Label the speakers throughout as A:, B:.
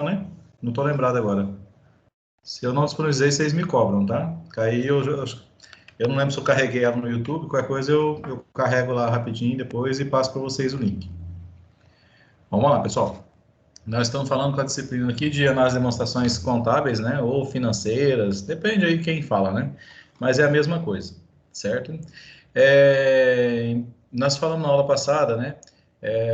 A: né? Não estou lembrado agora. Se eu não disponibilizei, vocês me cobram, tá? Aí eu não lembro se eu carreguei ela no YouTube, qualquer coisa eu carrego lá rapidinho depois e passo para vocês o link. Vamos lá, pessoal. Nós estamos falando com a disciplina aqui de análise de demonstrações contábeis, né? Ou financeiras, depende aí quem fala, né? Mas é a mesma coisa, certo? Nós falamos na aula passada, né?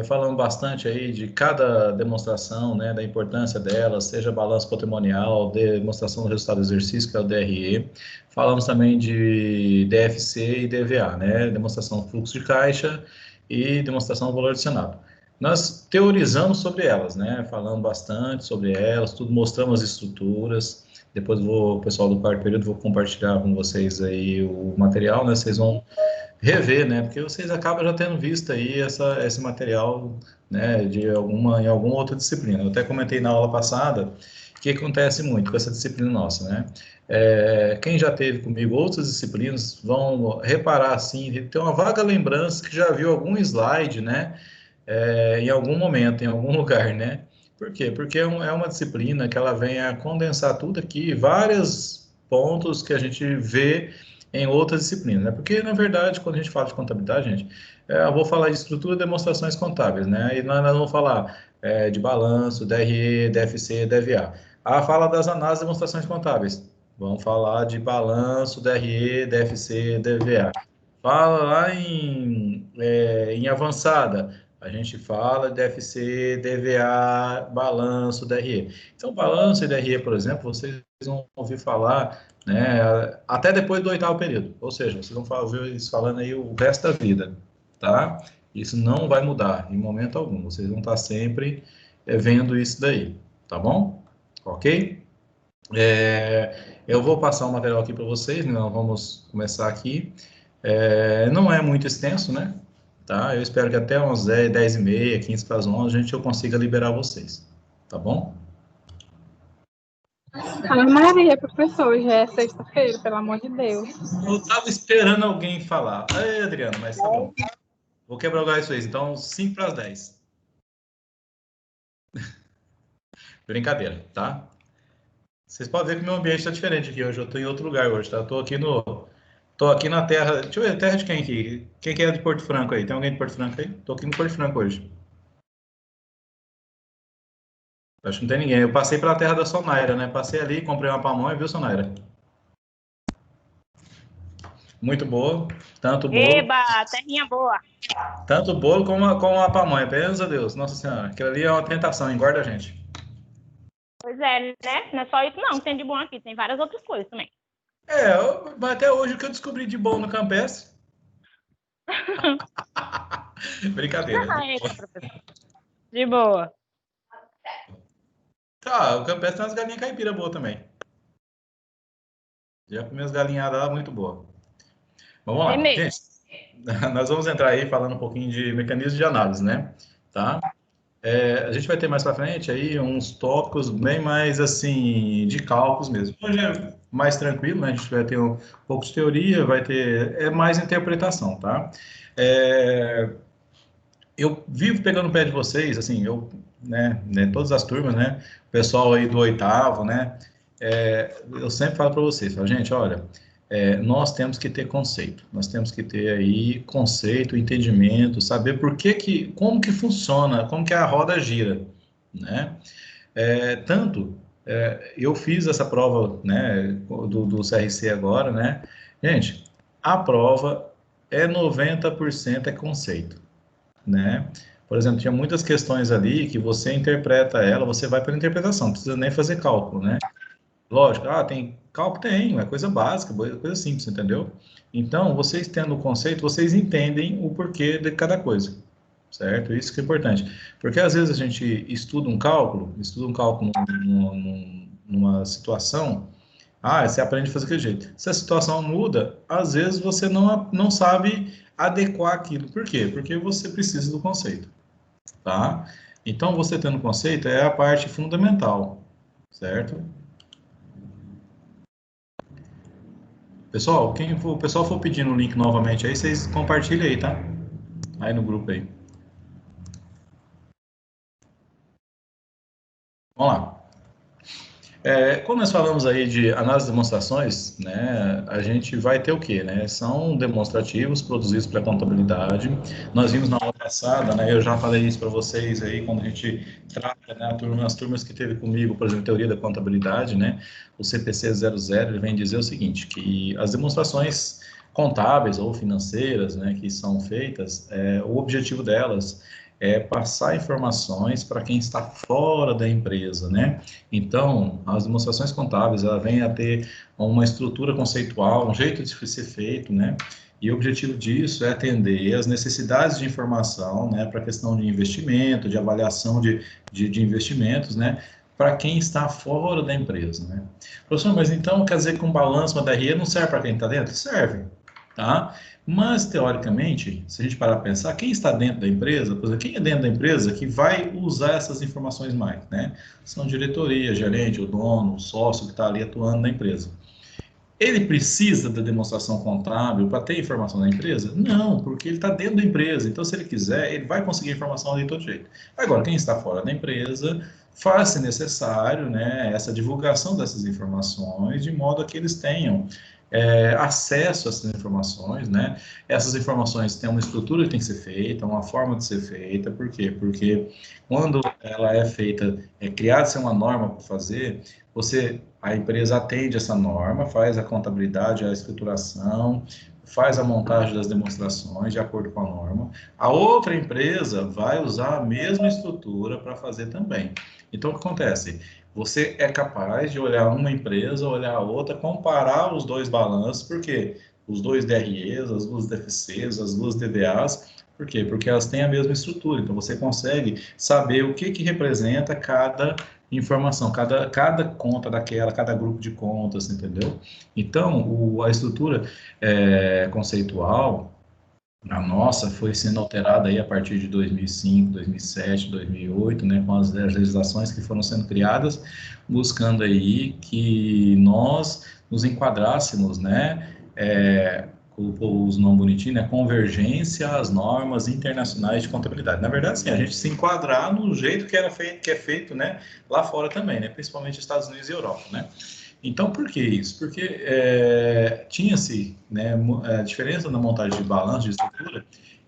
A: Falamos bastante aí de cada demonstração, né? Da importância delas, seja balanço patrimonial, demonstração do resultado do exercício, que é o DRE. Falamos também de DFC e DVA, né? Demonstração do fluxo de caixa e demonstração do valor adicionado. Nós teorizamos sobre elas, né? Falamos bastante sobre elas, tudo, mostramos as estruturas. Depois o pessoal do quarto período, vou compartilhar com vocês aí o material, né? Vocês vão rever, né? Porque vocês acabam já tendo visto aí esse material, né? Em alguma outra disciplina. Eu até comentei na aula passada que acontece muito com essa disciplina nossa, né? Quem já teve comigo outras disciplinas vão reparar, assim, ter uma vaga lembrança que já viu algum slide, né? Em algum momento, em algum lugar, né? Por quê? Porque é uma disciplina que ela vem a condensar tudo aqui, vários pontos que a gente vê em outras disciplinas, né? Porque, na verdade, quando a gente fala de contabilidade, gente, eu vou falar de estrutura e demonstrações contábeis, né? E nós vamos falar de balanço, DRE, DFC, DVA. Fala das análises e demonstrações contábeis. Vamos falar de balanço, DRE, DFC, DVA. Fala lá em avançada, a gente fala de DFC, DVA, balanço, DRE. Então, balanço e DRE, por exemplo, vocês vão ouvir falar, né, até depois do oitavo período. Ou seja, vocês vão ouvir isso falando aí o resto da vida, tá? Isso não vai mudar em momento algum. Vocês vão estar sempre vendo isso daí, tá bom? Ok? Eu vou passar o material aqui para vocês, né? Nós vamos começar aqui. Não é muito extenso, né? Tá? Eu espero que até umas 10, 10 e meia, 15 para as 11, eu consiga liberar vocês. Tá bom?
B: Ana Maria, professor, já é sexta-feira, pelo amor de Deus.
A: Eu tava esperando alguém falar. Ei, Adriano, mas tá bom. Vou quebrar o galho isso aí. Então, 5 para as 10. Brincadeira, tá? Vocês podem ver que o meu ambiente está diferente aqui hoje. Eu estou em outro lugar hoje, tá? Tô aqui na terra. Deixa eu ver, terra de quem aqui? Quem que é de Porto Franco aí? Tem alguém de Porto Franco aí? Tô aqui no Porto Franco hoje. Acho que não tem ninguém. Eu passei pela terra da Sonaira, né? Passei ali, comprei uma pamonha, viu, Sonaira? Muito boa.
C: Eba, terrinha boa.
A: Tanto o bolo como a pamonha. Pensa Deus, Nossa Senhora. Aquilo ali é uma tentação, engorda a gente.
C: Pois é, né? Não é só isso não, tem de bom aqui, tem várias outras coisas também.
A: Mas até hoje o que eu descobri de bom no Campestre. Brincadeira.
C: De boa.
A: Tá, o Campestre tem umas galinhas caipira boas também. Já comi as galinhadas lá, muito boa. Vamos lá, gente. Nós vamos entrar aí falando um pouquinho de mecanismos de análise, né? Tá? A gente vai ter mais para frente aí uns tópicos bem mais assim de cálculos mesmo. Hoje é mais tranquilo, né? A gente vai ter um pouco de teoria, vai ter mais interpretação, tá? Eu vivo pegando o pé de vocês, assim, né, todas as turmas, né? O pessoal aí do oitavo, né? Eu sempre falo para vocês, falo, gente, olha, nós temos que ter conceito, nós temos que ter aí conceito, entendimento, saber como que funciona, como que a roda gira, né? Eu fiz essa prova, né, do CRC agora, né? Gente, a prova 90% é conceito, né? Por exemplo, tinha muitas questões ali que você interpreta ela, você vai pela interpretação, não precisa nem fazer cálculo, né? Lógico, tem cálculo? Tem, é coisa básica, coisa simples, entendeu? Então, vocês tendo o conceito, vocês entendem o porquê de cada coisa, certo? Isso que é importante. Porque às vezes a gente estuda um cálculo numa situação, você aprende a fazer aquele jeito. Se a situação muda, às vezes você não sabe adequar aquilo. Por quê? Porque você precisa do conceito, tá? Então, você tendo conceito é a parte fundamental, certo? Pessoal, o pessoal for pedindo o link novamente aí, vocês compartilhem aí, tá? Aí no grupo aí. Vamos lá. Quando nós falamos aí de análise de demonstrações, né, a gente vai ter o quê, né? São demonstrativos produzidos para contabilidade. Nós vimos na aula passada, né, eu já falei isso para vocês aí, quando a gente trata, né, as turmas que teve comigo, por exemplo, teoria da contabilidade, né, o CPC 00, ele vem dizer o seguinte, que as demonstrações contábeis ou financeiras, né, que são feitas, o objetivo delas é passar informações para quem está fora da empresa, né? Então, as demonstrações contábeis, ela vem a ter uma estrutura conceitual, um jeito de ser feito, né? E o objetivo disso é atender às necessidades de informação, né, para a questão de investimento, de avaliação de investimentos, né, para quem está fora da empresa, né? Professor, mas então quer dizer que um balanço, uma DRE não serve para quem está dentro? Serve, tá? Mas, teoricamente, se a gente parar para pensar, quem está dentro da empresa, por exemplo, quem é dentro da empresa que vai usar essas informações mais, né? São diretoria, gerente, o dono, o sócio que está ali atuando na empresa. Ele precisa da demonstração contábil para ter informação da empresa? Não, porque ele está dentro da empresa. Então, se ele quiser, ele vai conseguir informação ali de todo jeito. Agora, quem está fora da empresa, faz-se necessário, né, essa divulgação dessas informações, de modo a que eles tenham acesso a essas informações, né? Essas informações têm uma estrutura que tem que ser feita, uma forma de ser feita. Por quê? Porque quando ela é feita, criada-se uma norma para fazer, a empresa atende essa norma, faz a contabilidade, a escrituração, faz a montagem das demonstrações de acordo com a norma. A outra empresa vai usar a mesma estrutura para fazer também. Então, o que acontece? Você é capaz de olhar uma empresa, olhar a outra, comparar os dois balanços, porque os dois DREs, as duas DFCs, as duas DDAs, por quê? Porque elas têm a mesma estrutura, então você consegue saber o que representa cada informação, cada conta daquela, cada grupo de contas, entendeu? Então, a estrutura conceitual, a nossa, foi sendo alterada aí a partir de 2005, 2007, 2008, né, com as legislações que foram sendo criadas, buscando aí que nós nos enquadrássemos, né, os não bonitinhos, né, convergência às normas internacionais de contabilidade. Na verdade, sim, a gente se enquadrar no jeito que é feito, né, lá fora também, né, principalmente Estados Unidos e Europa, né. Então, por que isso? Porque tinha-se, né, a diferença na montagem de balanço, de estrutura.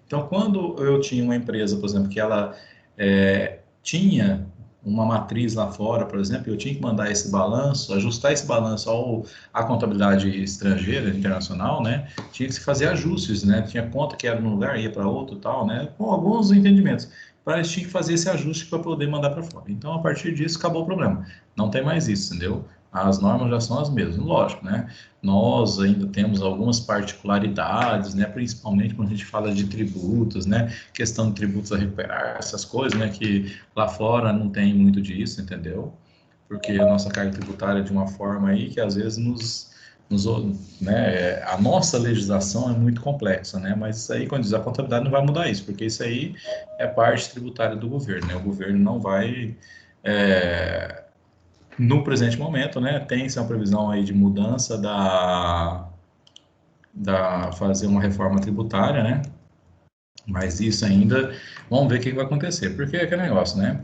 A: Então, quando eu tinha uma empresa, por exemplo, que ela tinha uma matriz lá fora, por exemplo, eu tinha que mandar esse balanço, ajustar esse balanço à contabilidade estrangeira, internacional, né? Tinha que se fazer ajustes, né? Tinha conta que era num lugar, ia para outro, tal, né? Com alguns entendimentos. Para eles tinham que fazer esse ajuste para poder mandar para fora. Então, a partir disso, acabou o problema. Não tem mais isso, entendeu? As normas já são as mesmas, lógico, né? Nós ainda temos algumas particularidades, né? Principalmente quando a gente fala de tributos, né? Questão de tributos a recuperar, essas coisas, né? Que lá fora não tem muito disso, entendeu? Porque a nossa carga tributária é de uma forma aí que às vezes né? A nossa legislação é muito complexa, né? Mas isso aí, quando diz a contabilidade, não vai mudar isso, porque isso aí é parte tributária do governo, né? O governo não vai no presente momento, né, tem-se uma previsão aí de mudança fazer uma reforma tributária, né, mas isso ainda, vamos ver o que vai acontecer, porque é aquele negócio, né,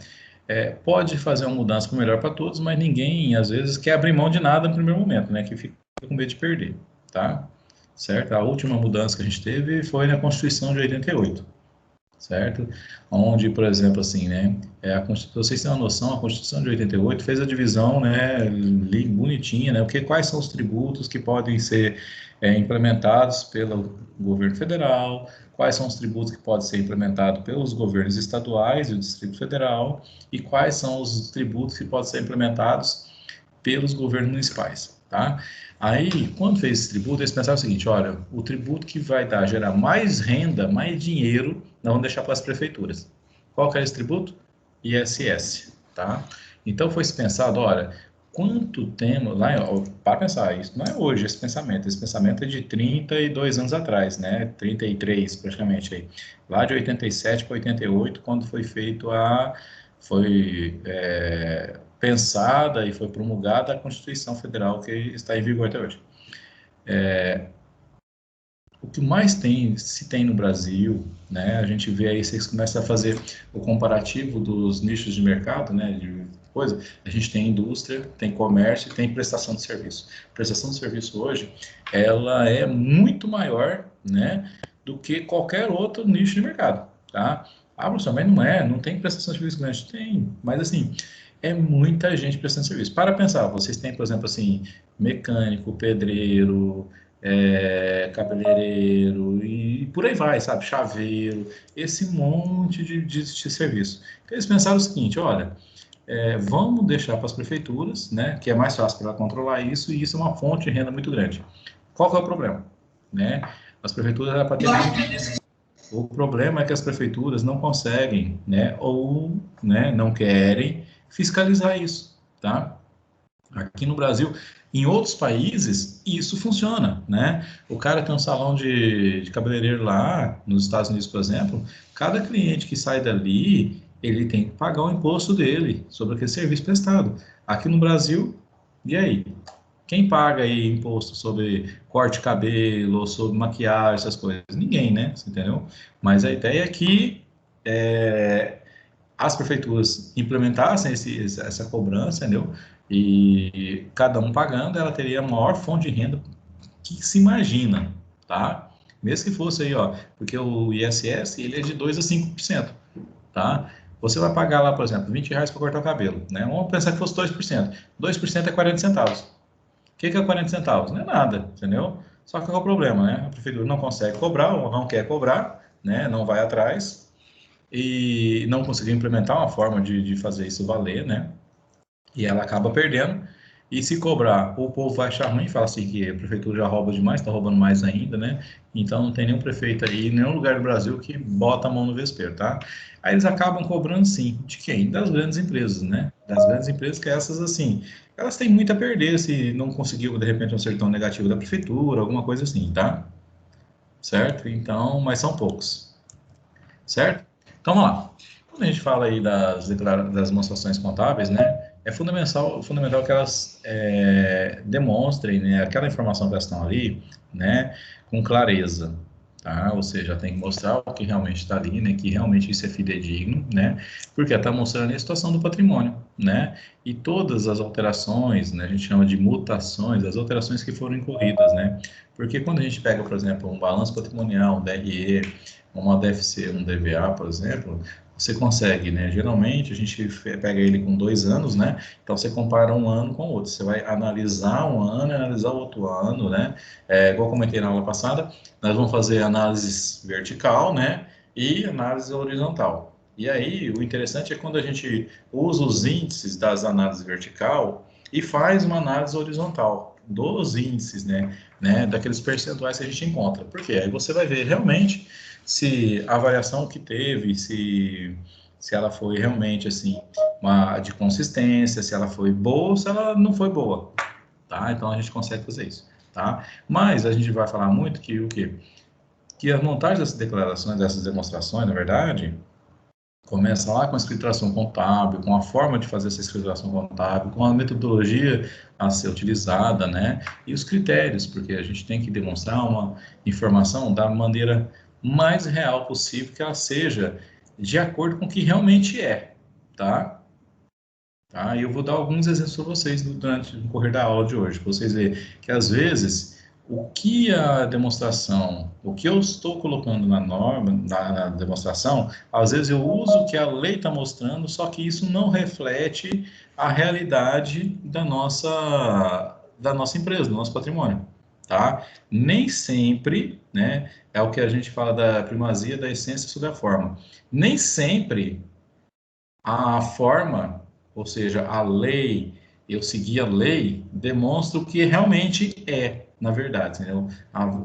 A: pode fazer uma mudança para melhor para todos, mas ninguém, às vezes, quer abrir mão de nada no primeiro momento, né, que fica com medo de perder, tá? Certo? A última mudança que a gente teve foi na Constituição de 88. Certo? Onde, por exemplo, assim, né, vocês têm uma noção, a Constituição de 88 fez a divisão, né, bonitinha, né, quais são os tributos que podem ser implementados pelo governo federal, quais são os tributos que podem ser implementados pelos governos estaduais e o Distrito Federal, e quais são os tributos que podem ser implementados pelos governos municipais, tá? Aí, quando fez esse tributo, eles pensaram o seguinte, olha, o tributo que vai gerar mais renda, mais dinheiro, nós vamos deixar para as prefeituras. Qual que é esse tributo? ISS, tá? Então, foi pensado, olha, quanto temos lá, para pensar, isso não é hoje esse pensamento é de 32 anos atrás, né, 33 praticamente aí, lá de 87 para 88, quando foi feito pensada e foi promulgada a Constituição Federal que está em vigor até hoje. O que mais se tem no Brasil, né, a gente vê aí, vocês começam a fazer o comparativo dos nichos de mercado, né, coisa, a gente tem indústria, tem comércio e tem prestação de serviço. Prestação de serviço hoje, ela é muito maior, né, do que qualquer outro nicho de mercado, tá? Ah, professor, mas não tem prestação de serviço grande? Tem, mas assim, é muita gente prestando serviço. Para pensar, vocês têm, por exemplo, assim, mecânico, pedreiro, cabeleireiro e por aí vai, sabe? Chaveiro, esse monte de serviço. Eles pensaram o seguinte, olha, vamos deixar para as prefeituras, né, que é mais fácil para controlar isso, e isso é uma fonte de renda muito grande. Qual que é o problema? Né? As prefeituras eram para ter muito disso. O problema é que as prefeituras não conseguem, né, ou, né, não querem fiscalizar isso, tá? Aqui no Brasil, em outros países, isso funciona, né? O cara tem um salão de cabeleireiro lá, nos Estados Unidos, por exemplo, cada cliente que sai dali, ele tem que pagar o imposto dele sobre aquele serviço prestado. Aqui no Brasil, e aí? Quem paga aí imposto sobre corte de cabelo, sobre maquiagem, essas coisas? Ninguém, né? Você entendeu? Mas a ideia é que as prefeituras implementassem essa cobrança, entendeu? E cada um pagando, ela teria a maior fonte de renda que se imagina, tá? Mesmo que fosse aí, ó, porque o ISS, ele é de 2 a 5%, tá? Você vai pagar lá, por exemplo, R$ 20 para cortar o cabelo, né? Vamos pensar que fosse 2%. 2% é 40 centavos. O que é 40 centavos? Não é nada, entendeu? Só que qual é o problema, né? A prefeitura não consegue cobrar ou não quer cobrar, né? Não vai atrás e não conseguiu implementar uma forma de fazer isso valer, né? E ela acaba perdendo. E se cobrar, o povo vai achar ruim, fala assim que a prefeitura já rouba demais, está roubando mais ainda, né? Então não tem nenhum prefeito aí, nenhum lugar do Brasil que bota a mão no vespeiro, tá? Aí eles acabam cobrando sim. De quem? Das grandes empresas, né? Das grandes empresas que essas, assim, elas têm muito a perder se não conseguiu, de repente, um sertão negativo da prefeitura, alguma coisa assim, tá? Certo? Então, mas são poucos. Certo? Então, vamos lá. Quando a gente fala aí das demonstrações contábeis, né, é fundamental que elas demonstrem, né, aquela informação que elas estão ali, né, com clareza, tá? Ou seja, tem que mostrar o que realmente está ali, né, que realmente isso é fidedigno, né, porque está mostrando a situação do patrimônio, né, e todas as alterações, né, a gente chama de mutações, as alterações que foram incorridas, né, porque quando a gente pega, por exemplo, um balanço patrimonial, um DRE, uma DFC, um DVA, por exemplo, você consegue, né? Geralmente a gente pega ele com 2 anos, né? Então você compara um ano com o outro. Você vai analisar um ano e analisar o outro ano, né? Igual eu comentei na aula passada, nós vamos fazer análise vertical, né? E análise horizontal. E aí, o interessante é quando a gente usa os índices das análises vertical e faz uma análise horizontal dos índices, né? Daqueles percentuais que a gente encontra. Por quê? Aí você vai ver realmente se a avaliação que teve, se ela foi realmente assim, uma de consistência, se ela foi boa ou se ela não foi boa, tá? Então a gente consegue fazer isso, tá? Mas a gente vai falar muito que o quê? Que a montagem dessas declarações, dessas demonstrações, na verdade, começa lá com a escrituração contábil, com a forma de fazer essa escrituração contábil, com a metodologia a ser utilizada, né? E os critérios, porque a gente tem que demonstrar uma informação da maneira mais real possível, que ela seja de acordo com o que realmente é, tá? Tá? E eu vou dar alguns exemplos para vocês durante o correr da aula de hoje, para vocês verem que às vezes o que a demonstração, o que eu estou colocando na norma, na demonstração, às vezes eu uso o que a lei está mostrando, só que isso não reflete a realidade da nossa empresa, do nosso patrimônio, tá? Nem sempre, né, é o que a gente fala da primazia da essência sobre a forma. Nem sempre a forma, ou seja, a lei, eu seguir a lei, demonstra o que realmente é, na verdade, entendeu?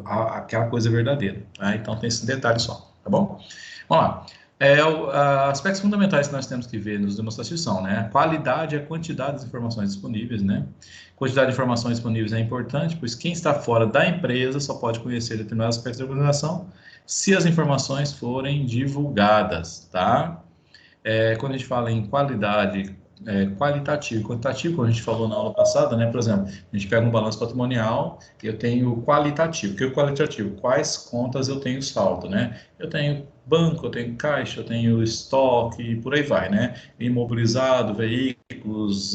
A: Aquela coisa verdadeira. Tá? Então tem esse detalhe só, tá bom? Vamos lá. Aspectos fundamentais que nós temos que ver nos demonstrativos são, né? A qualidade e a quantidade das informações disponíveis, né? Quantidade de informações disponíveis é importante, pois quem está fora da empresa só pode conhecer determinados aspectos da organização se as informações forem divulgadas, tá? Quando a gente fala em qualidade, qualitativo e quantitativo, como a gente falou na aula passada, né? Por exemplo, a gente pega um balanço patrimonial, eu tenho qualitativo. O que é o qualitativo? Quais contas eu tenho saldo, né? Eu tenho banco, eu tenho caixa, eu tenho estoque, por aí vai, né? Imobilizado, veículos,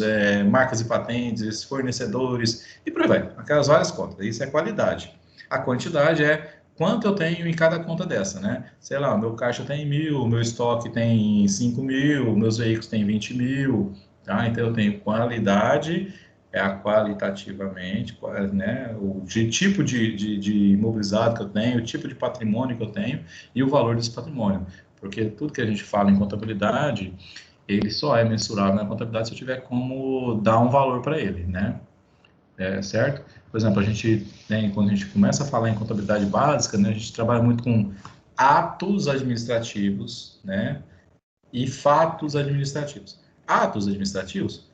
A: marcas e patentes, fornecedores, e por aí vai. Aquelas várias contas. Isso é qualidade. A quantidade é quanto eu tenho em cada conta dessa, né? Sei lá, meu caixa tem 1.000, meu estoque tem 5.000, meus veículos têm 20.000, tá? Então eu tenho qualidade, a qualitativamente, né? O tipo de imobilizado que eu tenho, o tipo de patrimônio que eu tenho e o valor desse patrimônio. Porque tudo que a gente fala em contabilidade, ele só é mensurável na contabilidade se eu tiver como dar um valor para ele, né? Certo? Por exemplo, a gente tem, quando a gente começa a falar em contabilidade básica, né, a gente trabalha muito com atos administrativos, né, e fatos administrativos. Atos administrativos,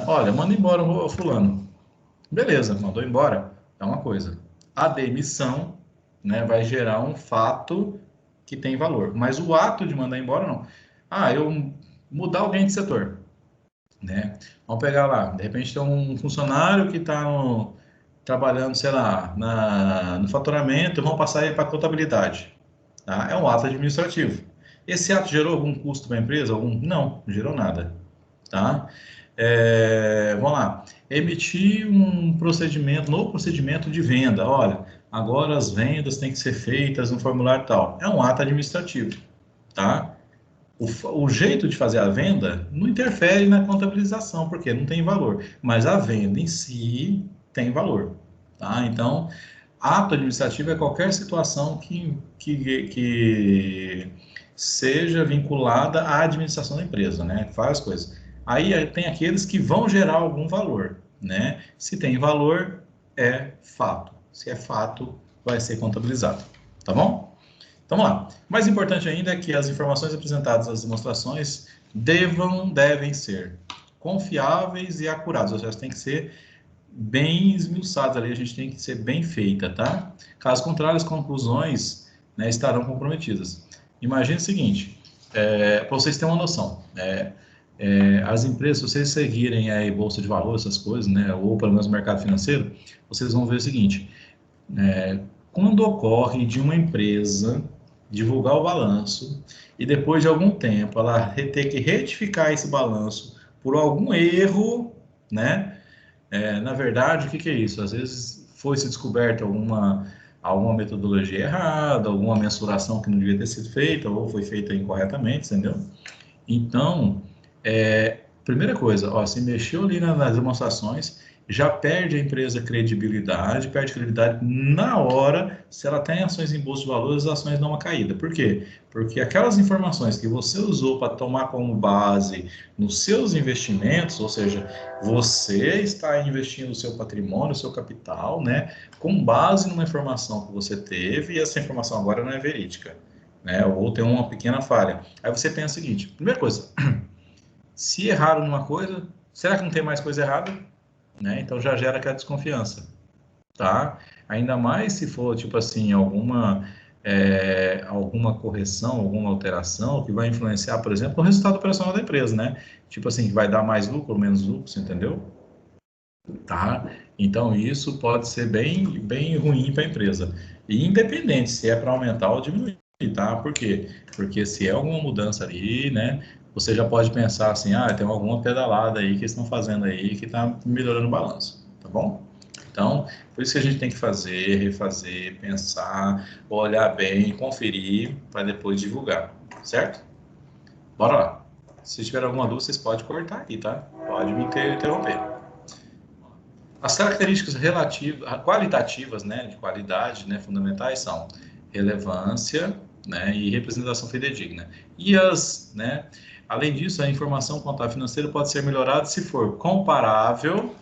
A: olha, manda embora o fulano. Beleza, mandou embora, é uma coisa. A demissão, né, vai gerar um fato que tem valor, mas o ato de mandar embora não. Eu mudar alguém de setor, né? Vamos pegar lá, de repente tem um funcionário que está trabalhando, sei lá, no faturamento, vamos passar ele para a contabilidade, tá? É um ato administrativo. Esse ato gerou algum custo para a empresa? Não, não gerou nada, tá? Vamos lá, emitir um procedimento, novo procedimento de venda. Olha, agora as vendas têm que ser feitas no formulário tal. É um ato administrativo, tá? O jeito de fazer a venda não interfere na contabilização, porque não tem valor, mas a venda em si tem valor, tá? Então, ato administrativo é qualquer situação que seja vinculada à administração da empresa, né? Várias coisas. Aí tem aqueles que vão gerar algum valor, né? Se tem valor, é fato. Se é fato, vai ser contabilizado, tá bom? Então, vamos lá. Mais importante ainda é que as informações apresentadas nas demonstrações devem ser confiáveis e acuradas, ou seja, tem que ser bem esmiuçadas ali, a gente tem que ser bem feita, tá? Caso contrário, as conclusões, né, estarão comprometidas. Imagine o seguinte, para vocês terem uma noção, as empresas, se vocês seguirem aí Bolsa de Valores, essas coisas, né, ou pelo menos o mercado financeiro, vocês vão ver o seguinte, quando ocorre de uma empresa divulgar o balanço e depois de algum tempo ela ter que retificar esse balanço por algum erro, né? Na verdade, o que é isso? Às vezes foi se descoberta alguma metodologia errada, alguma mensuração que não devia ter sido feita ou foi feita incorretamente, entendeu? Então, primeira coisa, se mexeu ali nas demonstrações, já perde a empresa perde credibilidade na hora, se ela tem ações em bolsa de valores, as ações dão uma caída. Por quê? Porque aquelas informações que você usou para tomar como base nos seus investimentos, ou seja, você está investindo o seu patrimônio, o seu capital, né, com base numa informação que você teve e essa informação agora não é verídica, né, ou tem uma pequena falha. Aí você pensa o seguinte, primeira coisa, se erraram numa coisa, será que não tem mais coisa errada? Né? Então já gera aquela desconfiança, tá? Ainda mais se for, tipo assim, alguma correção, alguma alteração que vai influenciar, por exemplo, o resultado operacional da empresa, né? Tipo assim, que vai dar mais lucro ou menos lucro, você entendeu? Tá? Então isso pode ser bem, bem ruim para a empresa. E independente se é para aumentar ou diminuir, tá? Por quê? Porque se é alguma mudança ali, né? Você já pode pensar assim, tem alguma pedalada aí que estão fazendo aí que está melhorando o balanço, tá bom? Então, por isso que a gente tem que fazer, refazer, pensar, olhar bem, conferir para depois divulgar, certo? Bora lá. Se tiver alguma dúvida, vocês podem cortar aqui, tá? Pode me interromper. As características qualitativas, né, de qualidade, né, fundamentais são relevância, né, e representação fidedigna. Além disso, a informação contábil financeira pode ser melhorada se for comparável,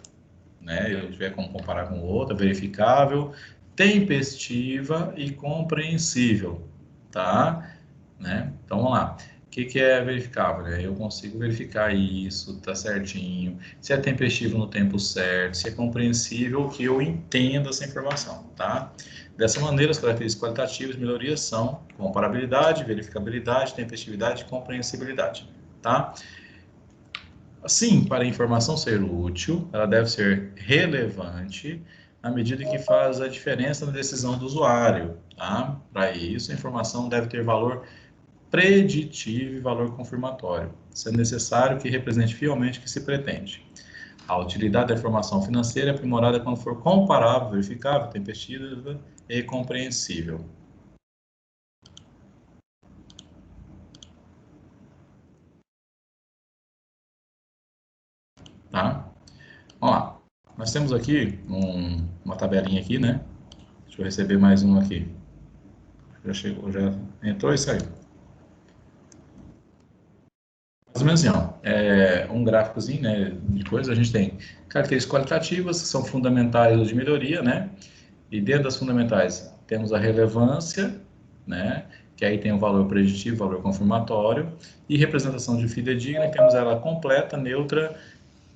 A: né, eu tiver como comparar com outra, verificável, tempestiva e compreensível, tá? Né? Então, vamos lá. O que é verificável? Né? Eu consigo verificar isso, tá certinho, se é tempestivo no tempo certo, se é compreensível, que eu entenda essa informação, tá? Dessa maneira, as características qualitativas de melhorias são comparabilidade, verificabilidade, tempestividade e compreensibilidade, tá? Assim, para a informação ser útil, ela deve ser relevante, à medida que faz a diferença na decisão do usuário, tá? Para isso, a informação deve ter valor preditivo e valor confirmatório, sendo necessário que represente fielmente o que se pretende. A utilidade da informação financeira é aprimorada quando for comparável, verificável, tempestiva e compreensível. Tá? Vamos lá. Nós temos aqui uma tabelinha aqui, né? Deixa eu receber mais um aqui. Já chegou, já entrou e saiu. Mais ou menos assim, ó, um gráficozinho, né, de coisa. A gente tem características qualitativas, que são fundamentais ou de melhoria, né? E dentro das fundamentais temos a relevância, né? Que aí tem o valor preditivo, valor confirmatório, e representação de fidedigna, temos ela completa, neutra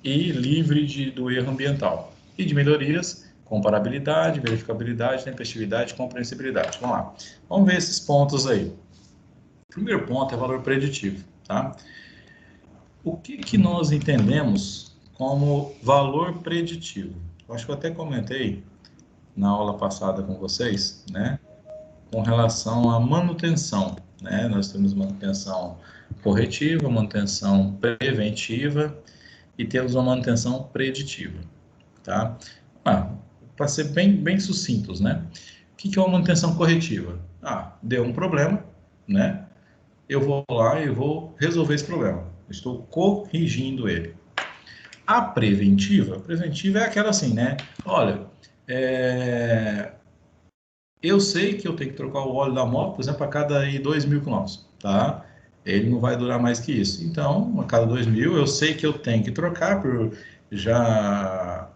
A: e livre do erro ambiental. E de melhorias, comparabilidade, verificabilidade, tempestividade, compreensibilidade. Vamos lá. Vamos ver esses pontos aí. O primeiro ponto é valor preditivo, tá? O que nós entendemos como valor preditivo? Eu acho que eu até comentei na aula passada com vocês, né? Com relação à manutenção, né? Nós temos manutenção corretiva, manutenção preventiva e temos uma manutenção preditiva, tá? Para ser bem sucintos, né? O que é uma manutenção corretiva? Deu um problema, né? Eu vou lá e vou resolver esse problema. Estou corrigindo ele. A preventiva é aquela assim, né? Olha, eu sei que eu tenho que trocar o óleo da moto, por exemplo, a cada 2.000 quilômetros, tá? Ele não vai durar mais que isso. Então, a cada 2.000, eu sei que eu tenho que trocar por já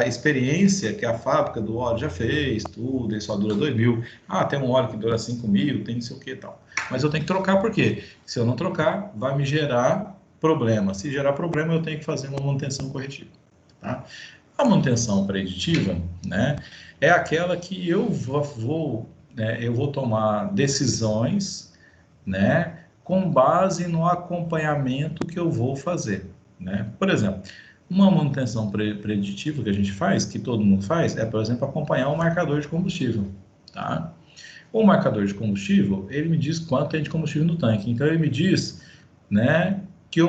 A: experiência que a fábrica do óleo já fez, tudo, ele só dura 2.000. Tem um óleo que dura 5.000, tem não sei o que e tal. Mas eu tenho que trocar por quê? Se eu não trocar, vai me gerar problema. Se gerar problema, eu tenho que fazer uma manutenção corretiva, tá? A manutenção preditiva, né, é aquela que eu vou tomar decisões, né, com base no acompanhamento que eu vou fazer, né? Por exemplo, uma manutenção preditiva que a gente faz, que todo mundo faz, é, por exemplo, acompanhar o marcador de combustível, tá? O marcador de combustível, ele me diz quanto tem de combustível no tanque. Então, ele me diz, né, que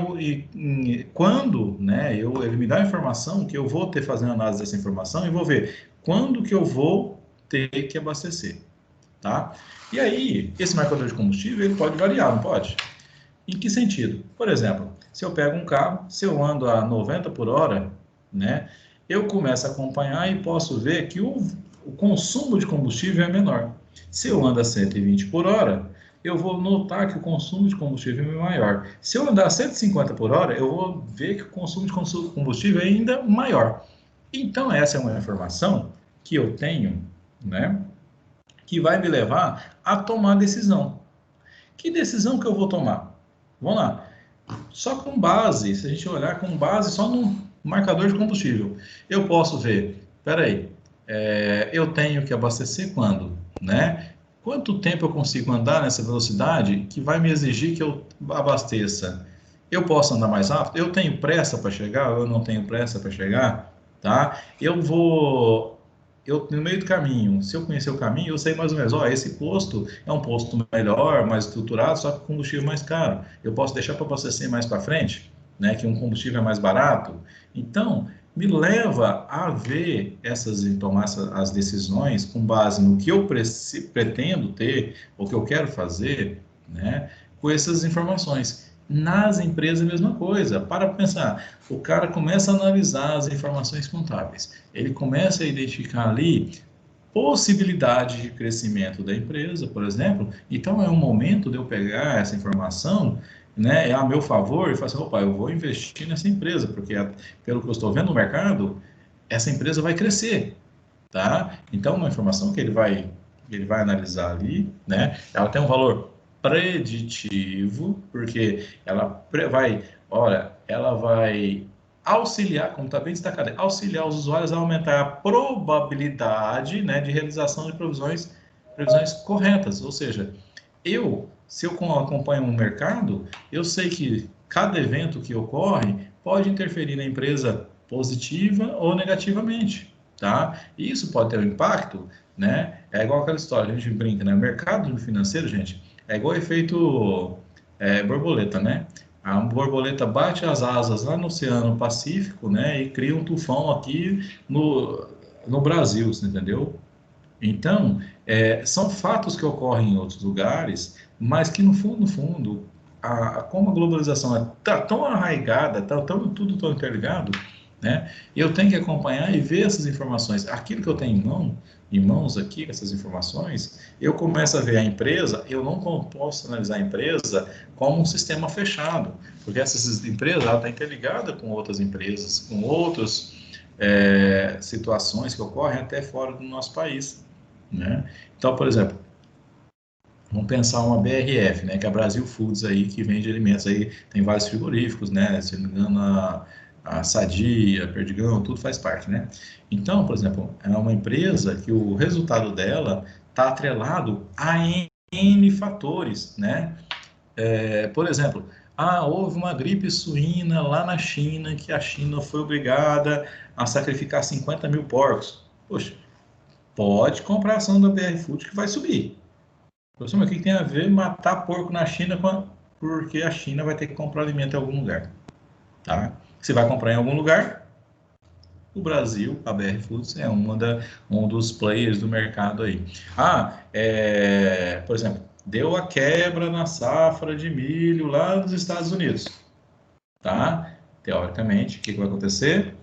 A: quando, né, ele me dá a informação que eu vou ter fazendo análise dessa informação e vou ver quando que eu vou ter que abastecer, tá? E aí, esse marcador de combustível, ele pode variar, não pode? Em que sentido? Por exemplo, se eu pego um carro, se eu ando a 90 por hora, né, eu começo a acompanhar e posso ver que o consumo de combustível é menor. Se eu ando a 120 por hora, eu vou notar que o consumo de combustível é maior. Se eu andar a 150 por hora, eu vou ver que o consumo de combustível é ainda maior. Então, essa é uma informação que eu tenho, né, que vai me levar a tomar decisão. Que decisão que eu vou tomar? Vamos lá. Só com base, se a gente olhar com base só no marcador de combustível, eu posso ver, peraí, eu tenho que abastecer quando, né? Quanto tempo eu consigo andar nessa velocidade que vai me exigir que eu abasteça? Eu posso andar mais rápido? Eu tenho pressa para chegar ou eu não tenho pressa para chegar? Tá? No meio do caminho, se eu conhecer o caminho, eu sei mais ou menos, esse posto é um posto melhor, mais estruturado, só que o combustível é mais caro. Eu posso deixar para abastecer mais para frente, né, que um combustível é mais barato. Então, me leva a ver tomar as decisões com base no que eu pretendo ter, ou que eu quero fazer, né, com essas informações. Nas empresas, a mesma coisa. Para pensar, o cara começa a analisar as informações contábeis. Ele começa a identificar ali possibilidade de crescimento da empresa, por exemplo. Então, é um momento de eu pegar essa informação, né, a meu favor e falar assim, eu vou investir nessa empresa, porque pelo que eu estou vendo no mercado, essa empresa vai crescer, tá? Então, uma informação que ele vai analisar ali, né, ela tem um valor preditivo, porque ela vai auxiliar, como está bem destacado, auxiliar os usuários a aumentar a probabilidade, né, de realização de previsões corretas. Ou seja, se eu acompanho um mercado, eu sei que cada evento que ocorre pode interferir na empresa positiva ou negativamente, tá? E isso pode ter um impacto, né? É igual aquela história, a gente brinca, né? O mercado financeiro, gente, é igual efeito borboleta, né? A borboleta bate as asas lá no Oceano Pacífico, né? E cria um tufão aqui no Brasil, você entendeu? Então, são fatos que ocorrem em outros lugares, mas que no fundo, como a globalização está tão arraigada, está tudo tão interligado, né? Eu tenho que acompanhar e ver essas informações. Aquilo que eu tenho em mãos aqui, essas informações, eu começo a ver a empresa, eu não posso analisar a empresa como um sistema fechado, porque essas empresas, ela está interligada com outras empresas, com outras situações que ocorrem até fora do nosso país, né? Então, por exemplo, vamos pensar uma BRF, né, que é a Brasil Foods aí, que vende alimentos aí, tem vários frigoríficos, né, se não me engano, a Sadia, Perdigão, tudo faz parte, né? Então, por exemplo, é uma empresa que o resultado dela está atrelado a N fatores, né? Por exemplo, houve uma gripe suína lá na China, que a China foi obrigada a sacrificar 50 mil porcos. Poxa, pode comprar a ação da BR Food que vai subir. Professor, mas o que tem a ver matar porco na China porque a China vai ter que comprar alimento em algum lugar, tá? Se vai comprar em algum lugar, o Brasil, a BR Foods, é um dos players do mercado aí. Por exemplo, deu a quebra na safra de milho lá nos Estados Unidos, tá? Teoricamente, o que vai acontecer?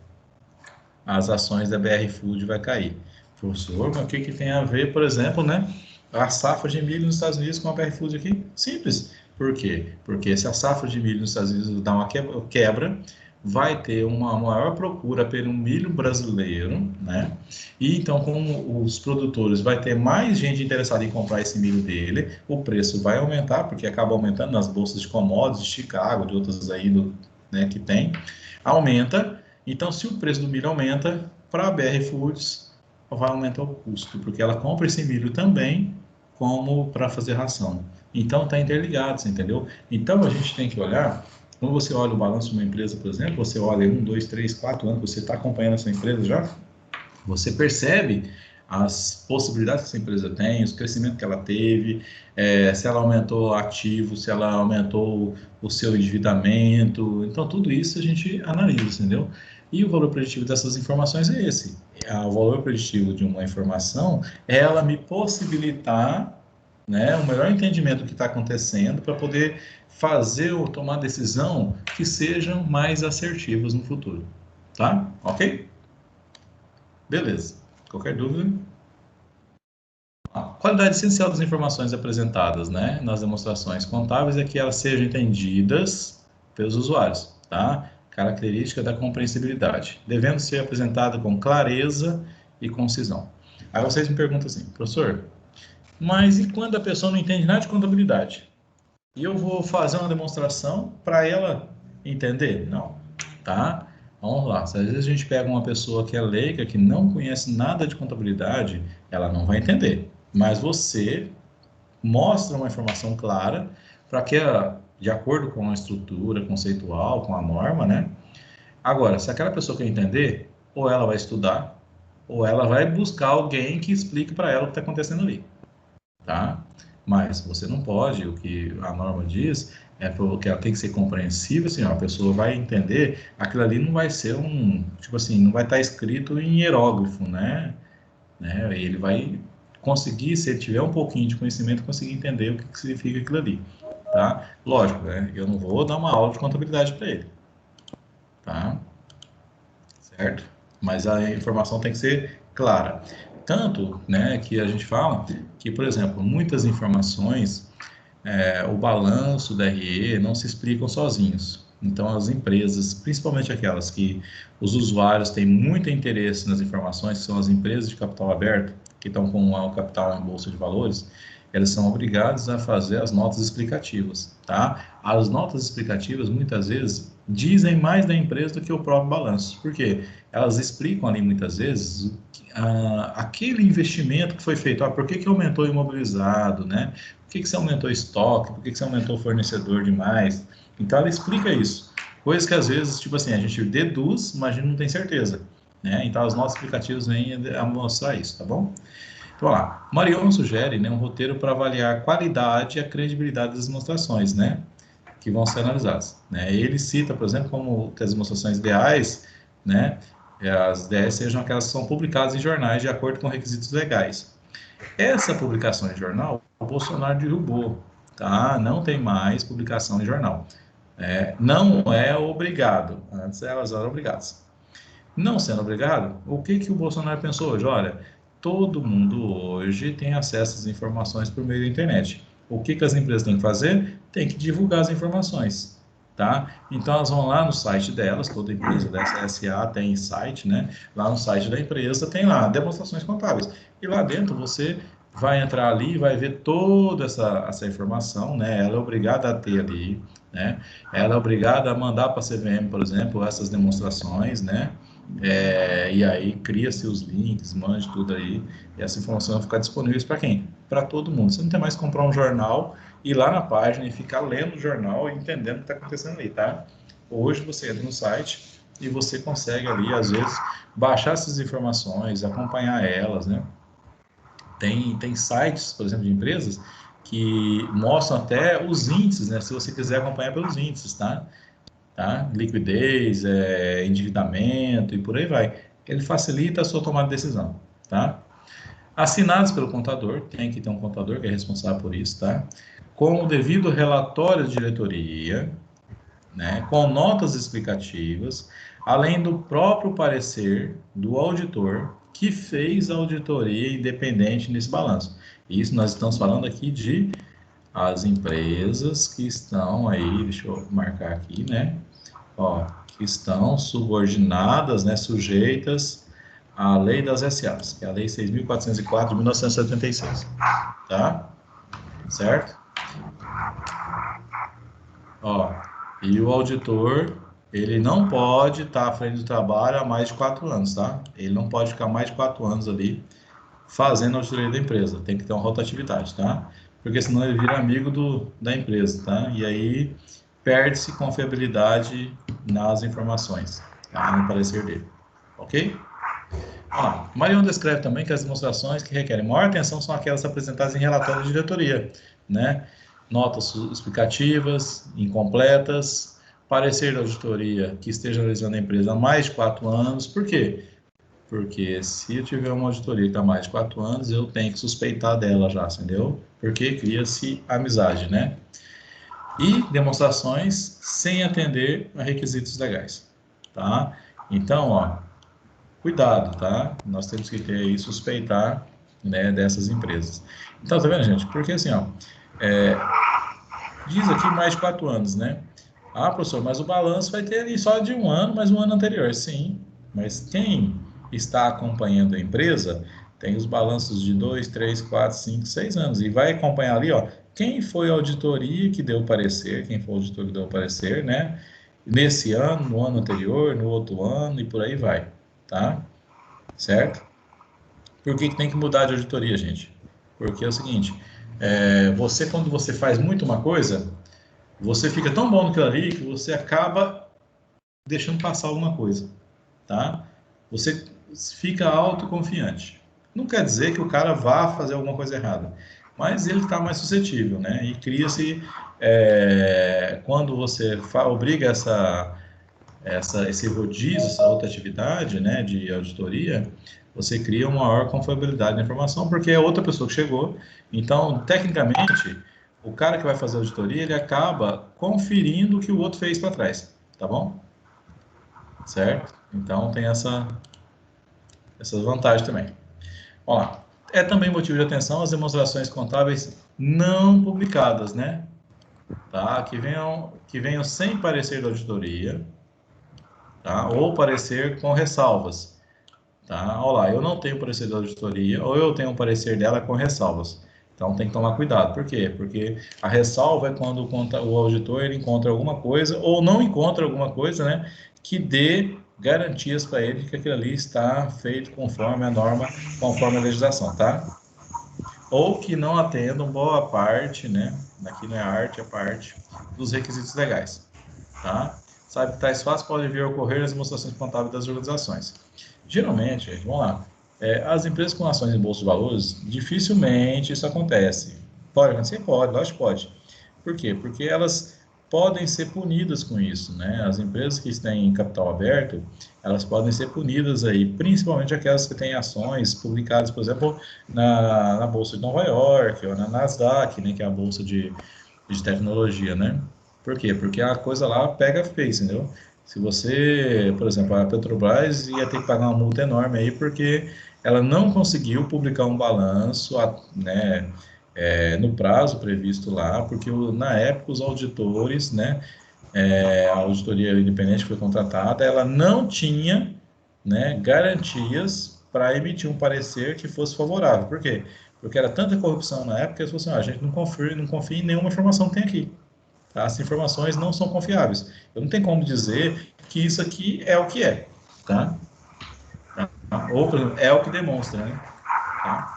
A: As ações da BR Food vai cair. Professor, mas o que tem a ver, por exemplo, né? A safra de milho nos Estados Unidos com a BR Food aqui? Simples. Por quê? Porque se a safra de milho nos Estados Unidos dá uma quebra, vai ter uma maior procura pelo milho brasileiro, né? E então, como os produtores vai ter mais gente interessada em comprar esse milho dele, o preço vai aumentar, porque acaba aumentando nas bolsas de commodities de Chicago, de outras aí né, que tem, aumenta. Então, se o preço do milho aumenta, para a BR Foods vai aumentar o custo, porque ela compra esse milho também como para fazer ração. Então, está interligado, você entendeu? Então, a gente tem que olhar, quando você olha o balanço de uma empresa, por exemplo, você olha 1, 2, 3, 4 anos, você está acompanhando essa empresa já, você percebe as possibilidades que essa empresa tem, o crescimento que ela teve, se ela aumentou ativo, se ela aumentou o seu endividamento. Então, tudo isso a gente analisa, entendeu? E o valor preditivo dessas informações é esse. O valor preditivo de uma informação é ela me possibilitar, né, o melhor entendimento do que está acontecendo para poder fazer ou tomar decisão que sejam mais assertivas no futuro. Tá? Ok? Beleza. Qualquer dúvida? A qualidade essencial das informações apresentadas, né, nas demonstrações contábeis é que elas sejam entendidas pelos usuários, tá? Característica da compreensibilidade, devendo ser apresentada com clareza e concisão. Aí vocês me perguntam assim, professor, mas e quando a pessoa não entende nada de contabilidade? E eu vou fazer uma demonstração para ela entender? Não, tá? Vamos lá. Às vezes a gente pega uma pessoa que é leiga, que não conhece nada de contabilidade, ela não vai entender. Mas você mostra uma informação clara para que, de acordo com a estrutura conceitual, com a norma, né? Agora, se aquela pessoa quer entender, ou ela vai estudar, ou ela vai buscar alguém que explique para ela o que está acontecendo ali, tá? Mas você não pode, o que a norma diz é que ela tem que ser compreensível, assim, ó, a pessoa vai entender, aquilo ali não vai ser tipo assim, não vai estar escrito em hieróglifo, né? Ele vai conseguir, se ele tiver um pouquinho de conhecimento, conseguir entender o que significa aquilo ali, tá? Lógico, né? Eu não vou dar uma aula de contabilidade para ele, tá? Certo? Mas a informação tem que ser clara. Tanto, né, que a gente fala que, por exemplo, muitas informações, o balanço da RE não se explicam sozinhos. Então, as empresas, principalmente aquelas que os usuários têm muito interesse nas informações, que são as empresas de capital aberto, que estão com o capital em bolsa de valores, elas são obrigadas a fazer as notas explicativas, tá? As notas explicativas, muitas vezes, dizem mais da empresa do que o próprio balanço. Por quê? Elas explicam ali, muitas vezes, aquele investimento que foi feito. Por que aumentou o imobilizado, né? Por que você aumentou o estoque? Por que você aumentou o fornecedor demais? Então, ela explica isso. Coisas que às vezes, tipo assim, a gente deduz, mas a gente não tem certeza, né? Então, os nossos aplicativos vêm a mostrar isso, tá bom? Então, vamos lá. Marion sugere, né, um roteiro para avaliar a qualidade e a credibilidade das demonstrações, né, que vão ser analisadas, né? Ele cita, por exemplo, como que as demonstrações ideais, né, as ideias sejam aquelas que são publicadas em jornais de acordo com requisitos legais. Essa publicação em jornal, o Bolsonaro derrubou, tá? Não tem mais publicação em jornal. Não é obrigado. Antes elas eram obrigadas. Não sendo obrigado, o que que o Bolsonaro pensou hoje? Olha, todo mundo hoje tem acesso às informações por meio da internet. O que que as empresas têm que fazer? Tem que divulgar as informações, tá? Então elas vão lá no site delas, toda empresa dessa SA tem site, né? Lá no site da empresa tem lá demonstrações contábeis. E lá dentro você vai entrar ali e vai ver toda essa informação, né? Ela é obrigada a ter ali, né? Ela é obrigada a mandar para a CVM, por exemplo, essas demonstrações, né? E aí cria-se os links, mande tudo aí, e essa informação vai ficar disponível para quem? Para todo mundo. Você não tem mais que comprar um jornal, ir lá na página e ficar lendo o jornal e entendendo o que está acontecendo ali, tá? Hoje você entra no site e você consegue ali, às vezes, baixar essas informações, acompanhar elas, né? Tem sites, por exemplo, de empresas que mostram até os índices, né? Se você quiser acompanhar pelos índices, tá? Liquidez, endividamento e por aí vai. Ele facilita a sua tomada de decisão, tá? Assinados pelo contador, tem que ter um contador que é responsável por isso, tá? Com o devido relatório de diretoria, né? Com notas explicativas, além do próprio parecer do auditor que fez a auditoria independente nesse balanço. Isso nós estamos falando aqui de as empresas que estão aí, deixa eu marcar aqui, né? Ó, que estão subordinadas, né, sujeitas à lei das SAs, que é a lei 6.404 de 1976, tá? Certo? Ó, e o auditor, ele não pode estar à frente do trabalho há mais de 4 anos, tá? Ele não pode ficar mais de 4 anos ali fazendo a auditoria da empresa, tem que ter uma rotatividade, tá? Porque senão ele vira amigo da empresa, tá? E aí perde-se confiabilidade nas informações, tá? No parecer dele, ok? Marion descreve também que as demonstrações que requerem maior atenção são aquelas apresentadas em relatório de diretoria, né? Notas explicativas, incompletas, parecer da auditoria que esteja analisando a empresa há mais de 4 anos. Por quê? Porque se eu tiver uma auditoria que está há mais de 4 anos, eu tenho que suspeitar dela já, entendeu? Porque cria-se amizade, né? E demonstrações sem atender a requisitos legais, tá? Então, ó, cuidado, tá? Nós temos que ter aí, suspeitar, né, dessas empresas. Então, tá vendo, gente? Porque assim, ó, diz aqui mais de 4 anos, né? Ah, professor, mas o balanço vai ter ali só de 1 ano, mas 1 ano anterior. Sim, mas quem está acompanhando a empresa tem os balanços de 2, 3, 4, 5, 6 anos e vai acompanhar ali, ó, quem foi a auditoria que deu o parecer, quem foi o auditor que deu o parecer, né? Nesse ano, no ano anterior, no outro ano e por aí vai, tá? Certo? Por que que tem que mudar de auditoria, gente? Porque é o seguinte, você, quando você faz muito uma coisa, você fica tão bom naquilo ali que você acaba deixando passar alguma coisa, tá? Você fica autoconfiante. Não quer dizer que o cara vá fazer alguma coisa errada, mas ele está mais suscetível, né? E cria-se, quando você obriga esse rodízio, essa rotatividade, né, de auditoria, você cria uma maior confiabilidade na informação, porque é outra pessoa que chegou. Então, tecnicamente, o cara que vai fazer a auditoria, ele acaba conferindo o que o outro fez para trás, tá bom? Certo? Então, tem essas vantagens também. Vamos lá. É também motivo de atenção as demonstrações contábeis não publicadas, né? Tá? Que venham sem parecer da auditoria, tá? Ou parecer com ressalvas, tá? Olha lá, eu não tenho parecer da auditoria, ou eu tenho um parecer dela com ressalvas. Então tem que tomar cuidado. Por quê? Porque a ressalva é quando o auditor ele encontra alguma coisa, ou não encontra alguma coisa, né? Que dê garantias para ele que aquilo ali está feito conforme a norma, conforme a legislação, tá? Ou que não atendam boa parte, né? Aqui não é arte, é parte dos requisitos legais, tá? sabe que tais fatos podem vir a ocorrer nas demonstrações contábeis das organizações. Geralmente, vamos lá, as empresas com ações em bolsa de valores, dificilmente isso acontece. Pode acontecer? Pode, lógico que pode. Por quê? Porque elas podem ser punidas com isso, né? As empresas que têm capital aberto, elas podem ser punidas aí, principalmente aquelas que têm ações publicadas, por exemplo, na Bolsa de Nova York, ou na Nasdaq, né, que é a bolsa de tecnologia, né? Por quê? Porque a coisa lá pega feio, entendeu? Se você, por exemplo, a Petrobras ia ter que pagar uma multa enorme aí porque ela não conseguiu publicar um balanço, né, no prazo previsto lá, porque na época os auditores, né, a auditoria independente que foi contratada, ela não tinha, né, garantias para emitir um parecer que fosse favorável. Por quê? Porque era tanta corrupção na época que eles falaram assim, a gente não confia em nenhuma informação que tem aqui. Tá? As informações não são confiáveis. Eu não tenho como dizer que isso aqui é o que é. Tá? Ou, por exemplo, é o que demonstra, né? Tá?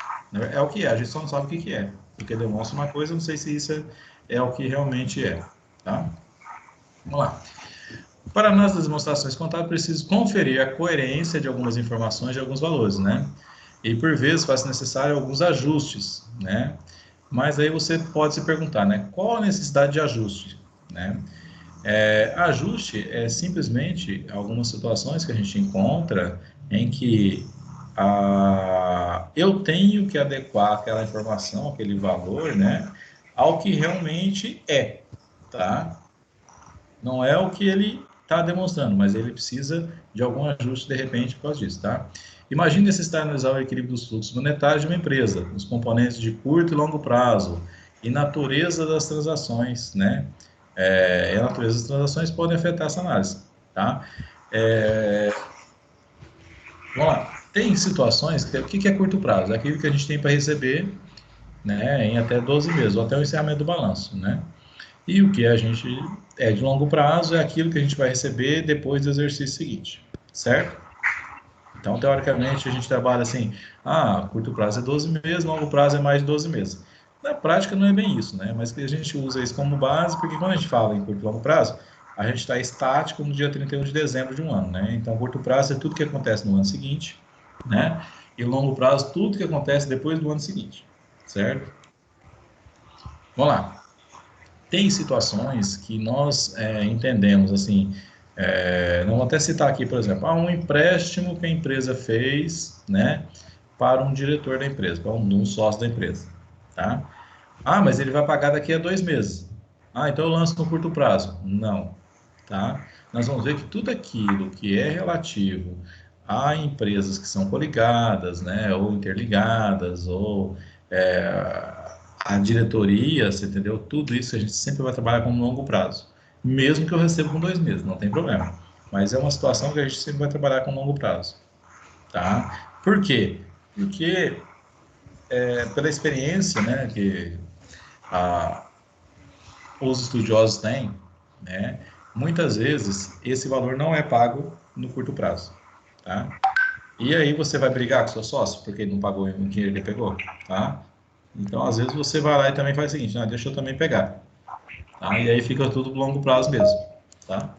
A: É o que é, a gente só não sabe o que é. Porque demonstra uma coisa, eu não sei se isso é o que realmente é. Tá? Vamos lá. Para análise das demonstrações contábeis, preciso conferir a coerência de algumas informações de alguns valores, né? E, por vezes, faz necessário alguns ajustes, né? Mas aí você pode se perguntar, né? Qual a necessidade de ajuste, né? Ajuste é simplesmente algumas situações que a gente encontra em que eu tenho que adequar aquela informação, aquele valor, né, ao que realmente é, tá? Não é o que ele está demonstrando, mas ele precisa de algum ajuste de repente por causa disso, tá? Imagine necessitar analisar o equilíbrio dos fluxos monetários de uma empresa, os componentes de curto e longo prazo e natureza das transações, né? E a natureza das transações podem afetar essa análise, tá? Vamos lá. Tem situações que o que é curto prazo? É aquilo que a gente tem para receber, né, em até 12 meses, ou até o encerramento do balanço, né? E o que a gente de longo prazo é aquilo que a gente vai receber depois do exercício seguinte, certo? Então, teoricamente, a gente trabalha assim, curto prazo é 12 meses, longo prazo é mais de 12 meses. Na prática, não é bem isso, né? Mas que a gente usa isso como base, porque quando a gente fala em curto e longo prazo, a gente está estático no dia 31 de dezembro de um ano, né? Então, curto prazo é tudo que acontece no ano seguinte, né? E longo prazo, tudo que acontece depois do ano seguinte, certo? Vamos lá. Tem situações que nós entendemos assim, não vou até citar aqui, por exemplo, um empréstimo que a empresa fez, né, para um diretor da empresa, para um sócio da empresa, tá? Mas ele vai pagar daqui a 2 meses. Então eu lanço no curto prazo. Não, tá? Nós vamos ver que tudo aquilo que é relativo a empresas que são coligadas, né, ou interligadas, ou a diretoria, você entendeu? Tudo isso a gente sempre vai trabalhar com longo prazo, mesmo que eu receba com 2 meses, não tem problema. Mas é uma situação que a gente sempre vai trabalhar com longo prazo, tá? Por quê? Porque pela experiência, né, que os estudiosos têm, né, muitas vezes esse valor não é pago no curto prazo, tá? E aí você vai brigar com seu sócio porque ele não pagou o dinheiro que ele pegou, tá? Então, às vezes você vai lá e também faz o seguinte, deixa eu também pegar, tá? E aí fica tudo longo prazo mesmo, tá?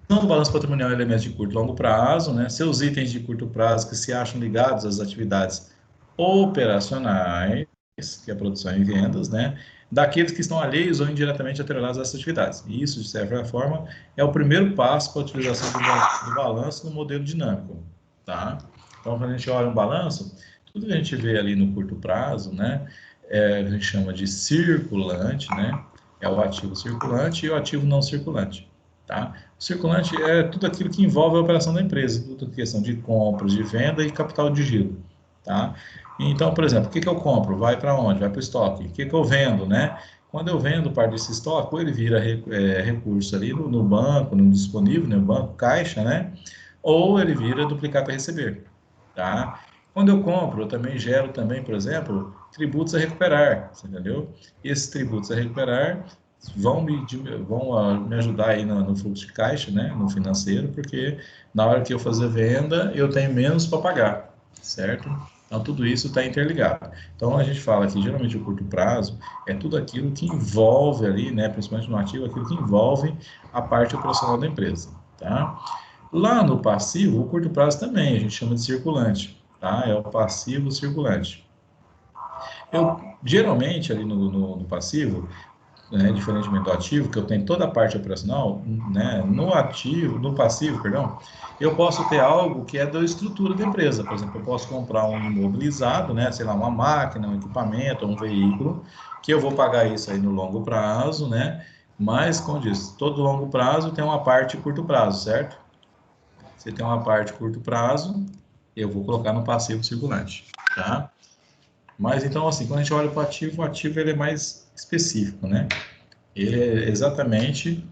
A: Então, o balanço patrimonial é elementos de curto e longo prazo, né? Seus itens de curto prazo que se acham ligados às atividades operacionais, que é a produção e vendas, né? Daqueles que estão alheios ou indiretamente atrelados a essas atividades. E isso, de certa forma, é o primeiro passo para a utilização do balanço no modelo dinâmico, tá? Então, quando a gente olha um balanço, tudo que a gente vê ali no curto prazo, né? A gente chama de circulante, né? É o ativo circulante e o ativo não circulante, tá? O circulante é tudo aquilo que envolve a operação da empresa, tudo questão de compras, de venda e capital de giro, tá? Então, por exemplo, o que eu compro? Vai para onde? Vai para o estoque. O que eu vendo, né? Quando eu vendo parte desse estoque, ou ele vira recurso ali no banco, no disponível, no banco, caixa, né? Ou ele vira duplicata a receber, tá? Quando eu compro, eu também gero também, por exemplo, tributos a recuperar, você entendeu? Esses tributos a recuperar vão me ajudar aí no fluxo de caixa, né? No financeiro, porque na hora que eu fazer venda, eu tenho menos para pagar, certo? Então, tudo isso está interligado. Então, a gente fala que, geralmente, o curto prazo é tudo aquilo que envolve ali, né, principalmente no ativo, aquilo que envolve a parte operacional da empresa, tá? Lá no passivo, o curto prazo também, a gente chama de circulante, tá? É o passivo circulante. Eu, geralmente, ali no passivo, né, diferentemente do ativo, que eu tenho toda a parte operacional, né, no ativo, no passivo, perdão, eu posso ter algo que é da estrutura da empresa. Por exemplo, eu posso comprar um imobilizado, né, sei lá, uma máquina, um equipamento, um veículo, que eu vou pagar isso aí no longo prazo, né, mas, como diz, todo longo prazo tem uma parte curto prazo, certo? Você tem uma parte curto prazo, eu vou colocar no passivo circulante, tá? Mas, então, assim, quando a gente olha para o ativo ele é mais específico, né? Ele é exatamente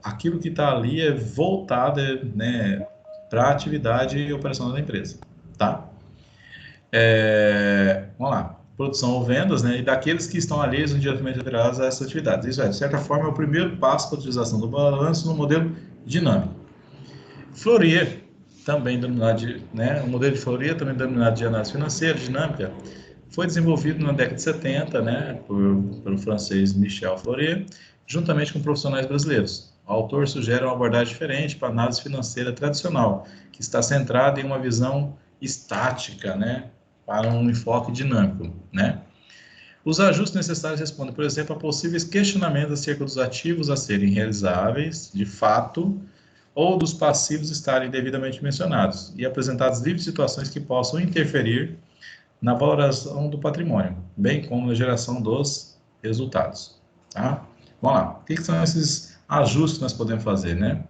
A: aquilo que está ali é voltado, né, para a atividade operacional da empresa, tá? Vamos lá, produção ou vendas, né, e daqueles que estão alheios ou diretamente atrelados a essas atividades. Isso é, de certa forma, é o primeiro passo para a utilização do balanço no modelo dinâmico. Fourier, também denominado de, né, o modelo de Fourier, também denominado de análise financeira dinâmica, foi desenvolvido na década de 70, né, pelo francês Michel Fourier, juntamente com profissionais brasileiros. O autor sugere uma abordagem diferente para a análise financeira tradicional, que está centrada em uma visão estática, né, para um enfoque dinâmico, né. Os ajustes necessários respondem, por exemplo, a possíveis questionamentos acerca dos ativos a serem realizáveis, de fato, ou dos passivos estarem devidamente mencionados, e apresentadas livres situações que possam interferir na valoração do patrimônio, bem como na geração dos resultados. Tá? Vamos lá. O que são esses ajustes que nós podemos fazer, né?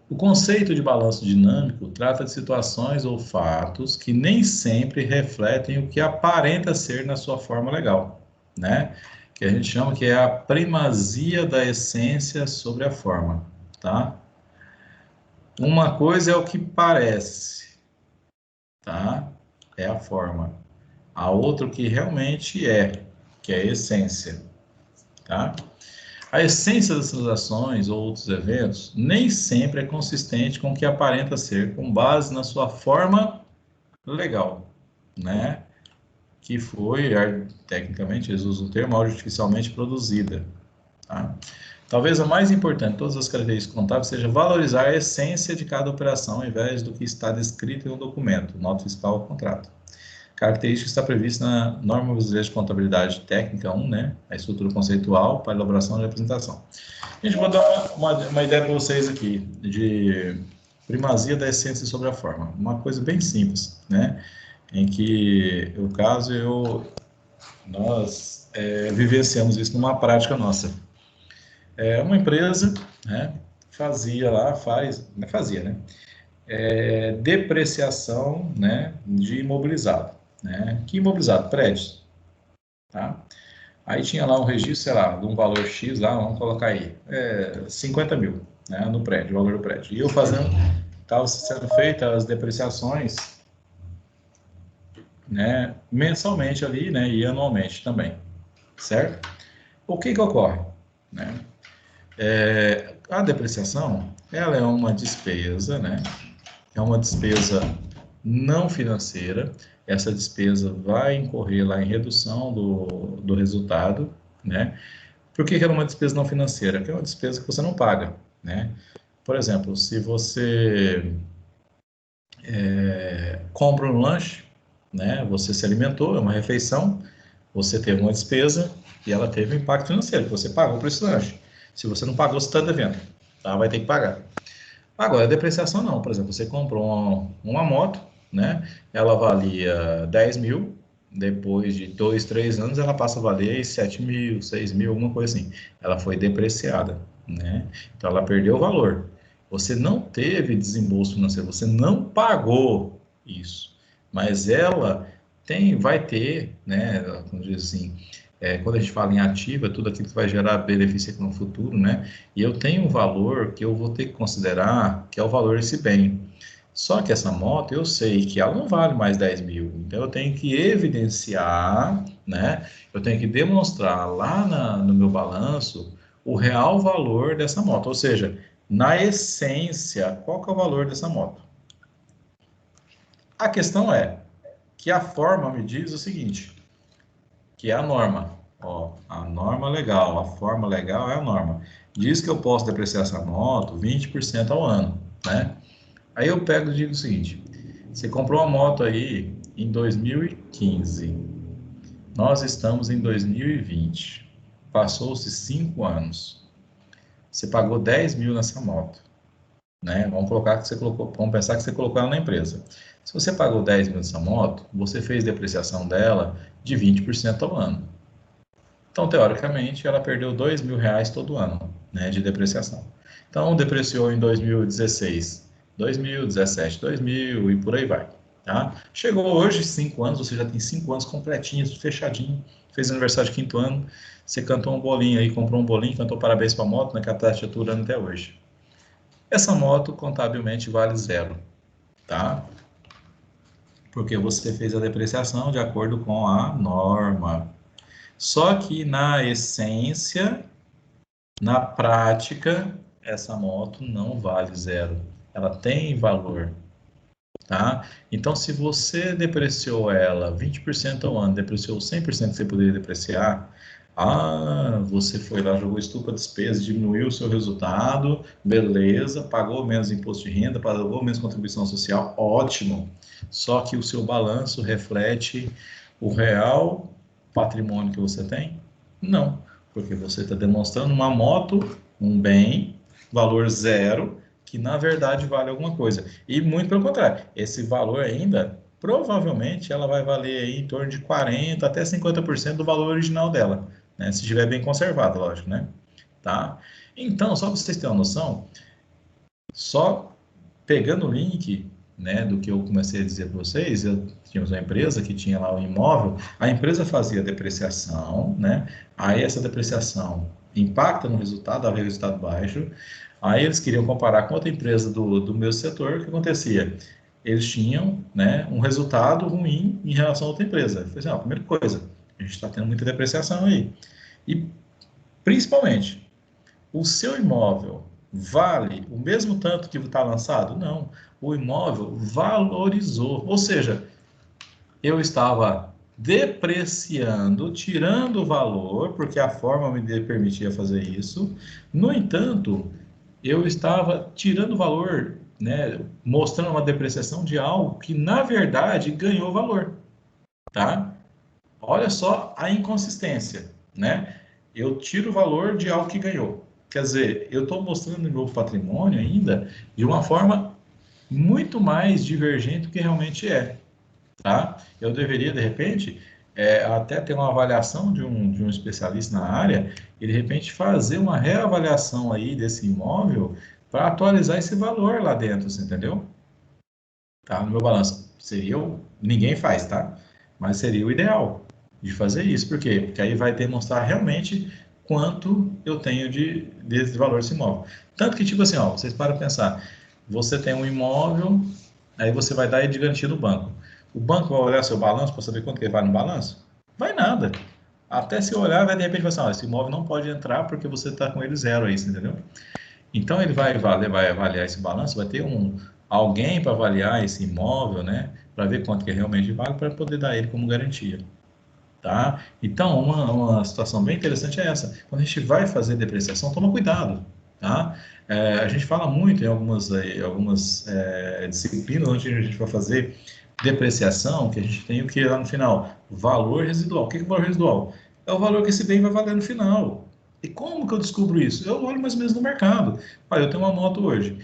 A: O conceito de balanço dinâmico trata de situações ou fatos que nem sempre refletem o que aparenta ser na sua forma legal, né? Que a gente chama que é a primazia da essência sobre a forma, tá? Uma coisa é o que parece, tá? É a forma. A outra o que realmente é, que é a essência, tá? A essência das ações ou outros eventos nem sempre é consistente com o que aparenta ser, com base na sua forma legal, né? Que foi, tecnicamente, eles usam o termo artificialmente produzida, tá? Talvez a mais importante de todas as características contábeis seja valorizar a essência de cada operação ao invés do que está descrito em um documento, nota fiscal ou contrato. Característica está prevista na Norma Brasileira de Contabilidade Técnica 1, né? A estrutura conceitual para elaboração e apresentação. A gente vou dar uma ideia para vocês aqui de primazia da essência sobre a forma. Uma coisa bem simples, né? Em que, no caso, nós vivenciamos isso numa prática nossa. Uma empresa, né? Fazia, né? Depreciação, né? De imobilizado. Né? Que imobilizado? Prédios. Tá? Aí tinha lá um registro, sei lá, de um valor X lá, vamos colocar aí, 50 mil, né, no prédio, o valor do prédio. E eu estava sendo feitas as depreciações, né, mensalmente ali, né, e anualmente também, certo? O que ocorre? Né? A depreciação, ela é uma despesa, né, é uma despesa não financeira. Essa despesa vai incorrer lá em redução do resultado, né? Por que ela é uma despesa não financeira? Porque é uma despesa que você não paga, né? Por exemplo, se você compra um lanche, né? Você se alimentou, é uma refeição, você teve uma despesa e ela teve um impacto financeiro, que você pagou por esse lanche. Se você não pagou, você está devendo, tá? Vai ter que pagar. Agora, a depreciação não. Por exemplo, você comprou uma moto, né? Ela valia 10 mil, depois de 2, 3 anos ela passa a valer 7 mil, 6 mil, alguma coisa assim. Ela foi depreciada, né? Então ela perdeu o valor. Você não teve desembolso financeiro, você não pagou isso, mas ela vai ter, né? Como diz assim, quando a gente fala em ativo, é tudo aquilo que vai gerar benefício no futuro, né? E eu tenho um valor que eu vou ter que considerar, que é o valor desse bem. Só que essa moto, eu sei que ela não vale mais 10 mil, então eu tenho que evidenciar, né? Eu tenho que demonstrar lá no meu balanço o real valor dessa moto, ou seja, na essência, qual que é o valor dessa moto? A questão é que a forma me diz o seguinte, que é a norma. Ó, a norma legal, a forma legal é a norma. Diz que eu posso depreciar essa moto 20% ao ano, né? Aí eu pego e digo o seguinte, você comprou uma moto aí em 2015, nós estamos em 2020, passou-se 5 anos, você pagou 10 mil nessa moto, né? Vamos colocar que você colocou, vamos pensar que você colocou ela na empresa. Se você pagou 10 mil nessa moto, você fez depreciação dela de 20% ao ano. Então, teoricamente, ela perdeu 2 mil reais todo ano, né, de depreciação. Então, depreciou em 2016, 2017, 2000 e por aí vai. Tá? Chegou hoje, 5 anos, você já tem 5 anos completinhos, fechadinho, fez aniversário de 5º ano, você cantou um bolinho aí, comprou um bolinho, cantou parabéns para a moto, né, que ela está aturando até hoje. Essa moto, contabilmente, vale zero, tá? Porque você fez a depreciação de acordo com a norma. Só que na essência, na prática, essa moto não vale zero. Ela tem valor, tá? Então, se você depreciou ela 20% ao ano, depreciou 100% que você poderia depreciar, você foi lá, jogou estupa despesa, diminuiu o seu resultado, beleza, pagou menos imposto de renda, pagou menos contribuição social, ótimo. Só que o seu balanço reflete o real patrimônio que você tem? Não, porque você está demonstrando uma moto, um bem, valor zero, que na verdade vale alguma coisa. E muito pelo contrário, esse valor ainda, provavelmente, ela vai valer aí em torno de 40% até 50% do valor original dela, né? Se estiver bem conservado, lógico, né? Tá? Então, só para vocês terem uma noção, só pegando o link, né, do que eu comecei a dizer para vocês, eu tínhamos uma empresa que tinha lá um imóvel, a empresa fazia depreciação, né? Aí essa depreciação impacta no resultado, dava resultado baixo. Aí eles queriam comparar com outra empresa do meu setor, o que acontecia? Eles tinham, né, um resultado ruim em relação a outra empresa. Eu falei assim, primeira coisa, a gente está tendo muita depreciação aí. E, principalmente, o seu imóvel vale o mesmo tanto que está lançado? Não. O imóvel valorizou. Ou seja, eu estava depreciando, tirando o valor, porque a forma me permitia fazer isso. No entanto, eu estava tirando o valor, né, mostrando uma depreciação de algo que, na verdade, ganhou valor. Tá? Olha só a inconsistência, né? Eu tiro o valor de algo que ganhou. Quer dizer, eu estou mostrando o meu patrimônio ainda de uma forma muito mais divergente do que realmente é, tá? Eu deveria, de repente, até ter uma avaliação de um especialista na área e, de repente, fazer uma reavaliação aí desse imóvel para atualizar esse valor lá dentro, você entendeu? Tá? No meu balanço. Ninguém faz, tá? Mas seria o ideal de fazer isso. Por quê? Porque aí vai demonstrar realmente quanto eu tenho desse valor desse imóvel. Tanto que, tipo assim, vocês param para pensar, você tem um imóvel, aí você vai dar ele de garantia no banco. O banco vai olhar seu balanço para saber quanto que ele vai no balanço? Vai nada. Até se olhar, vai de repente falar assim, esse imóvel não pode entrar porque você está com ele zero aí, entendeu? Então ele vai avaliar esse balanço, vai ter alguém para avaliar esse imóvel, né? Para ver quanto que realmente vale, para poder dar ele como garantia. Tá? Então, uma situação bem interessante é essa. Quando a gente vai fazer depreciação, toma cuidado. Tá? A gente fala muito em algumas disciplinas onde a gente vai fazer depreciação, que a gente tem o que lá no final? Valor residual. O que é o valor residual? É o valor que esse bem vai valer no final. E como que eu descubro isso? Eu olho mais ou menos no mercado. Olha, eu tenho uma moto hoje.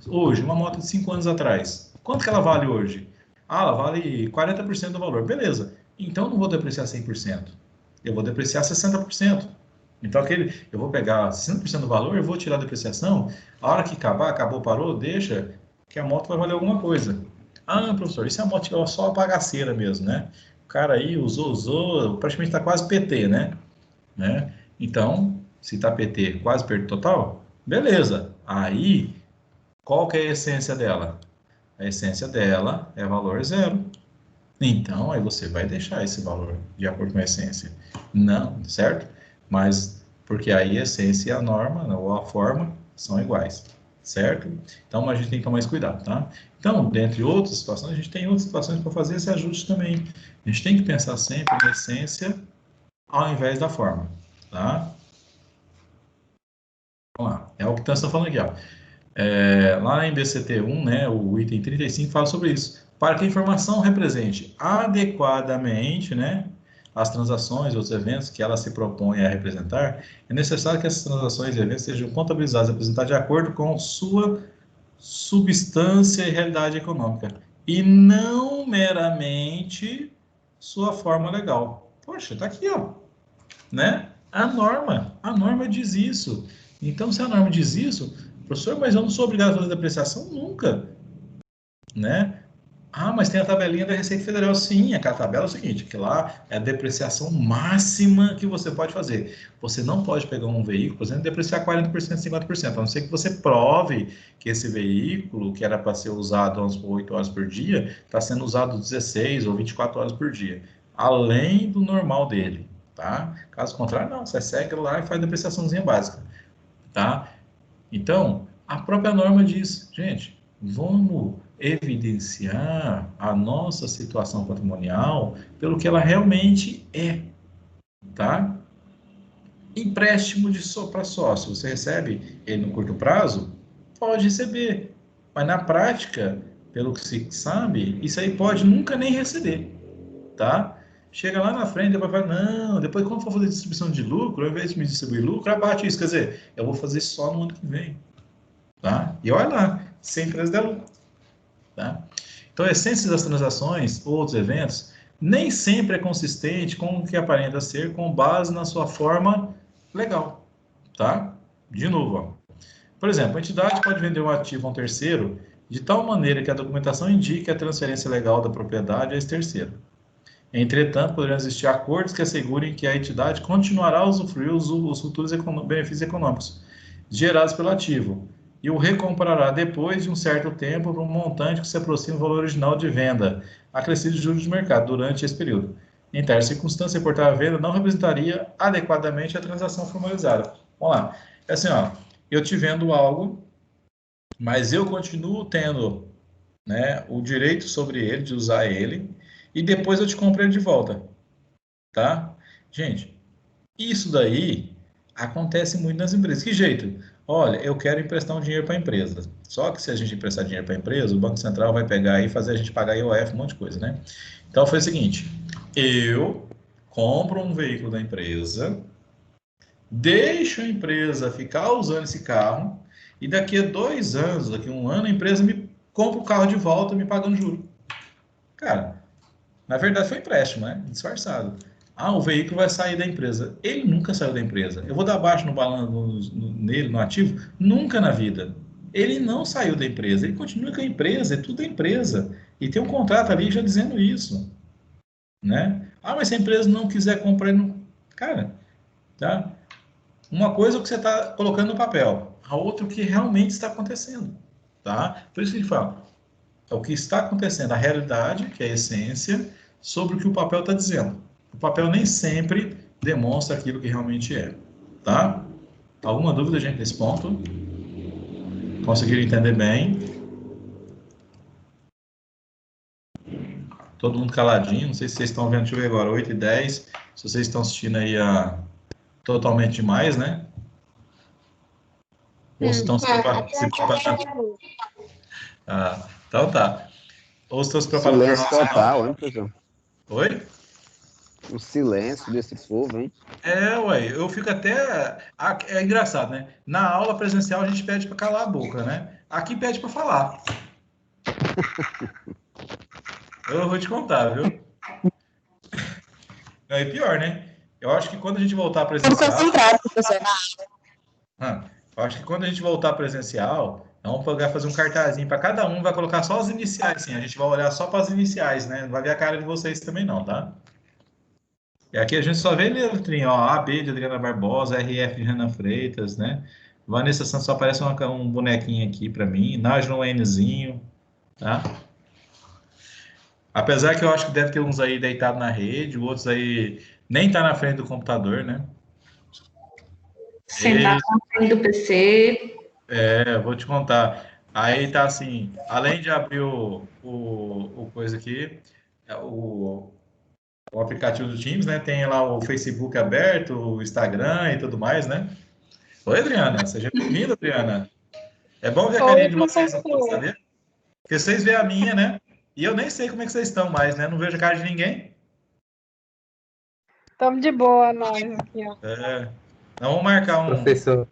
A: Hoje, uma moto de 5 anos atrás. Quanto que ela vale hoje? Ela vale 40% do valor. Beleza. Então, eu não vou depreciar 100%. Eu vou depreciar 60%. Então, eu vou pegar 60% do valor, eu vou tirar a depreciação. A hora que acabar, acabou, parou, deixa, que a moto vai valer alguma coisa. Professor, isso é a moto só a bagaceira mesmo, né? O cara aí usou, praticamente está quase PT, né? Então, se está PT, quase perda total, beleza. Aí, qual que é a essência dela? A essência dela é valor zero. Então, aí você vai deixar esse valor de acordo com a essência. Não, certo? Mas, porque aí a essência e a norma, ou a forma, são iguais. certo? Então, a gente tem que tomar esse cuidado, tá? Então, dentre outras situações, a gente tem outras situações para fazer esse ajuste também. A gente tem que pensar sempre na essência ao invés da forma, tá? Vamos lá, é o que estão falando aqui, ó. Lá em BCT1, né, o item 35 fala sobre isso. Para que a informação represente adequadamente, né, as transações ou os eventos que ela se propõe a representar, é necessário que essas transações e eventos sejam contabilizados e apresentados de acordo com sua substância e realidade econômica, e não meramente sua forma legal. Poxa, tá aqui, ó, né? A norma diz isso. Então, se a norma diz isso, professor, mas eu não sou obrigado a fazer depreciação nunca, né? Ah, mas tem a tabelinha da Receita Federal. Sim, aquela tabela é o seguinte, que lá é a depreciação máxima que você pode fazer. Você não pode pegar um veículo, por exemplo, e depreciar 40%, 50%, a não ser que você prove que esse veículo, que era para ser usado 8 horas por dia, está sendo usado 16 ou 24 horas por dia, além do normal dele, tá? Caso contrário, não, você segue lá e faz a depreciaçãozinha básica, tá? Então, a própria norma diz, gente, vamos evidenciar a nossa situação patrimonial pelo que ela realmente é, tá? Empréstimo para sócio, você recebe ele no curto prazo? Pode receber, mas na prática, pelo que se sabe, isso aí pode nunca nem receber, tá? Chega lá na frente, depois fala, não, depois quando for fazer distribuição de lucro, ao invés de me distribuir lucro, abate isso, quer dizer, eu vou fazer só no ano que vem. Tá? E olha lá, se a empresa der lucro. Tá? Então, a essência das transações ou dos eventos nem sempre é consistente com o que aparenta ser com base na sua forma legal. Tá? De novo, ó. Por exemplo, a entidade pode vender um ativo a um terceiro de tal maneira que a documentação indique a transferência legal da propriedade a esse terceiro. Entretanto, poderão existir acordos que assegurem que a entidade continuará a usufruir os futuros benefícios econômicos gerados pelo ativo e o recomprará depois de um certo tempo por um montante que se aproxima do valor original de venda, acrescido de juros de mercado durante esse período. Em tal circunstância, reportar a venda não representaria adequadamente a transação formalizada. Vamos lá. É assim, ó, eu te vendo algo, mas eu continuo tendo, né, o direito sobre ele, de usar ele, e depois eu te compro ele de volta, tá? Gente, isso daí acontece muito nas empresas. Que jeito? Olha, eu quero emprestar um dinheiro para a empresa. Só que se a gente emprestar dinheiro para a empresa, o Banco Central vai pegar e fazer a gente pagar IOF, um monte de coisa, né? Então foi o seguinte: eu compro um veículo da empresa, deixo a empresa ficar usando esse carro, e daqui a 2 anos, daqui a 1 ano, a empresa me compra o carro de volta me pagando juros. Cara, na verdade foi empréstimo, né? Disfarçado. Ah, o veículo vai sair da empresa. Ele nunca saiu da empresa. Eu vou dar baixo no balanço nele, no ativo? Nunca na vida. Ele não saiu da empresa. Ele continua com a empresa. É tudo da empresa. E tem um contrato ali já dizendo isso, né? Ah, mas se a empresa não quiser comprar, não... Cara, tá? Uma coisa é o que você está colocando no papel, a outra é o que realmente está acontecendo, tá? Por isso que ele fala, é o que está acontecendo, a realidade, que é a essência, sobre o que o papel está dizendo. O papel nem sempre demonstra aquilo que realmente é, tá? Alguma dúvida, gente, nesse ponto? Conseguiram entender bem? Todo mundo caladinho, não sei se vocês estão vendo, deixa eu ver agora, 8h10, se vocês estão assistindo aí totalmente demais, né? Ou se estão se preparando. Ah, então tá. Ou se estão se preparando para o
D: Silêncio
A: Jornal Nacional.
D: total, hein, professor?
A: Oi?
D: O silêncio desse povo, hein?
A: Ué, eu fico até. É engraçado, né? Na aula presencial a gente pede para calar a boca, né? Aqui pede para falar. Eu vou te contar, viu? Não, é pior, né? Eu acho que quando a gente voltar presencial. Eu acho que quando a gente voltar presencial, vamos fazer um cartazinho para cada um, vai colocar só as iniciais, assim. A gente vai olhar só para as iniciais, né? Não vai ver a cara de vocês também, não, tá? E aqui a gente só vê letrinha, ó, AB de Adriana Barbosa, RF de Renan Freitas, né? Vanessa Santos só aparece um bonequinho aqui para mim, Nájila um Nzinho, tá? Apesar que eu acho que deve ter uns aí deitados na rede, outros aí nem tá na frente do computador, né?
E: Sentar na frente do PC.
A: Eu vou te contar. Aí tá assim, além de abrir o coisa aqui, o aplicativo do Teams, né? Tem lá o Facebook aberto, o Instagram e tudo mais, né? Oi, Adriana, seja bem-vinda, Adriana. É bom ver a carinha
B: Oi,
A: de vocês no rosto,
B: professor.
A: sabia? Porque vocês veem a minha, né? E eu nem sei como é que vocês estão mais, né? Não vejo a cara de ninguém.
B: Estamos de boa, nós aqui, ó.
A: Então vamos marcar
E: Professor,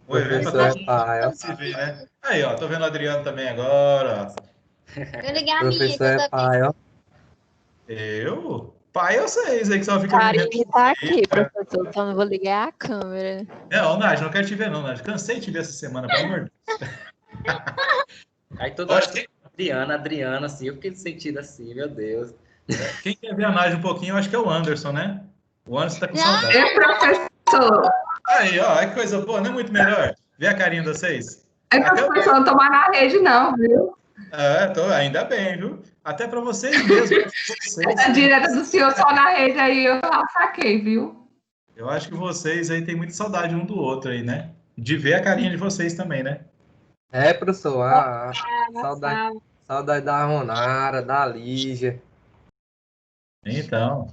A: um evento para
E: professor é
A: todo mundo
E: pai, ó.
A: se ver, né? Aí, ó, tô vendo o Adriano também agora, ó.
F: Eu liguei a minha, que
E: Professor
F: eu
E: é
F: também.
E: pai, ó.
A: Eu? Pai, eu sei, isso aí que só fica me vendo.
G: Karine tá aqui, professor, só não vou ligar a câmera.
A: Não, Nádia, não quero te ver, não, Nádia. Cansei de te ver essa semana, pelo amor de Deus.
H: Aí toda
A: Eu
H: hora
A: acho que
H: Adriana, assim, eu fiquei sentindo assim, meu Deus.
A: quem quer ver a Nádia um pouquinho, eu acho que é o Anderson, né? O Anderson tá com
F: Não,
A: saudade.
I: É, professor.
A: Aí, ó, que coisa boa, não é muito melhor? Ver a carinha de vocês.
I: É,
A: Até eu
I: professor, não tomar na rede, não, viu?
A: ainda bem, viu? Até para vocês mesmos. Vocês,
I: A direta do senhor só na rede aí, eu já saquei, viu?
A: eu acho que vocês aí têm muita saudade um do outro aí, né? De ver a carinha de vocês também, né?
E: É, professor, saudade,
B: Natal.
E: saudade da Ronara, da Lígia.
A: Então,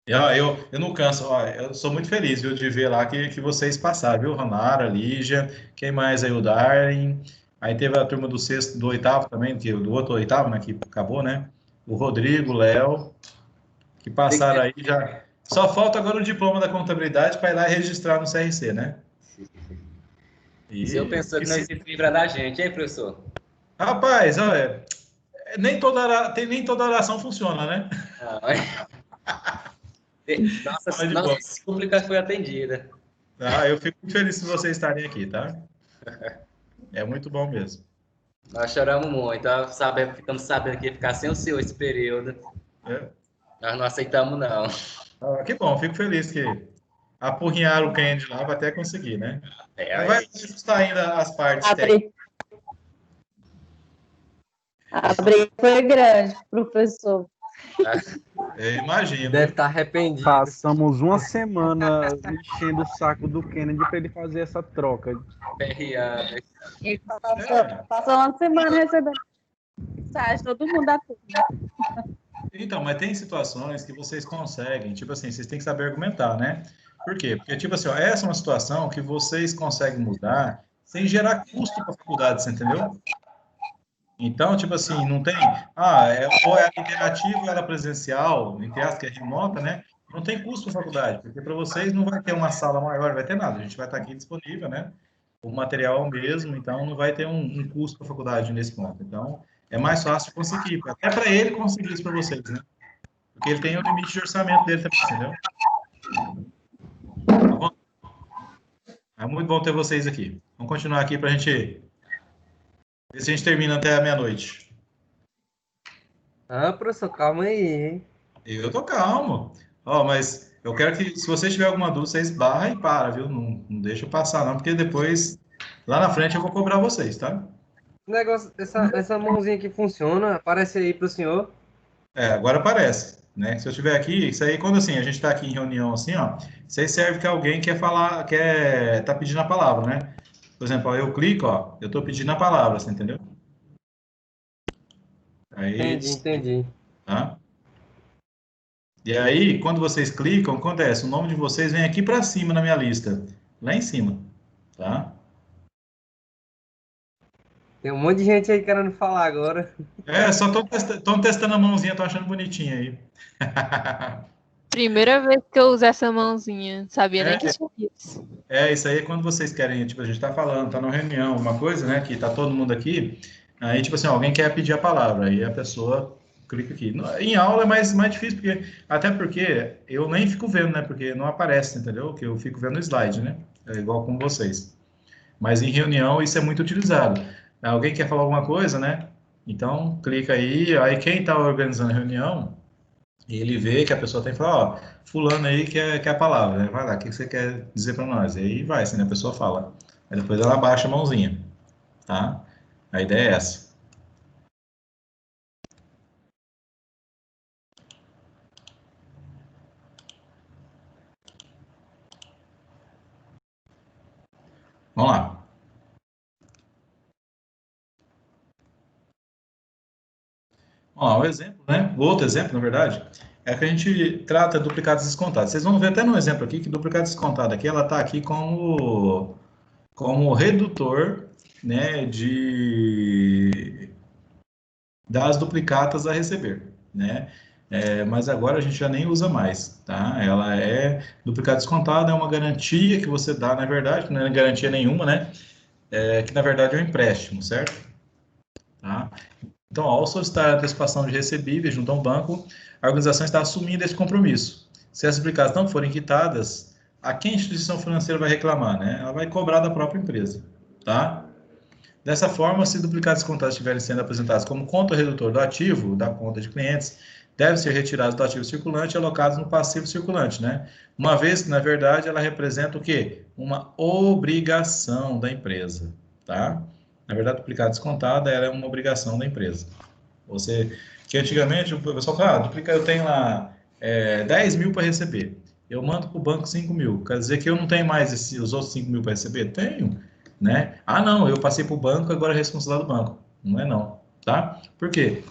A: eu não canso, ó, eu sou muito feliz, viu, de ver lá que vocês passaram, viu? Ronara, Lígia, quem mais aí? O Darwin. Aí teve a turma do sexto, do oitavo também, do outro oitavo, né? Que acabou, né? O Rodrigo, o Léo, que passaram aí já. Só falta agora o diploma da contabilidade para ir lá e registrar no CRC, né?
H: O senhor pensou que não
A: se-
H: existe livrar da gente, hein, professor?
A: Rapaz, olha, nem toda oração funciona, né?
H: Nossa,
A: Mas de boa.
H: nossa súplica foi atendida.
A: Tá? Eu fico muito feliz de vocês estarem aqui, tá? É muito bom mesmo.
H: Nós choramos muito, ficamos sabendo que ia ficar sem o senhor esse período.
A: É.
H: Nós não aceitamos, não.
A: Que bom, fico feliz que apurrinharam o Candy lá para até conseguir, né? Mas vai ajustar ainda as partes técnicas.
G: A briga foi grande, professor.
A: Eu imagino.
E: Deve estar arrependido.
J: Passamos uma semana enchendo o saco do Kennedy para ele fazer essa troca.
H: Perreada.
G: Ele passou uma semana recebendo mensagem, todo mundo da turma.
A: Então, mas tem situações que vocês conseguem, tipo assim, vocês têm que saber argumentar, né? Por quê? Porque, tipo assim, ó, essa é uma situação que vocês conseguem mudar sem gerar custo para a faculdade, você entendeu? Então, tipo assim, não tem, ou é interativa ou ela é presencial, entre aspas, que é remota, né? Não tem custo para a faculdade, porque para vocês não vai ter uma sala maior, não vai ter nada, a gente vai estar aqui disponível, né? O material é o mesmo, então não vai ter um custo para a faculdade nesse ponto. Então, é mais fácil de conseguir, até para ele conseguir isso para vocês, né? Porque ele tem o limite de orçamento dele também, entendeu? Tá bom? É muito bom ter vocês aqui. Vamos continuar aqui para a gente ver se a gente termina até a meia-noite.
E: Professor, calma aí, hein?
A: Eu tô calmo. Ó, mas eu quero que, se vocês tiverem alguma dúvida, vocês barra e para, viu? Não deixa eu passar, não, porque depois, lá na frente, eu vou cobrar vocês, tá?
E: O negócio, essa mãozinha que funciona, aparece aí pro senhor.
A: Agora aparece, né? Se eu estiver aqui, isso aí, quando assim, a gente está aqui em reunião assim, ó, isso aí serve que alguém quer falar, tá pedindo a palavra, né? Por exemplo, ó, eu clico, ó, eu tô pedindo a palavra, você entendeu? Aí,
E: Entendi.
A: tá? E aí, quando vocês clicam, acontece, o nome de vocês vem aqui para cima na minha lista, lá em cima, tá?
E: Tem um monte de gente aí querendo falar agora.
A: Só estão testando a mãozinha, tô achando bonitinha aí.
G: Primeira vez que eu uso essa mãozinha, sabia nem que tinha isso.
A: Isso aí é quando vocês querem, tipo, a gente tá falando, tá numa reunião, uma coisa, né, que tá todo mundo aqui, aí, tipo assim, alguém quer pedir a palavra, aí a pessoa clica aqui. Em aula é mais difícil, até porque eu nem fico vendo, né, porque não aparece, entendeu? Que eu fico vendo o slide, né, é igual com vocês. Mas em reunião isso é muito utilizado. Alguém quer falar alguma coisa, né, então clica aí quem tá organizando a reunião, ele vê que a pessoa tem que falar, ó, fulano aí quer a palavra, né? Vai lá, o que você quer dizer para nós? E aí vai, assim, né? A pessoa fala. Aí depois ela abaixa a mãozinha, tá? A ideia é essa. Vamos lá. Ó, um exemplo, né? O outro exemplo, na verdade, é que a gente trata duplicados descontados. Vocês vão ver até no exemplo aqui que duplicado descontado aqui, ela está aqui como redutor, né, das duplicatas a receber, né? Mas agora a gente já nem usa mais, tá? Ela é duplicado descontado, é uma garantia que você dá, na verdade, que não é garantia nenhuma, né? Que na verdade é um empréstimo, certo? Tá? Então, ao solicitar a antecipação de recebíveis junto a um banco, a organização está assumindo esse compromisso. Se as duplicatas não forem quitadas, a quem a instituição financeira vai reclamar, né? Ela vai cobrar da própria empresa, tá? Dessa forma, se duplicados descontados estiverem sendo apresentados como conta redutor do ativo, da conta de clientes, devem ser retirados do ativo circulante e alocados no passivo circulante, né? Uma vez que, na verdade, ela representa o quê? Uma obrigação da empresa, tá? Na verdade, duplicado descontado, ela é uma obrigação da empresa. Que antigamente, o pessoal fala, eu tenho lá 10 mil para receber. Eu mando para o banco 5 mil. Quer dizer que eu não tenho mais os outros 5 mil para receber? Tenho, né? Ah, não, eu passei para o banco, agora é responsabilidade do banco. Não é não, tá? Por quê?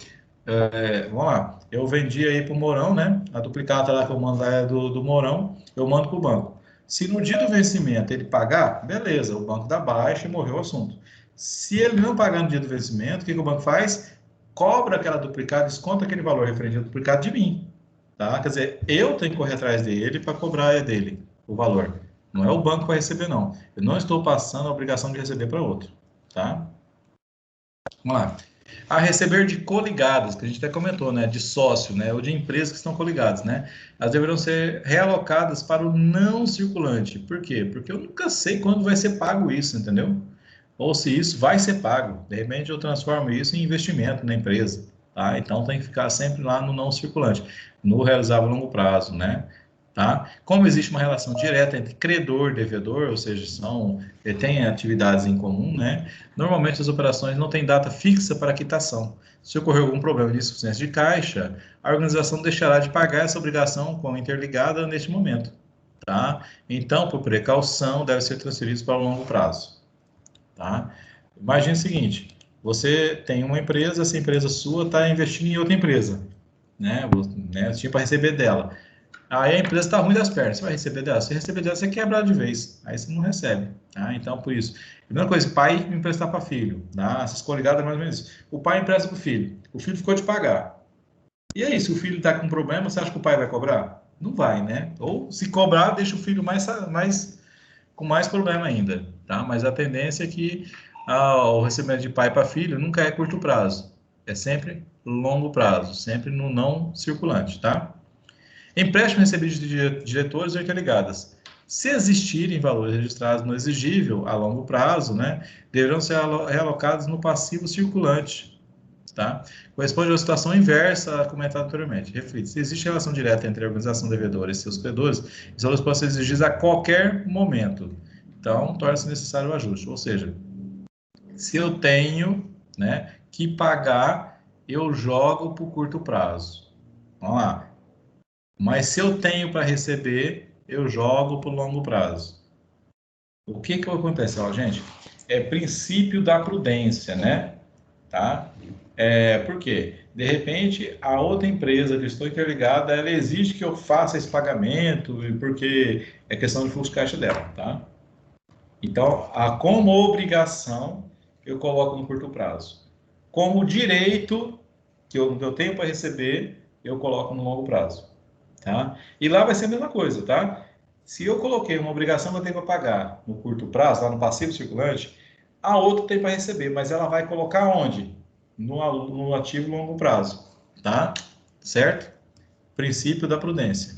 A: Vamos lá, eu vendi aí para o Mourão, né? A duplicata lá que eu mando lá é do Mourão, eu mando para o banco. Se no dia do vencimento ele pagar, beleza, o banco dá baixa e morreu o assunto. Se ele não pagar no dia do vencimento, o que o banco faz? Cobra aquela duplicata, desconta aquele valor referente ao duplicado de mim, tá? Quer dizer, eu tenho que correr atrás dele para cobrar dele o valor. Não é o banco que vai receber, não. Eu não estou passando a obrigação de receber para outro, tá? Vamos lá. A receber de coligadas, que a gente até comentou, né? De sócio, né? Ou de empresas que estão coligadas, né? Elas deverão ser realocadas para o não circulante. Por quê? Porque eu nunca sei quando vai ser pago isso, entendeu? Ou se isso vai ser pago. De repente eu transformo isso em investimento na empresa, tá? Então tem que ficar sempre lá no não circulante, no realizável a longo prazo, né? Tá? Como existe uma relação direta entre credor e devedor, ou seja, têm atividades em comum, né? Normalmente as operações não têm data fixa para quitação. Se ocorrer algum problema de insuficiência de caixa, a organização deixará de pagar essa obrigação com interligada neste momento, tá? Então, por precaução, deve ser transferido para o longo prazo, tá? Imagine o seguinte, você tem uma empresa, essa empresa sua está investindo em outra empresa, né? Você tinha para receber dela. Aí a empresa está ruim das pernas, você vai receber dela. Se receber dela, você quebrar de vez. Aí você não recebe. Tá? Então, por isso. Primeira coisa, pai emprestar para filho. Tá? Essas coligadas é mais ou menos isso. O pai empresta para o filho. O filho ficou de pagar. E aí, se o filho está com problema, você acha que o pai vai cobrar? Não vai, né? Ou se cobrar, deixa o filho com mais problema ainda. Tá? Mas a tendência é que o recebimento de pai para filho nunca é curto prazo. É sempre longo prazo. Sempre no não circulante, tá? Empréstimo recebido de diretores ou interligadas. Se existirem valores registrados no exigível a longo prazo, né, deverão ser realocados no passivo circulante, tá? Corresponde à situação inversa comentada anteriormente. Reflita, se existe relação direta entre a organização devedora e seus credores, os valores podem ser exigidos a qualquer momento. Então, torna-se necessário o ajuste. Ou seja, se eu tenho, né, que pagar, eu jogo para o curto prazo. Vamos lá. Mas se eu tenho para receber, eu jogo para o longo prazo. O que acontece, gente? É princípio da prudência, né? Tá? Por quê? De repente, a outra empresa que estou interligada, ela exige que eu faça esse pagamento, porque é questão de fluxo de caixa dela, tá? Então, como obrigação, eu coloco no curto prazo. Como direito que eu tenho para receber, eu coloco no longo prazo. Tá? E lá vai ser a mesma coisa, tá? Se eu coloquei uma obrigação que eu tenho para pagar no curto prazo, lá no passivo circulante, a outra tem para receber, mas ela vai colocar onde? No ativo longo prazo, tá? Certo? Princípio da prudência.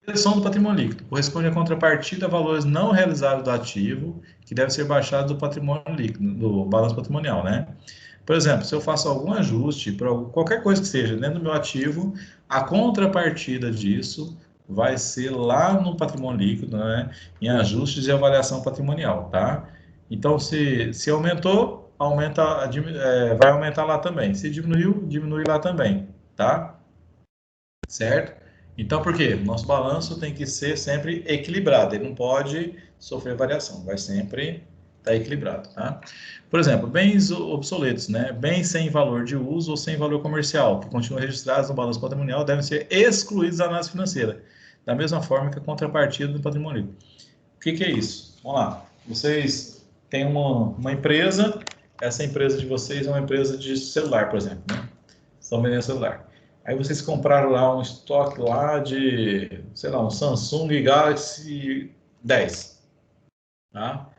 A: Redução do patrimônio líquido. Corresponde à contrapartida a valores não realizados do ativo, que deve ser baixado do patrimônio líquido, do balanço patrimonial, né? Por exemplo, se eu faço algum ajuste para qualquer coisa que seja dentro do meu ativo, a contrapartida disso vai ser lá no patrimônio líquido, né, em ajustes e avaliação patrimonial, tá? Então, se aumentou, vai aumentar lá também. Se diminuiu, diminui lá também, tá? Certo? Então, por quê? Nosso balanço tem que ser sempre equilibrado, ele não pode sofrer variação, vai sempre Está equilibrado, tá? Por exemplo, bens obsoletos, né? Bens sem valor de uso ou sem valor comercial, que continuam registrados no balanço patrimonial, devem ser excluídos da análise financeira, da mesma forma que a contrapartida do patrimônio. O que é isso? Vamos lá. Vocês têm uma empresa, essa empresa de vocês é uma empresa de celular, por exemplo, né? Estão vendendo celular. Aí vocês compraram lá um estoque lá de, sei lá, um Samsung Galaxy 10, tá?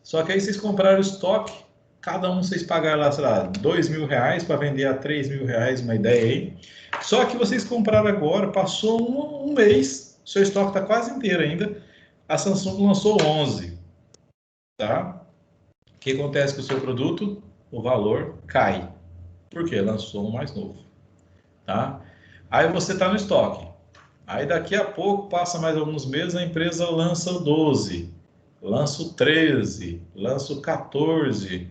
A: Só que aí vocês compraram o estoque, cada um vocês pagaram lá, sei lá, R$2.000 para vender a R$3.000, uma ideia aí. Só que vocês compraram agora, passou um mês, seu estoque está quase inteiro ainda, a Samsung lançou 11, tá? O que acontece com o seu produto? O valor cai. Por quê? Lançou um mais novo, tá? Aí você está no estoque. Aí daqui a pouco, passa mais alguns meses, a empresa lança o 12, lança o 13, lança o 14,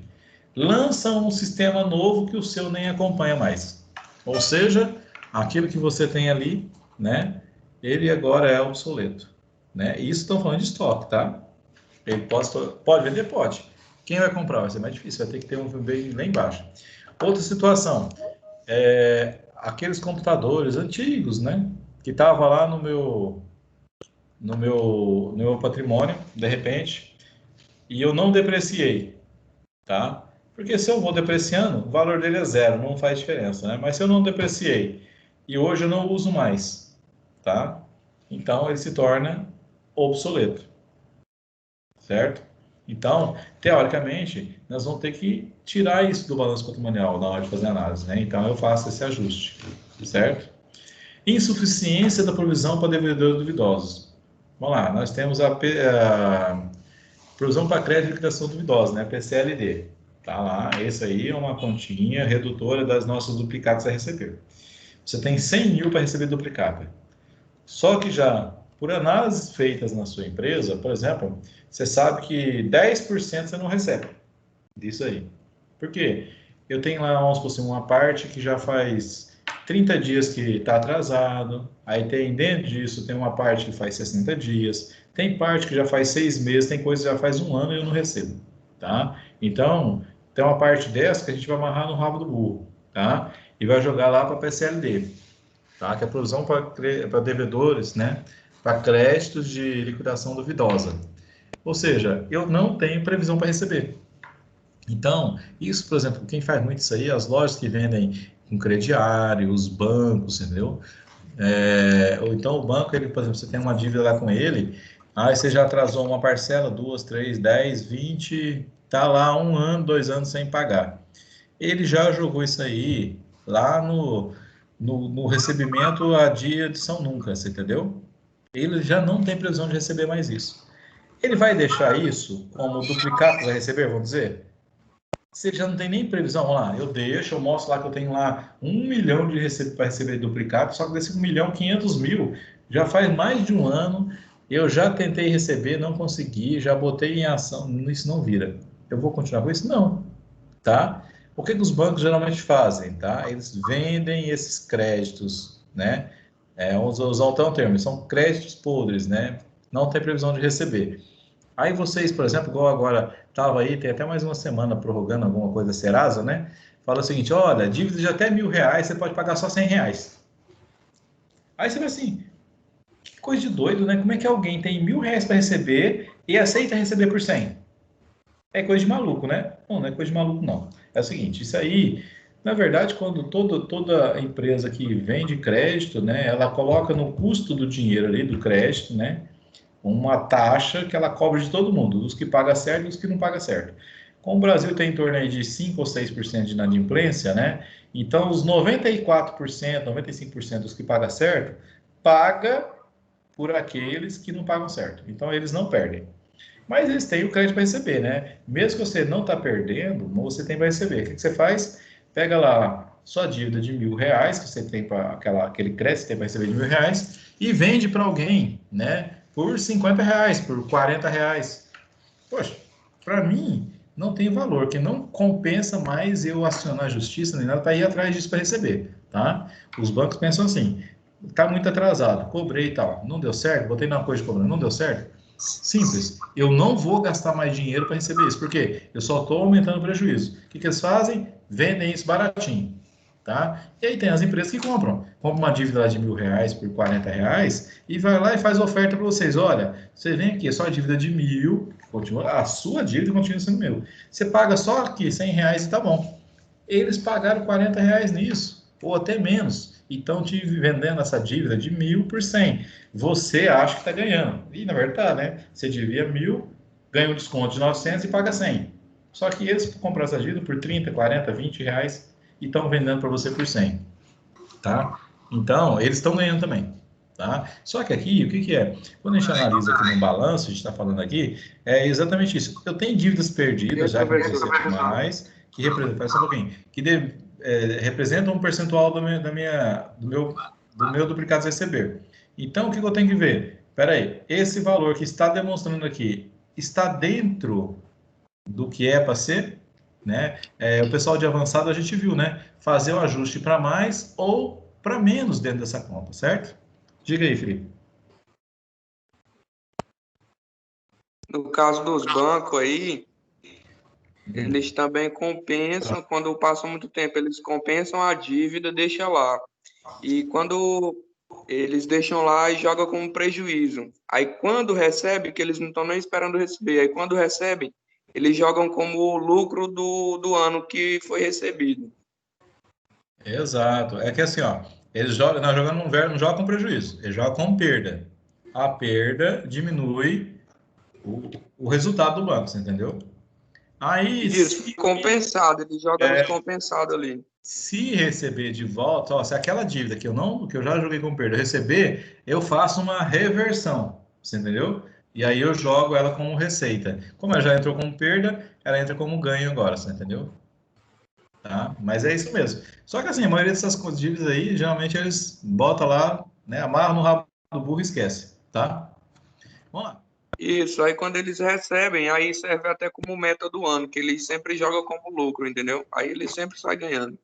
A: lança um sistema novo que o seu nem acompanha mais. Ou seja, aquilo que você tem ali, né, ele agora é obsoleto, né? Isso estão falando de estoque, tá? Ele pode vender? Pode. Quem vai comprar? Vai ser mais difícil, vai ter que ter um bem lá embaixo. Outra situação, aqueles computadores antigos, né, que estavam lá no meu patrimônio, de repente, e eu não depreciei, tá? Porque se eu vou depreciando, o valor dele é zero, não faz diferença, né? Mas se eu não depreciei e hoje eu não uso mais, tá? Então ele se torna obsoleto, certo? Então, teoricamente, nós vamos ter que tirar isso do balanço patrimonial na hora de fazer a análise, né? Então eu faço esse ajuste, certo? Insuficiência da provisão para devedores duvidosos. Vamos lá, nós temos a provisão para crédito e liquidação duvidosa, né? PCLD. Tá lá, esse aí é uma continha redutora das nossas duplicatas a receber. Você tem 100 mil para receber duplicata. Só que já, por análises feitas na sua empresa, por exemplo, você sabe que 10% você não recebe disso aí. Por quê? Eu tenho lá, vamos supor assim, uma parte que já faz 30 dias que está atrasado, aí tem dentro disso, tem uma parte que faz 60 dias, tem parte que já faz 6 meses, tem coisa que já faz 1 ano e eu não recebo, tá? Então, tem uma parte dessa que a gente vai amarrar no rabo do burro, tá? E vai jogar lá para a PCLD, tá? Que é a provisão para devedores, né? Para créditos de liquidação duvidosa. Ou seja, eu não tenho previsão para receber. Então, isso, por exemplo, quem faz muito isso aí, as lojas que vendem com crediário, os bancos, entendeu? Ou então o banco, ele, por exemplo, você tem uma dívida lá com ele, aí você já atrasou uma parcela, 2, 3, 10, 20, tá lá 1 ano, 2 anos sem pagar. Ele já jogou isso aí lá no recebimento a dia de São Nunca, você entendeu? Ele já não tem previsão de receber mais isso. Ele vai deixar isso como duplicado para receber, vamos dizer? Se ele já não tem nem previsão, vamos lá, eu mostro lá que eu tenho lá 1 milhão para receber duplicado, só que desse 1.500.000 já faz mais de 1 ano, eu já tentei receber, não consegui, já botei em ação, isso não vira. Eu vou continuar com isso? Não, tá? O que os bancos geralmente fazem, tá? Eles vendem esses créditos, né? Vamos usar o termo, são créditos podres, né? Não tem previsão de receber. Aí vocês, por exemplo, igual agora estava aí, tem até mais uma semana prorrogando alguma coisa da Serasa, né? Fala o seguinte, olha, dívida de até R$1.000, você pode pagar só R$100. Aí você vai assim, que coisa de doido, né? Como é que alguém tem R$1.000 para receber e aceita receber por 100? É coisa de maluco, né? Não é coisa de maluco, não. É o seguinte, isso aí, na verdade, quando toda empresa que vende crédito, né, ela coloca no custo do dinheiro ali, do crédito, né, uma taxa que ela cobra de todo mundo, dos que paga certo e dos que não paga certo. Como o Brasil tem em torno aí de 5 ou 6% de inadimplência, né? Então, os 94%, 95% dos que pagam certo, paga por aqueles que não pagam certo. Então, eles não perdem. Mas eles têm o crédito para receber, né? Mesmo que você não está perdendo, você tem para receber. O que você faz? Pega lá sua dívida de R$1.000, que você tem para aquele crédito que tem para receber de R$1.000, e vende para alguém, né? Por R$50, por R$40. Poxa, para mim não tem valor, que não compensa mais eu acionar a justiça nem nada para ir atrás disso para receber, tá? Os bancos pensam assim, tá muito atrasado, cobrei e tal, não deu certo, botei na coisa de cobrança, não deu certo, Simples. Eu não vou gastar mais dinheiro para receber isso, porque eu só estou aumentando o prejuízo. O que eles fazem? Vendem isso baratinho. Tá? E aí tem as empresas que compram uma dívida lá de R$1.000 por R$40 e vai lá e faz oferta para vocês. Olha, você vem aqui, só a dívida de 1.000, continua, a sua dívida continua sendo meu. Você paga só aqui R$100 e tá bom. Eles pagaram R$40 nisso, ou até menos. E estão te vendendo essa dívida de 1.000 por 100. Você acha que está ganhando. E na verdade, né? Você devia 1.000, ganha um desconto de 900 e paga 100. Só que eles compram essa dívida por 30, 40, R$20 e estão vendendo para você por 100, tá? Então, eles estão ganhando também, tá? Só que aqui, o que é? Quando a gente analisa aqui no balanço, a gente está falando aqui, é exatamente isso. Eu tenho dívidas perdidas, já que eu recebo mais, que representam um percentual do meu duplicado receber. Então, o que eu tenho que ver? Espera aí, esse valor que está demonstrando aqui, está dentro do que é para ser, né? O pessoal de avançado a gente viu, né? Fazer o ajuste para mais ou para menos dentro dessa conta, certo? Diga aí, Felipe.
F: No caso dos bancos aí, eles também compensam, quando passa muito tempo, eles compensam a dívida, deixa lá. E quando eles deixam lá e jogam como prejuízo. Aí quando recebe, que eles não estão nem esperando receber, aí quando recebem, eles jogam como lucro do ano que foi recebido.
A: Exato. É que assim, ó, eles jogam, não jogam com prejuízo, eles jogam com perda. A perda diminui o resultado do banco, você entendeu? Aí,
F: isso, compensado, eles jogam descompensado ali.
A: Se receber de volta, ó, se aquela dívida que eu já joguei com perda, eu receber, eu faço uma reversão, você entendeu? E aí eu jogo ela como receita. Como ela já entrou como perda, ela entra como ganho agora, você entendeu? Tá? Mas é isso mesmo. Só que assim, a maioria dessas dívidas aí, geralmente eles botam lá, né, amarram no rabo do burro e esquece, tá? Vamos lá.
F: Isso, aí quando eles recebem, aí serve até como meta do ano, que eles sempre jogam como lucro, entendeu? Aí eles sempre saem ganhando.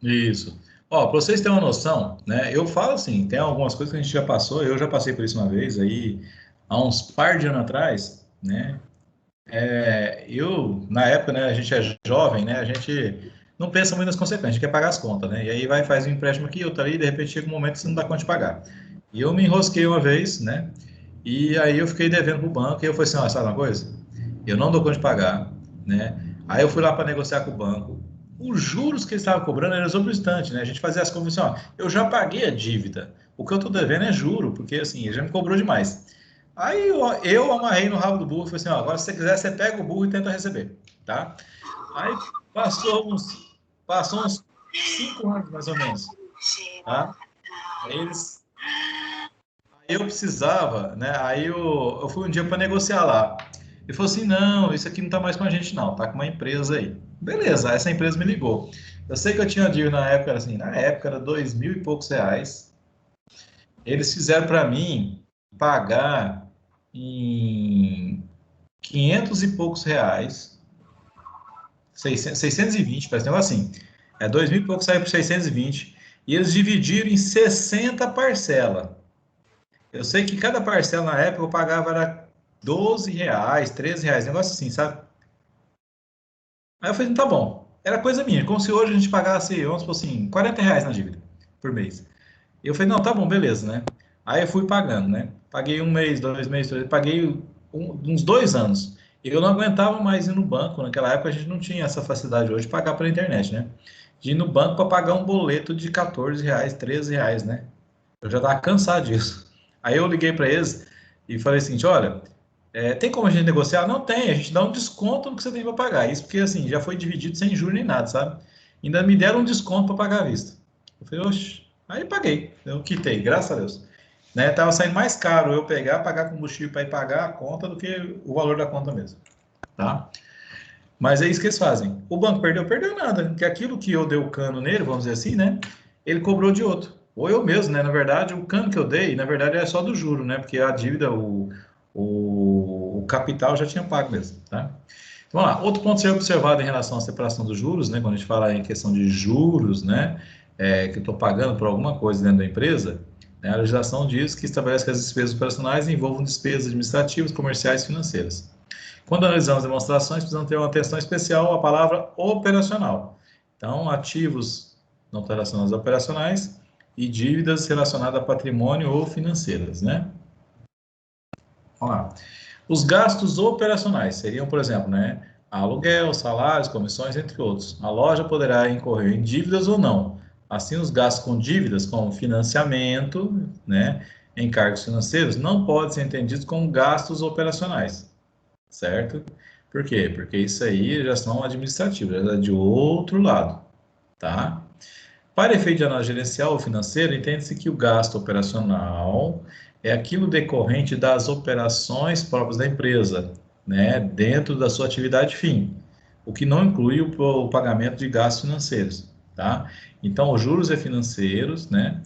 A: Isso. Ó, para vocês terem uma noção, né, eu falo assim, tem algumas coisas que a gente já passou, eu já passei por isso uma vez, aí, há uns par de anos atrás, né, na época, né, a gente é jovem, né, a gente não pensa muito nas consequências, a gente quer pagar as contas, né, e aí vai faz um empréstimo aqui, outro ali, de repente chega um momento que você não dá conta de pagar. E eu me enrosquei uma vez, né, e aí eu fiquei devendo pro banco, e eu falei assim, ó, sabe uma coisa? Eu não dou conta de pagar, né, aí eu fui lá para negociar com o banco, os juros que eles estavam cobrando eram exorbitantes, né, a gente fazia as contas assim, ó, eu já paguei a dívida, o que eu tô devendo é juro, porque assim, ele já me cobrou demais. Aí eu amarrei no rabo do burro e falei assim, ó, agora se você quiser, você pega o burro e tenta receber, tá? Aí passou uns 5 anos, mais ou menos, tá? Aí eu precisava, né? Aí eu fui um dia para negociar lá. Ele falou assim, não, isso aqui não tá mais com a gente não, tá com uma empresa aí. Beleza, essa empresa me ligou. Eu sei que eu tinha dívida na época, assim, era 2.000 e poucos reais. Eles fizeram para mim pagar em 500 e poucos reais, 620, parece um negócio assim. 2.000 e poucos saiu por 620, e eles dividiram em 60 parcelas. Eu sei que cada parcela na época eu pagava era 12 reais, 13 reais, negócio assim, sabe? Aí eu falei, tá bom. Era coisa minha, como se hoje a gente pagasse, vamos supor assim, 40 reais na dívida por mês. E eu falei, não, tá bom, beleza, né? Aí eu fui pagando, né? Paguei 1 mês, 2 meses, paguei uns 2 anos. Eu não aguentava mais ir no banco, naquela época a gente não tinha essa facilidade hoje de pagar pela internet, né? De ir no banco para pagar um boleto de 14 reais, 13 reais, né? Eu já estava cansado disso. Aí eu liguei para eles e falei assim, olha, tem como a gente negociar? Não tem, a gente dá um desconto no que você tem para pagar. Isso porque, assim, já foi dividido sem juros nem nada, sabe? Ainda me deram um desconto para pagar à vista. Eu falei, oxe, aí paguei, eu quitei, graças a Deus. Né? Tava saindo mais caro eu pagar combustível para ir pagar a conta do que o valor da conta mesmo, tá? Mas é isso que eles fazem. O banco perdeu nada, porque aquilo que eu dei o cano nele, vamos dizer assim, né? Ele cobrou de outro. Ou eu mesmo, né? Na verdade, o cano que eu dei, na verdade, é só do juro, né? Porque a dívida, o capital já tinha pago mesmo, tá? Vamos lá. Outro ponto a ser observado em relação à separação dos juros, né? Quando a gente fala em questão de juros, né? Que eu estou pagando por alguma coisa dentro da empresa, né? A legislação diz que estabelece que as despesas operacionais envolvam despesas administrativas, comerciais e financeiras. Quando analisamos demonstrações, precisamos ter uma atenção especial à palavra operacional. Então, ativos não relacionados a operacionais e dívidas relacionadas a patrimônio ou financeiras, né? Vamos lá. Os gastos operacionais seriam, por exemplo, né, aluguel, salários, comissões, entre outros. A loja poderá incorrer em dívidas ou não. Assim, os gastos com dívidas, como financiamento, né, encargos financeiros, não podem ser entendidos como gastos operacionais, certo? Por quê? Porque isso aí já são administrativos, já é de outro lado, tá? Para efeito de análise gerencial ou financeira, entende-se que o gasto operacional é aquilo decorrente das operações próprias da empresa, né, dentro da sua atividade fim, o que não inclui o pagamento de gastos financeiros, tá? Então, os juros é financeiros, né,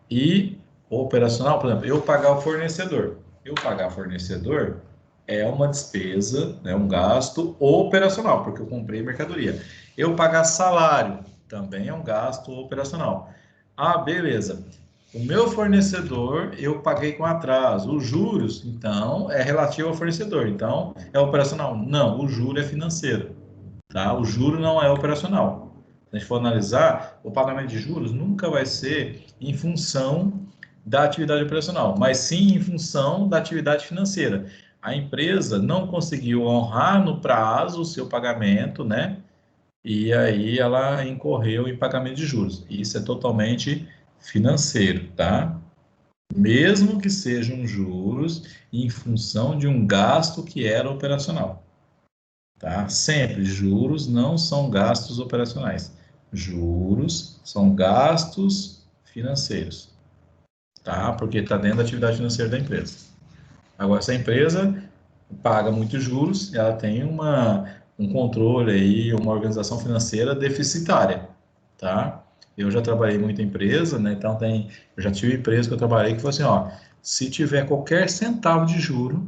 A: e o operacional, por exemplo, eu pagar o fornecedor. Eu pagar o fornecedor é uma despesa, né, um gasto operacional, porque eu comprei mercadoria. Eu pagar salário também é um gasto operacional. Ah, beleza. O meu fornecedor, eu paguei com atraso. Os juros, então, é relativo ao fornecedor. Então, é operacional? Não, o juro é financeiro. Tá? O juro não é operacional. Se a gente for analisar, o pagamento de juros nunca vai ser em função da atividade operacional, mas sim em função da atividade financeira. A empresa não conseguiu honrar no prazo o seu pagamento, né? E aí ela incorreu em pagamento de juros. Isso é totalmente financeiro, tá? Mesmo que sejam juros em função de um gasto que era operacional, tá? Sempre, juros não são gastos operacionais. Juros são gastos financeiros, tá? Porque está dentro da atividade financeira da empresa. Agora, se a empresa paga muitos juros, ela tem um controle aí, uma organização financeira deficitária, tá? Eu já trabalhei muito em empresa, né? Então eu já tive empresa que eu trabalhei que falou assim, ó, se tiver qualquer centavo de juro,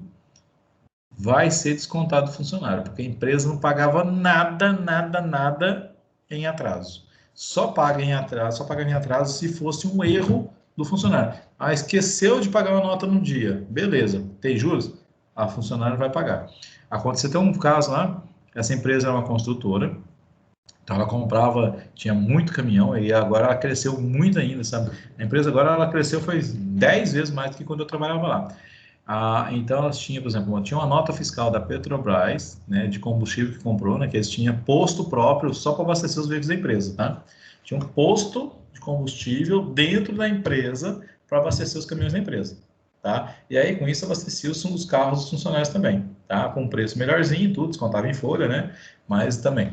A: vai ser descontado do funcionário, porque a empresa não pagava nada em atraso. Só pagava em atraso se fosse um erro do funcionário. Ah, esqueceu de pagar uma nota no dia. Beleza, tem juros? A funcionária vai pagar. Aconteceu até um caso lá, essa empresa era uma construtora, então ela comprava, tinha muito caminhão, e agora ela cresceu muito ainda, sabe? A empresa agora ela cresceu, foi 10 vezes mais do que quando eu trabalhava lá. Então elas tinham, por exemplo, tinha uma nota fiscal da Petrobras, né, de combustível que comprou, né, que eles tinham posto próprio só para abastecer os veículos da empresa, tá? Tinha um posto de combustível dentro da empresa para abastecer os caminhões da empresa, tá? E aí com isso abastecia os carros dos funcionários também, tá? Com um preço melhorzinho, tudo descontava em folha, né? Mas também.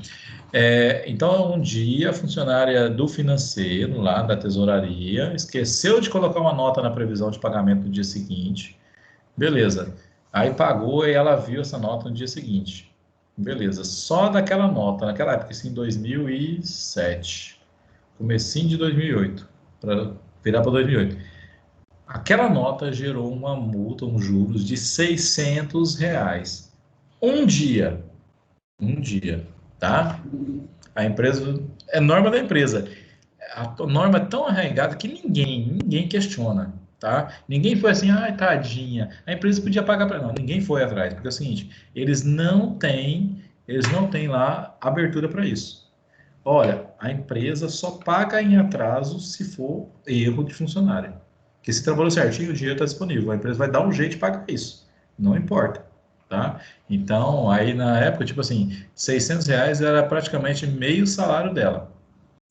A: Então um dia a funcionária do financeiro lá da tesouraria esqueceu de colocar uma nota na previsão de pagamento do dia seguinte. Beleza. Aí pagou e ela viu essa nota no dia seguinte. Beleza. Só daquela nota, naquela época, assim, em 2007, comecinho de 2008, para virar para 2008. Aquela nota gerou uma multa, uns juros de R$600. Um dia, tá? A empresa, é norma da empresa. A norma é tão arraigada que ninguém questiona. Tá? Ninguém foi assim, ai, tadinha, a empresa podia pagar para não, ninguém foi atrás, porque é o seguinte, eles não têm lá abertura para isso. Olha, a empresa só paga em atraso se for erro de funcionário. Porque se trabalhou certinho, o dinheiro está disponível, a empresa vai dar um jeito de pagar isso, não importa, tá? Então, aí na época, tipo assim, R$600 era praticamente meio salário dela,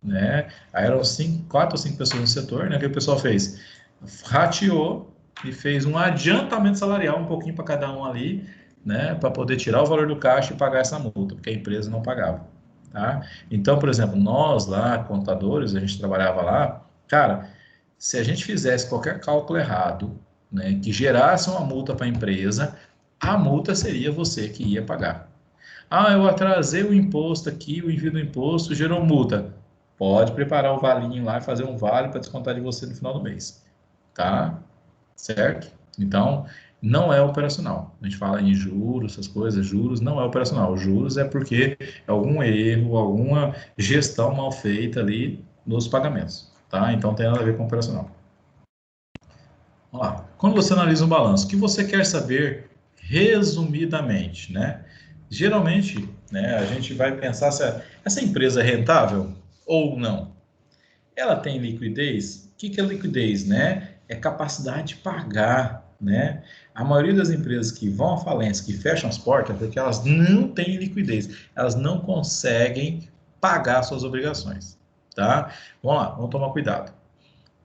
A: né? Aí eram 4 ou 5 pessoas no setor, né? O que o pessoal fez? Rateou e fez um adiantamento salarial, um pouquinho para cada um ali, né, para poder tirar o valor do caixa e pagar essa multa, porque a empresa não pagava, tá? Então, por exemplo, nós lá, contadores, a gente trabalhava lá, cara, se a gente fizesse qualquer cálculo errado, né, que gerasse uma multa para a empresa, a multa seria você que ia pagar. Ah, eu atrasei o imposto aqui, o envio do imposto gerou multa. Pode preparar o valinho lá e fazer um vale para descontar de você no final do mês. Tá? Certo? Então, não é operacional. A gente fala em juros, essas coisas, juros não é operacional. Juros é porque é algum erro, alguma gestão mal feita ali nos pagamentos, tá? Então, tem nada a ver com operacional. Vamos lá. Quando você analisa um balanço, o que você quer saber resumidamente, né? Geralmente, né, a gente vai pensar se essa empresa é rentável ou não. Ela tem liquidez? O que é liquidez, né? É capacidade de pagar, né? A maioria das empresas que vão à falência, que fecham as portas, é porque elas não têm liquidez. Elas não conseguem pagar suas obrigações, tá? Vamos lá, vamos tomar cuidado.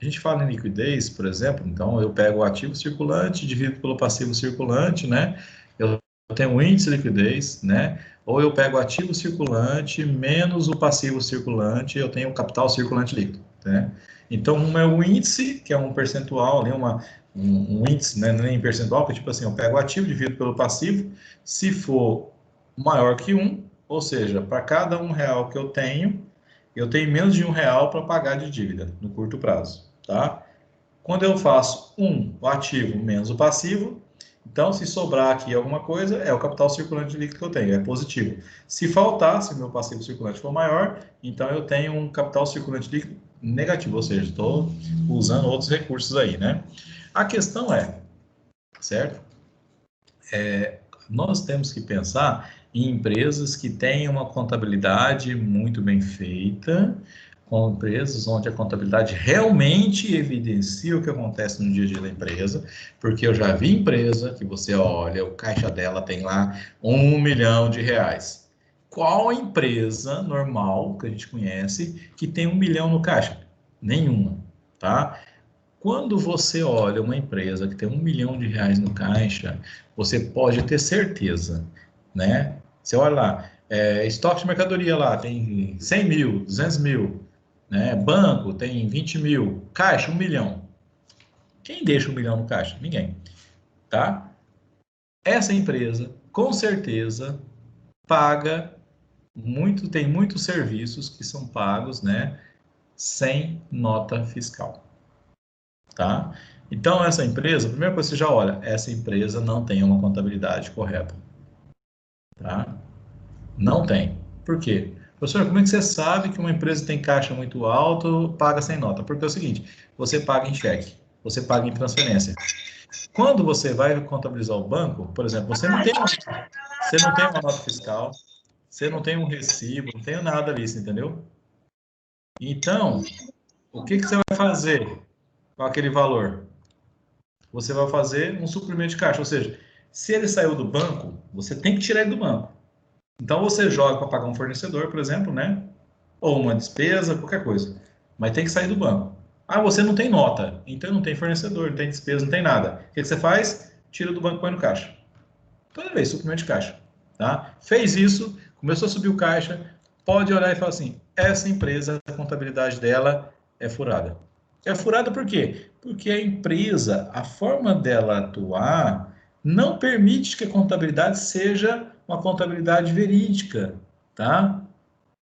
A: A gente fala em liquidez, por exemplo, então eu pego o ativo circulante, divido pelo passivo circulante, né? Eu tenho um índice de liquidez, né? Ou eu pego o ativo circulante menos o passivo circulante, eu tenho o capital circulante líquido, né? Então, um é o índice, que é um percentual, ali um índice, né? Nem percentual, que tipo assim, eu pego o ativo, divido pelo passivo, se for maior que 1, ou seja, para cada R$1 que eu tenho menos de R$1 para pagar de dívida no curto prazo, tá? Quando eu faço o ativo menos o passivo, então se sobrar aqui alguma coisa, é o capital circulante líquido que eu tenho, é positivo. Se faltar, se o meu passivo circulante for maior, então eu tenho um capital circulante líquido negativo, ou seja, estou usando outros recursos aí, né? A questão é, certo? Nós temos que pensar em empresas que têm uma contabilidade muito bem feita, com empresas onde a contabilidade realmente evidencia o que acontece no dia a dia da empresa, porque eu já vi empresa que você olha, o caixa dela tem lá R$1 milhão. Qual empresa normal que a gente conhece que tem 1 milhão no caixa? Nenhuma, tá? Quando você olha uma empresa que tem R$1 milhão no caixa, você pode ter certeza, né? Você olha lá, estoque de mercadoria lá tem 100 mil, 200 mil, né? Banco tem 20 mil, caixa 1 milhão. Quem deixa 1 milhão no caixa? Ninguém, tá? Essa empresa, com certeza, paga muito, tem muitos serviços que são pagos, né? Sem nota fiscal. Tá? Então, essa empresa, a primeira coisa que você já olha, essa empresa não tem uma contabilidade correta. Tá? Não tem. Por quê? Professor, como é que você sabe que uma empresa tem caixa muito alto, paga sem nota? Porque é o seguinte, você paga em cheque, você paga em transferência. Quando você vai contabilizar o banco, por exemplo, você não tem uma nota fiscal, você não tem um recibo, não tem nada ali, entendeu? Então, o que você vai fazer com aquele valor? Você vai fazer um suprimento de caixa, ou seja, se ele saiu do banco, você tem que tirar ele do banco. Então você joga para pagar um fornecedor, por exemplo, né? Ou uma despesa, qualquer coisa. Mas tem que sair do banco. Ah, você não tem nota, então não tem fornecedor, não tem despesa, não tem nada. O que você faz? Tira do banco e põe no caixa. Toda vez, suprimento de caixa. Tá? Fez isso, começou a subir o caixa, pode olhar e falar assim, essa empresa, a contabilidade dela é furada. É furada por quê? Porque a empresa, a forma dela atuar, não permite que a contabilidade seja uma contabilidade verídica, tá?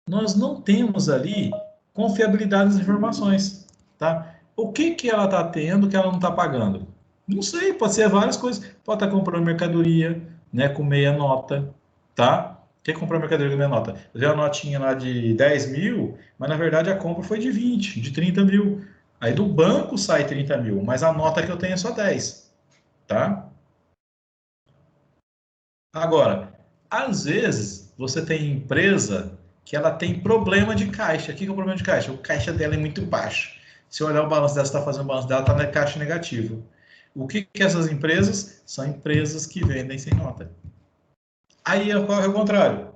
A: Nós não temos ali confiabilidade das informações, tá? O que ela está tendo que ela não está pagando? Não sei, pode ser várias coisas. Pode estar comprando mercadoria, né, com meia nota, tá? Quem comprou mercadoria com meia nota? Deu uma notinha lá de 10 mil, mas na verdade a compra foi de 20, de 30 mil. Aí do banco sai 30 mil, mas a nota que eu tenho é só 10, tá? Agora, às vezes, você tem empresa que ela tem problema de caixa. O que é o problema de caixa? O caixa dela é muito baixo. Se olhar o balanço dela, você está fazendo o balanço dela, está na caixa negativo. O que essas empresas? São empresas que vendem sem nota. Aí ocorre o contrário.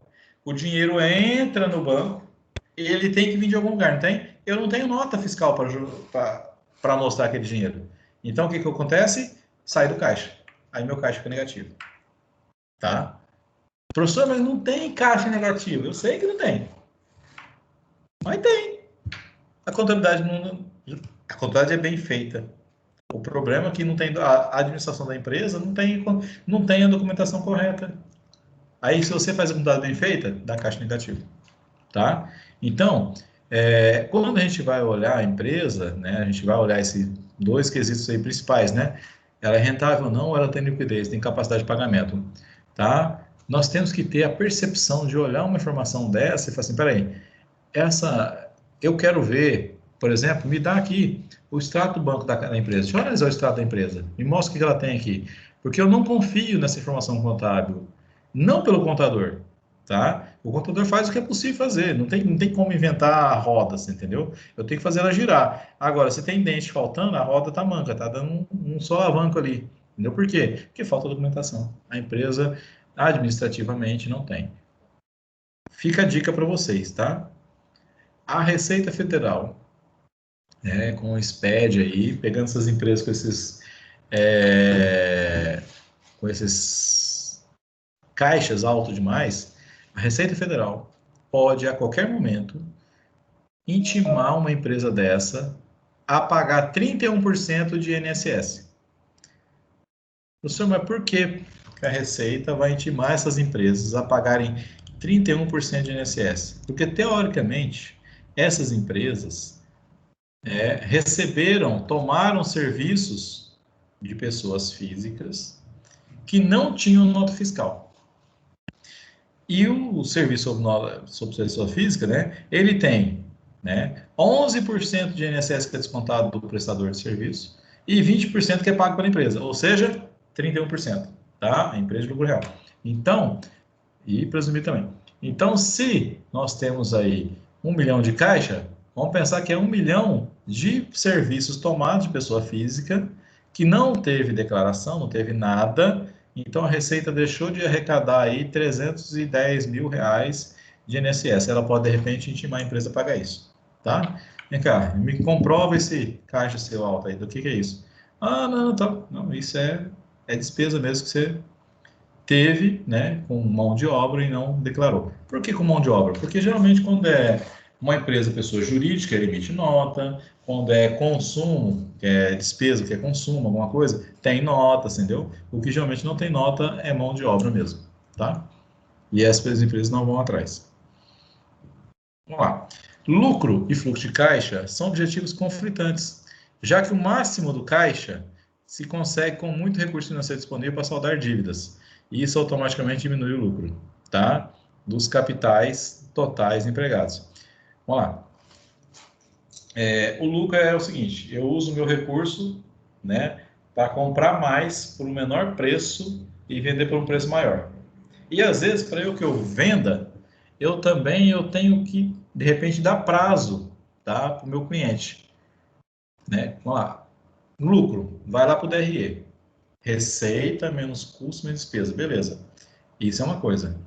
A: O dinheiro entra no banco, ele tem que vir de algum lugar, não tem? Eu não tenho nota fiscal para mostrar aquele dinheiro. Então, o que acontece? Sai do caixa. Aí meu caixa fica negativo. Tá? Professor, mas não tem caixa negativo. Eu sei que não tem. Mas tem. A contabilidade é bem feita. O problema é que não tem a administração da empresa não tem a documentação correta. Aí, se você faz a contabilidade bem feita, dá caixa negativo. Tá? Então, quando a gente vai olhar a empresa, né, a gente vai olhar esses dois quesitos aí principais, né? Ela é rentável ou não, ou ela tem liquidez, tem capacidade de pagamento, tá? Nós temos que ter a percepção de olhar uma informação dessa e falar assim, peraí, eu quero ver por exemplo, me dá aqui o extrato do banco da empresa. Deixa eu analisar o extrato da empresa. Me mostra o que ela tem aqui. Porque eu não confio nessa informação contábil. Não pelo contador, tá? O contador faz o que é possível fazer. Não tem como inventar rodas, entendeu? Eu tenho que fazer ela girar. Agora, se tem dente faltando, a roda tá manca, tá dando um solavanco ali. Entendeu por quê? Porque falta documentação. A empresa, administrativamente, não tem. Fica a dica para vocês, tá? A Receita Federal, com o SPED aí, pegando essas empresas com esses caixas alto demais, a Receita Federal pode, a qualquer momento, intimar uma empresa dessa a pagar 31% de INSS. Professor, mas por que a Receita vai intimar essas empresas a pagarem 31% de INSS? Porque, teoricamente, essas empresas tomaram serviços de pessoas físicas que não tinham nota fiscal. E o serviço sobre pessoa física, ele tem 11% de INSS que é descontado do prestador de serviço e 20% que é pago pela empresa, ou seja, 31%, tá? A empresa de lucro real. Então, e presumir também. Então, se nós temos aí 1 milhão de caixa, vamos pensar que é 1 milhão de serviços tomados de pessoa física que não teve declaração, não teve nada. Então, a Receita deixou de arrecadar aí 310 mil reais de INSS. Ela pode, de repente, intimar a empresa a pagar isso, tá? Vem cá, me comprova esse caixa seu alto aí, do que é isso? Ah, não, tá. Não, isso é despesa mesmo que você teve, com mão de obra e não declarou. Por que com mão de obra? Porque, geralmente, quando é uma empresa, pessoa jurídica, ele emite nota. Quando é consumo, que é despesa, que é consumo, alguma coisa, tem nota, entendeu? O que geralmente não tem nota é mão de obra mesmo, tá? E essas empresas não vão atrás. Vamos lá. Lucro e fluxo de caixa são objetivos conflitantes, já que o máximo do caixa se consegue com muito recurso financeiro disponível para saldar dívidas. E isso automaticamente diminui o lucro, tá? Dos capitais totais empregados. Vamos lá. O lucro é o seguinte: eu uso o meu recurso, para comprar mais por um menor preço e vender por um preço maior. E às vezes, para que eu venda, eu tenho que, de repente, dar prazo, tá, para o meu cliente. Vamos lá. Lucro, vai lá para o DRE. Receita menos custo menos despesa. Beleza. Isso é uma coisa.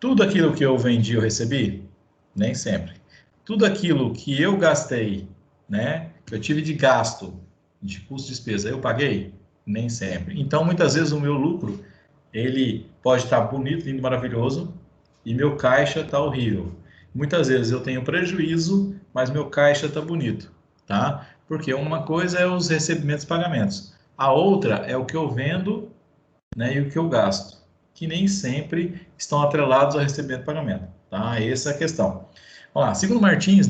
A: Tudo aquilo que eu vendi, eu recebi? Nem sempre. Tudo aquilo que eu gastei, que eu tive de gasto, de custo de despesa, eu paguei? Nem sempre. Então, muitas vezes, o meu lucro, ele pode estar bonito, lindo, maravilhoso, e meu caixa está horrível. Muitas vezes eu tenho prejuízo, mas meu caixa está bonito, tá? Porque uma coisa é os recebimentos e pagamentos. A outra é o que eu vendo, e o que eu gasto, que nem sempre estão atrelados ao recebimento e pagamento, tá? Essa é a questão. Vamos lá. Segundo Martins,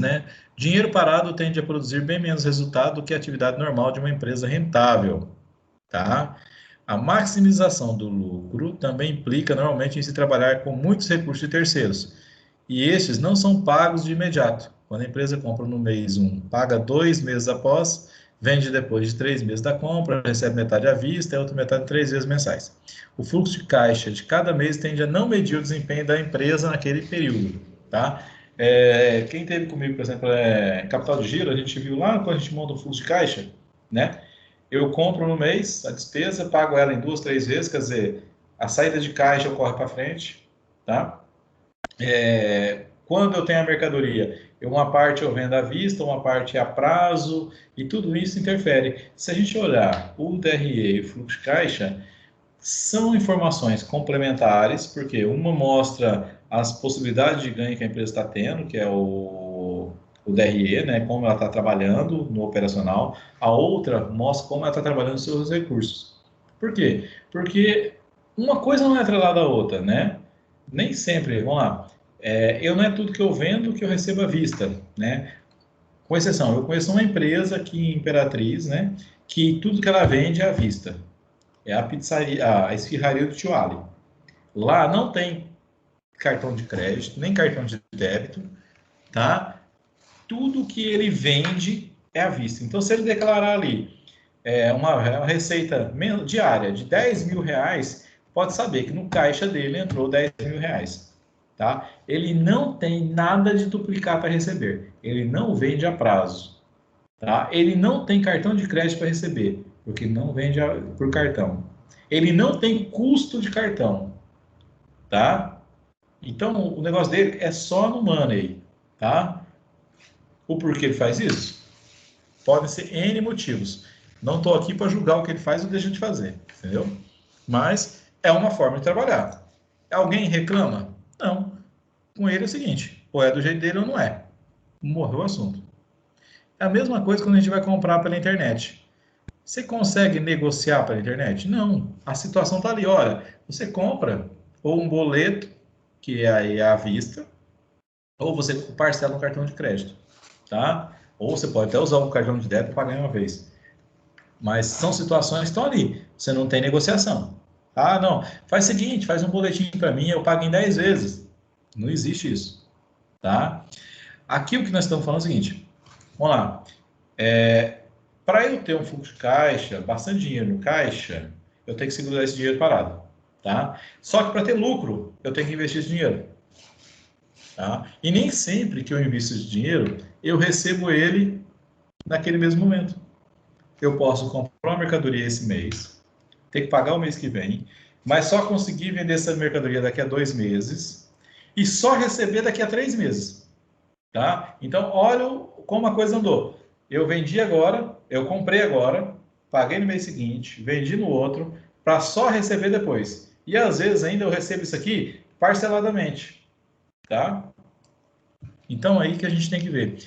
A: dinheiro parado tende a produzir bem menos resultado do que a atividade normal de uma empresa rentável, tá? A maximização do lucro também implica normalmente em se trabalhar com muitos recursos de terceiros, e estes não são pagos de imediato. Quando a empresa compra no mês 1, paga 2 meses após, vende depois de 3 meses da compra, recebe metade à vista e a outra metade em 3 vezes mensais. O fluxo de caixa de cada mês tende a não medir o desempenho da empresa naquele período, tá? Quem teve comigo, por exemplo, capital de giro, a gente viu lá quando a gente monta um fluxo de caixa, eu compro no mês a despesa, pago ela em 2, 3 vezes, quer dizer, a saída de caixa ocorre para frente, tá? Quando eu tenho a mercadoria, uma parte eu vendo à vista, uma parte é a prazo, e tudo isso interfere. Se a gente olhar o DRE e o fluxo de caixa, são informações complementares, porque uma mostra as possibilidades de ganho que a empresa está tendo, que é o DRE, como ela está trabalhando no operacional. A outra mostra como ela está trabalhando os seus recursos. Por quê? Porque uma coisa não é atrelada à outra, Nem sempre, vamos lá. Não é tudo que eu vendo que eu recebo à vista, Com exceção, eu conheço uma empresa aqui em Imperatriz, que tudo que ela vende é à vista. É a pizzaria, a esfirraria do Tio Ali. Lá não tem cartão de crédito, nem cartão de débito, tá? tudo que ele vende é à vista. Então, se ele declarar ali uma receita diária de 10 mil reais, pode saber que no caixa dele entrou 10 mil reais. Tá? Ele não tem nada de duplicado para receber. Ele não vende a prazo. Tá? Ele não tem cartão de crédito para receber, porque não vende por cartão. Ele não tem custo de cartão. Tá? Então, o negócio dele é só no Money. Tá? O porquê ele faz isso? Podem ser N motivos. Não estou aqui para julgar o que ele faz ou deixa de fazer. Entendeu? Mas é uma forma de trabalhar. Alguém reclama? Não. Com ele é o seguinte, ou é do jeito dele ou não é. Morreu o assunto. É a mesma coisa quando a gente vai comprar pela internet. Você consegue negociar pela internet? Não. A situação está ali. Olha, você compra ou um boleto, que é aí à vista, ou você parcela no cartão de crédito. Tá? Ou você pode até usar um cartão de débito para pagar uma vez. Mas são situações que estão ali. Você não tem negociação. Ah, não. Faz o seguinte, faz um boletim para mim, eu pago em 10 vezes. Não existe isso. Tá? Aqui o que nós estamos falando é o seguinte. Vamos lá. Para eu ter um fluxo de caixa, bastante dinheiro no caixa, eu tenho que segurar esse dinheiro parado. Tá? Só que para ter lucro, eu tenho que investir esse dinheiro. Tá? E nem sempre que eu invisto esse dinheiro, eu recebo ele naquele mesmo momento. Eu posso comprar uma mercadoria esse mês, ter que pagar o mês que vem, mas só conseguir vender essa mercadoria daqui a 2 meses e só receber daqui a 3 meses. Tá? Então, olha como a coisa andou. Eu vendi agora, eu comprei agora, paguei no mês seguinte, vendi no outro, para só receber depois. E às vezes ainda eu recebo isso aqui parceladamente. Tá? Então, aí que a gente tem que ver.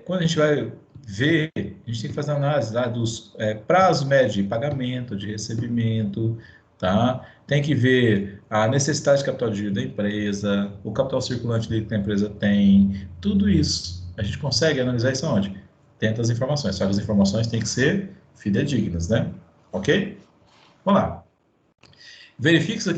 A: Quando a gente vai ver, a gente tem que fazer uma análise lá dos prazos médios de pagamento, de recebimento, tá? Tem que ver a necessidade de capital de giro da empresa, o capital circulante que a empresa tem, tudo isso. A gente consegue analisar isso aonde? Dentro das informações, só que as informações têm que ser fidedignas, né? Ok? Vamos lá. Verifique-se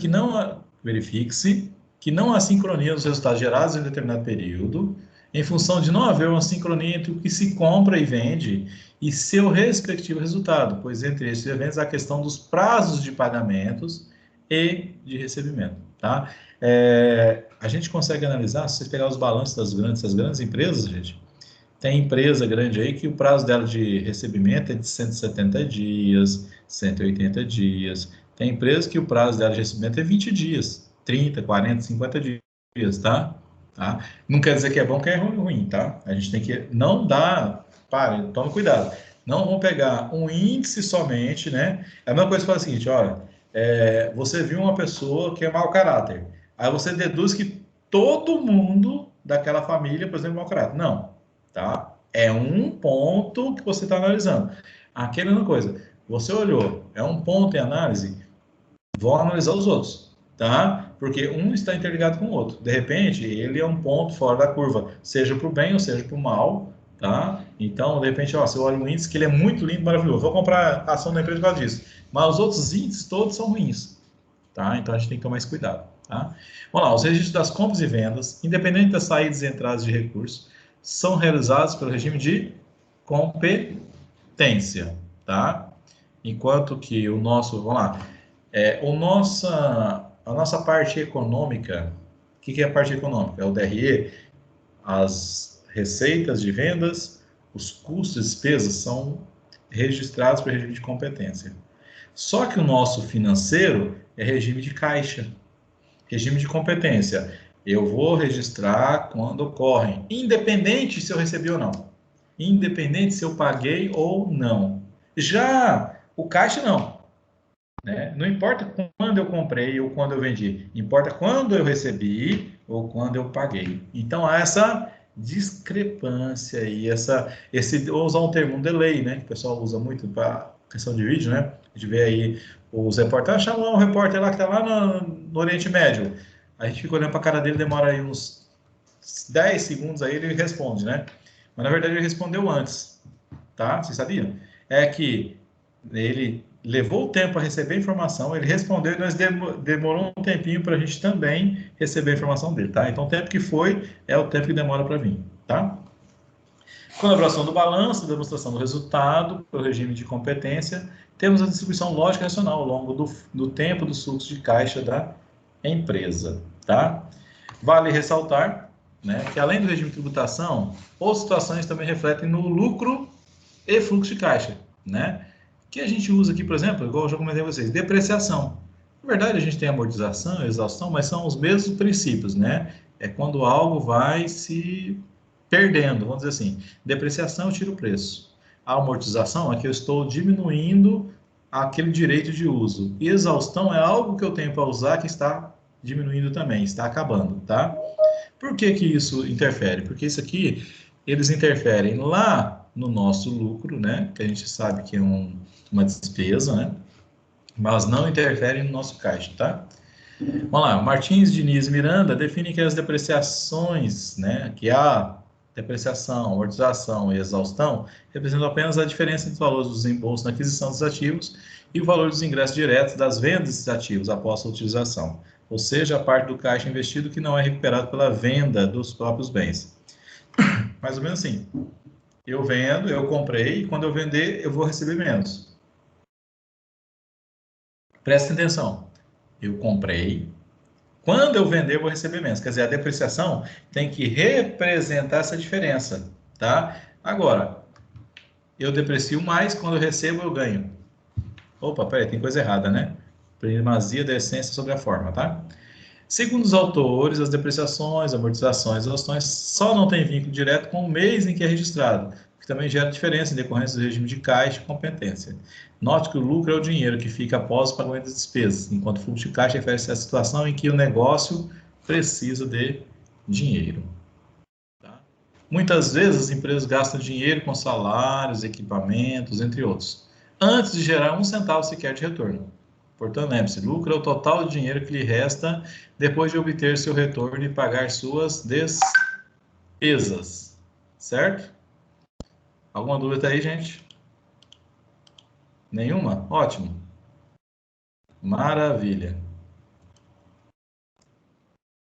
A: que não há sincronia nos resultados gerados em determinado período, em função de não haver uma sincronia entre o que se compra e vende e seu respectivo resultado, pois entre esses eventos há a questão dos prazos de pagamentos e de recebimento. Tá? A gente consegue analisar, se você pegar os balanços das grandes empresas, gente, tem empresa grande aí que o prazo dela de recebimento é de 170 dias, 180 dias. Tem empresa que o prazo dela de recebimento é 20 dias, 30, 40, 50 dias, tá? Tá? Não quer dizer que é bom, que é ruim, tá? A gente tem que não dar, tome cuidado. Não vamos pegar um índice somente, né? É a mesma coisa que fala o seguinte, olha, você viu uma pessoa que é mau caráter, aí você deduz que todo mundo daquela família, por exemplo, é mau caráter. Não, tá? É um ponto que você está analisando. Aqui é a mesma coisa. Você olhou, é um ponto em análise, vão analisar os outros, tá? Porque um está interligado com o outro. De repente, ele é um ponto fora da curva, seja para o bem ou seja para o mal, tá? Então, de repente, você olha um índice que ele é muito lindo, maravilhoso. Vou comprar a ação da empresa por causa disso. Mas os outros índices todos são ruins, tá? Então, a gente tem que tomar esse cuidado, tá? Vamos lá, os registros das compras e vendas, independente das saídas e entradas de recursos, são realizados pelo regime de competência, tá? Enquanto que o nosso, vamos lá, a nossa parte econômica, o que é a parte econômica? É o DRE, as receitas de vendas, os custos e despesas são registrados para regime de competência. Só que o nosso financeiro é regime de caixa, regime de competência. Eu vou registrar quando ocorrem, independente se eu recebi ou não, independente se eu paguei ou não. Já o caixa não. Né? Não importa quando eu comprei ou quando eu vendi, importa quando eu recebi ou quando eu paguei. Então, há essa discrepância aí, vou usar um termo, um delay, né? Que o pessoal usa muito para questão de vídeo, né? A gente vê aí os repórteres, chamam um repórter lá que está lá no Oriente Médio. A gente fica olhando para a cara dele, demora aí uns 10 segundos, aí ele responde, né? Mas, na verdade, ele respondeu antes, tá? Vocês sabiam? É que ele levou o tempo para receber a informação, ele respondeu e nós demorou um tempinho para a gente também receber a informação dele, tá? Então, o tempo que foi é o tempo que demora para vir, tá? Colaboração do balanço, demonstração do resultado, pelo regime de competência. Temos a distribuição lógica e racional ao longo do tempo dos fluxos de caixa da empresa, tá? Vale ressaltar, né, que além do regime de tributação, outras situações também refletem no lucro e fluxo de caixa, né? Que a gente usa aqui, por exemplo, igual eu já comentei com vocês, depreciação. Na verdade, a gente tem amortização, exaustão, mas são os mesmos princípios, né? É quando algo vai se perdendo, vamos dizer assim. Depreciação, eu tiro o preço. A amortização é que eu estou diminuindo aquele direito de uso. E exaustão é algo que eu tenho para usar que está diminuindo também, está acabando, tá? Por que que isso interfere? Porque isso aqui, eles interferem lá no nosso lucro, né? Que a gente sabe que é uma despesa, né? Mas não interferem no nosso caixa, tá? Vamos lá, Martins, Diniz e Miranda definem que as depreciações, né? Que há depreciação, amortização e exaustão representam apenas a diferença entre os valores dos reembolsos na aquisição dos ativos e o valor dos ingressos diretos das vendas desses ativos após a utilização, ou seja, a parte do caixa investido que não é recuperado pela venda dos próprios bens. Mais ou menos assim, eu vendo, eu comprei, e quando eu vender, eu vou receber menos. Presta atenção, eu comprei, quando eu vender, eu vou receber menos. Quer dizer, a depreciação tem que representar essa diferença, tá? Agora, eu deprecio mais, quando eu recebo, eu ganho. Opa, peraí, tem coisa errada, né? Primazia da essência sobre a forma, tá? Segundo os autores, as depreciações, amortizações e exaustões só não têm vínculo direto com o mês em que é registrado, o que também gera diferença em decorrência do regime de caixa e competência. Note que o lucro é o dinheiro que fica após o pagamento das despesas, enquanto o fluxo de caixa refere-se à situação em que o negócio precisa de dinheiro. Tá? Muitas vezes as empresas gastam dinheiro com salários, equipamentos, entre outros, antes de gerar um centavo sequer de retorno. Portanto, lembre-se, lucro é o total de dinheiro que lhe resta depois de obter seu retorno e pagar suas despesas. Certo? Alguma dúvida aí, gente? Nenhuma? Ótimo. Maravilha.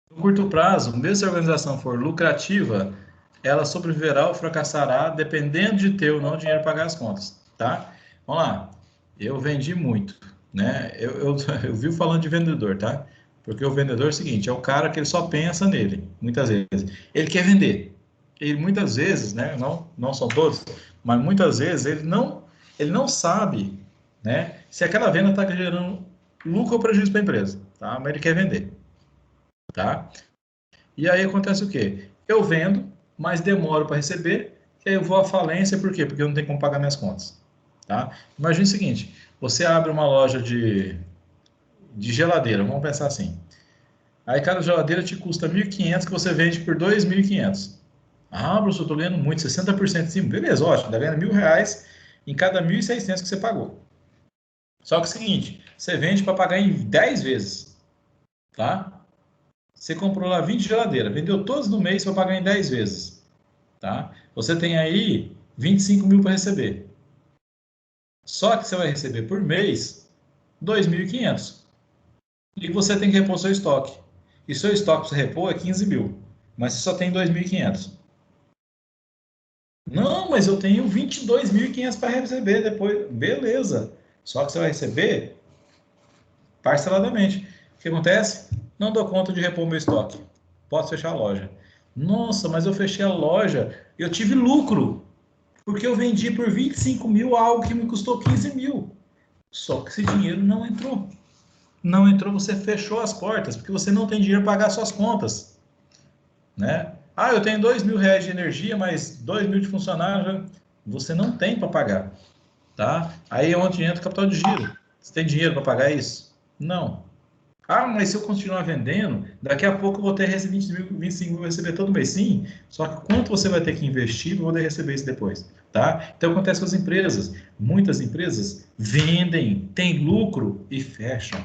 A: No curto prazo, mesmo se a organização for lucrativa, ela sobreviverá ou fracassará dependendo de ter ou não dinheiro para pagar as contas, tá? Vamos lá. Eu vendi muito, né? Eu vivo falando de vendedor, tá? Porque o vendedor é o seguinte, é o cara que ele só pensa nele, muitas vezes. Ele quer vender. Ele muitas vezes, né? Não são todos, mas muitas vezes ele não sabe, né, se aquela venda está gerando lucro ou prejuízo para a empresa, tá? Mas ele quer vender, tá? E aí acontece o quê? Eu vendo, mas demoro para receber, e aí eu vou à falência, por quê? Porque eu não tenho como pagar minhas contas, tá? Imagina o seguinte, você abre uma loja de geladeira, vamos pensar assim. Aí cada geladeira te custa 1.500 que você vende por 2.500. Ah, professor, eu estou ganhando muito, 60% de cima. Beleza, ótimo, está ganhando R$1.000 em cada 1.600 que você pagou. Só que é o seguinte, você vende para pagar em 10 vezes, tá? Você comprou lá 20 geladeiras, vendeu todas no mês para pagar em 10 vezes, tá? Você tem aí 25 mil para receber. Só que você vai receber por mês 2.500. E você tem que repor seu estoque. E seu estoque para você repor é 15 mil, mas você só tem 2.500. Não, mas eu tenho 22.500 para receber depois. Beleza. Só que você vai receber parceladamente. O que acontece? Não dou conta de repor meu estoque. Posso fechar a loja. Nossa, mas eu fechei a loja. Eu tive lucro. Porque eu vendi por 25 mil algo que me custou 15 mil. Só que esse dinheiro não entrou. Não entrou, você fechou as portas. Porque você não tem dinheiro para pagar suas contas. Né? Ah, eu tenho R$2.000 de energia, mas 2.000 de funcionário, você não tem para pagar, tá? Aí é onde entra o capital de giro. Você tem dinheiro para pagar isso? Não. Ah, mas se eu continuar vendendo, daqui a pouco eu vou ter 25 mil, vou receber todo mês. Sim, só que quanto você vai ter que investir para poder receber isso depois, tá? Então acontece com as empresas. Muitas empresas vendem, têm lucro e fecham,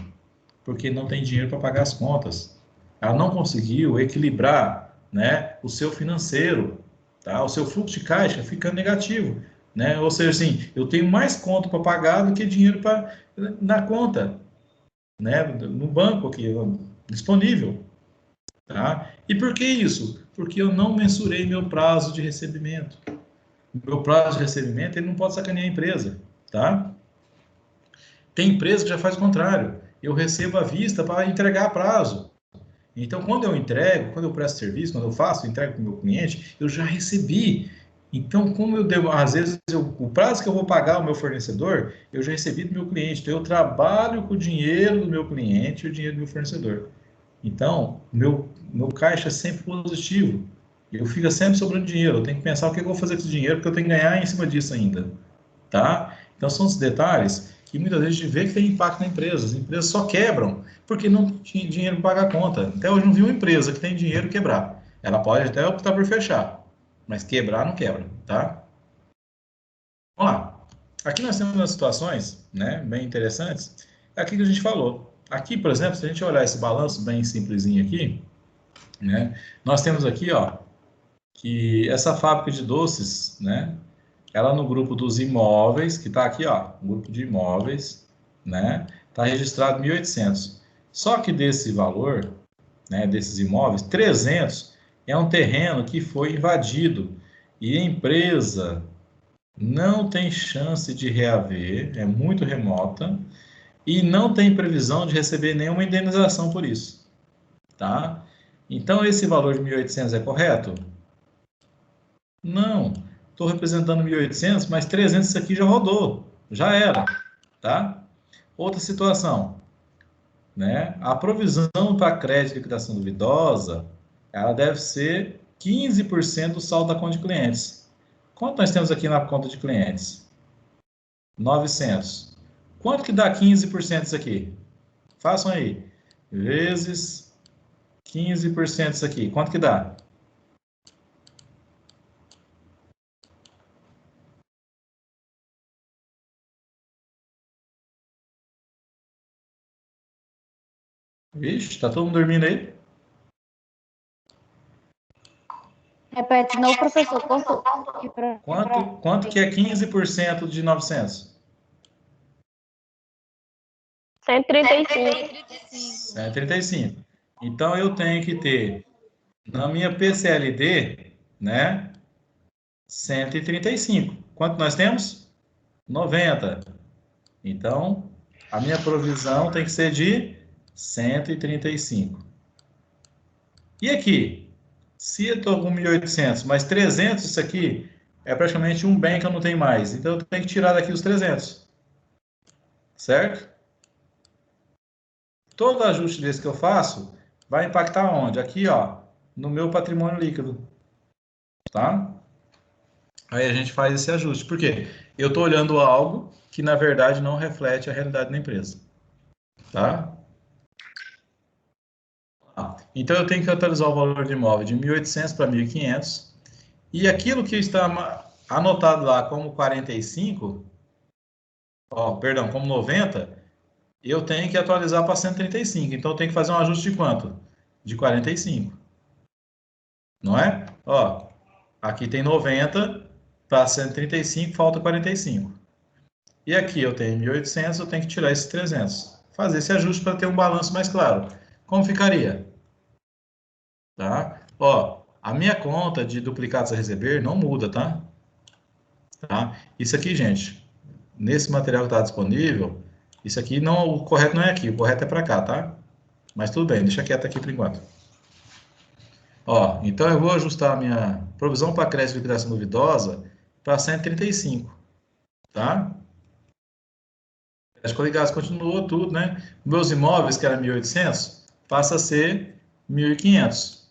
A: porque não tem dinheiro para pagar as contas. Ela não conseguiu equilibrar, né, o seu financeiro, tá? O seu fluxo de caixa fica negativo, né? Ou seja, assim, eu tenho mais conta para pagar do que dinheiro na conta, né? No banco aqui, disponível, tá? E por que isso? Porque eu não mensurei meu prazo de recebimento. meu prazo de recebimento, ele não pode sacanear a empresa, tá? Tem empresa que já faz o contrário. Eu recebo à vista para entregar a prazo. Então, quando eu entrego, quando eu presto serviço, quando eu faço, entrego para o meu cliente, eu já recebi. Então, como eu devo, às vezes, o prazo que eu vou pagar ao meu fornecedor, eu já recebi do meu cliente. Então, eu trabalho com o dinheiro do meu cliente e o dinheiro do meu fornecedor. Então, meu caixa é sempre positivo. Eu fico sempre sobrando dinheiro. Eu tenho que pensar o que eu vou fazer com esse dinheiro, porque eu tenho que ganhar em cima disso ainda. Tá? Então, são os detalhes que muitas vezes a gente vê que tem impacto na empresa. As empresas só quebram porque não tinha dinheiro para pagar a conta. Até hoje não vi uma empresa que tem dinheiro quebrar. Ela pode até optar por fechar, mas quebrar não quebra, tá? Vamos lá. Aqui nós temos umas situações, né, bem interessantes. É aqui que a gente falou. Aqui, por exemplo, se a gente olhar esse balanço bem simplesinho aqui, né, nós temos aqui, ó, que essa fábrica de doces, né, ela no grupo dos imóveis, que está aqui, ó, grupo de imóveis, né, está registrado 1.800. Só que desse valor, né, desses imóveis, 300 é um terreno que foi invadido e a empresa não tem chance de reaver, é muito remota e não tem previsão de receber nenhuma indenização por isso, tá? Então esse valor de 1.800 é correto? Não. Estou representando 1.800, mas 300 isso aqui já rodou, já era, tá? Outra situação, né? A provisão para crédito e liquidação duvidosa, ela deve ser 15% do saldo da conta de clientes. Quanto nós temos aqui na conta de clientes? 900. Quanto que dá 15% disso aqui? Façam aí. Vezes 15% disso aqui. Quanto que dá? Vixe, tá todo mundo dormindo aí?
G: Repete de novo, professor.
A: Quanto que é 15% de 900?
C: 135.
A: 135. Então, eu tenho que ter, na minha PCLD, né, 135. Quanto nós temos? 90. Então, a minha provisão tem que ser de 135. E aqui? Se eu estou com 1.800, mais 300, isso aqui é praticamente um bem que eu não tenho mais. Então, eu tenho que tirar daqui os 300. Certo? Todo ajuste desse que eu faço vai impactar onde? Aqui, ó, no meu patrimônio líquido. Tá? Aí a gente faz esse ajuste. Por quê? Eu estou olhando algo que, na verdade, não reflete a realidade da empresa. Tá? Então, eu tenho que atualizar o valor de imóvel de 1.800 para 1.500. E aquilo que está anotado lá como 45, perdão, como 90, eu tenho que atualizar para 135. Então, eu tenho que fazer um ajuste de quanto? De 45. Não é? Ó, aqui tem 90, para 135, falta 45. E aqui eu tenho 1.800, eu tenho que tirar esses 300. Fazer esse ajuste para ter um balanço mais claro. Como ficaria? Tá? Ó, a minha conta de duplicados a receber não muda, tá? Tá? Isso aqui, gente, nesse material que está disponível, isso aqui não, o correto não é aqui, o correto é para cá, tá? Mas tudo bem, deixa quieto aqui por enquanto. Ó, então eu vou ajustar a minha provisão para crédito e liquidação duvidosa para 135, tá? As coligadas continuou tudo, né? Meus imóveis, que era 1.800, passa a ser 1.500.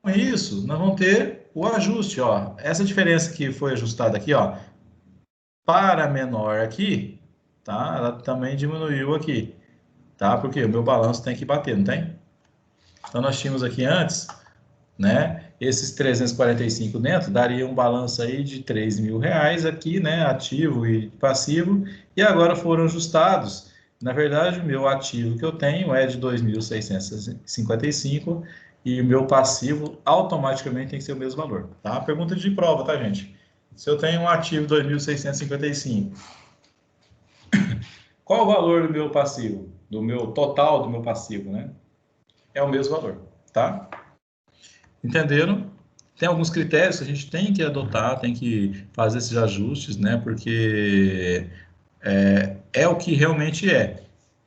A: Com isso, nós vamos ter o ajuste, ó. Essa diferença que foi ajustada aqui, ó, para menor aqui, tá? Ela também diminuiu aqui, tá? Porque o meu balanço tem que bater, não tem? Então, nós tínhamos aqui antes, né? Esses 345 dentro daria um balanço aí de R$3.000 aqui, né? Ativo e passivo. E agora foram ajustados. Na verdade, o meu ativo que eu tenho é de 2.655 e o meu passivo automaticamente tem que ser o mesmo valor, tá? Pergunta de prova, tá, gente? Se eu tenho um ativo 2.655, qual o valor do meu passivo? Do meu total do meu passivo, né? É o mesmo valor, tá? Entenderam? tem alguns critérios que a gente tem que adotar, tem que fazer esses ajustes, né? Porque é o que realmente é,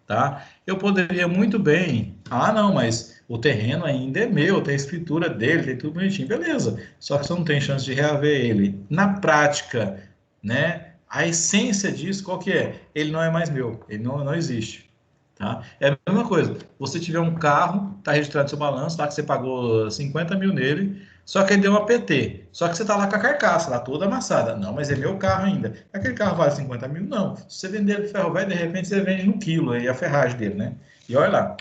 A: tá? Eu poderia muito bem, não, mas o terreno ainda é meu, tem a escritura dele, tem tudo bonitinho, beleza. Só que você não tem chance de reaver ele. Na prática, né? A essência disso, qual que é? Ele não é mais meu, ele não existe. Tá? É a mesma coisa, você tiver um carro, está registrado no seu balanço, tá? Que você pagou 50 mil nele, só que ele deu uma PT, só que você está lá com a carcaça, lá toda amassada. Não, mas é meu carro ainda. Aquele carro vale 50 mil? Não. Se você vender ele ferro velho, de repente você vende no quilo aí a ferragem dele, né? E olha lá,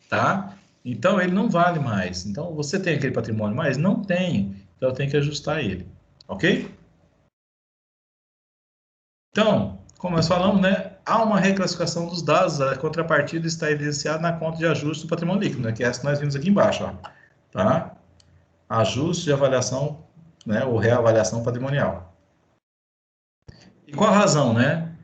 A: tá? Então ele não vale mais. Então você tem aquele patrimônio mais? Não tem. Então eu tenho que ajustar ele, ok? Então, como nós falamos, né, há uma reclassificação dos dados, a contrapartida está evidenciada na conta de ajuste do patrimônio líquido, né, que é essa que nós vimos aqui embaixo, ó, tá? Ajuste de avaliação, né, ou reavaliação patrimonial. E qual a razão, né?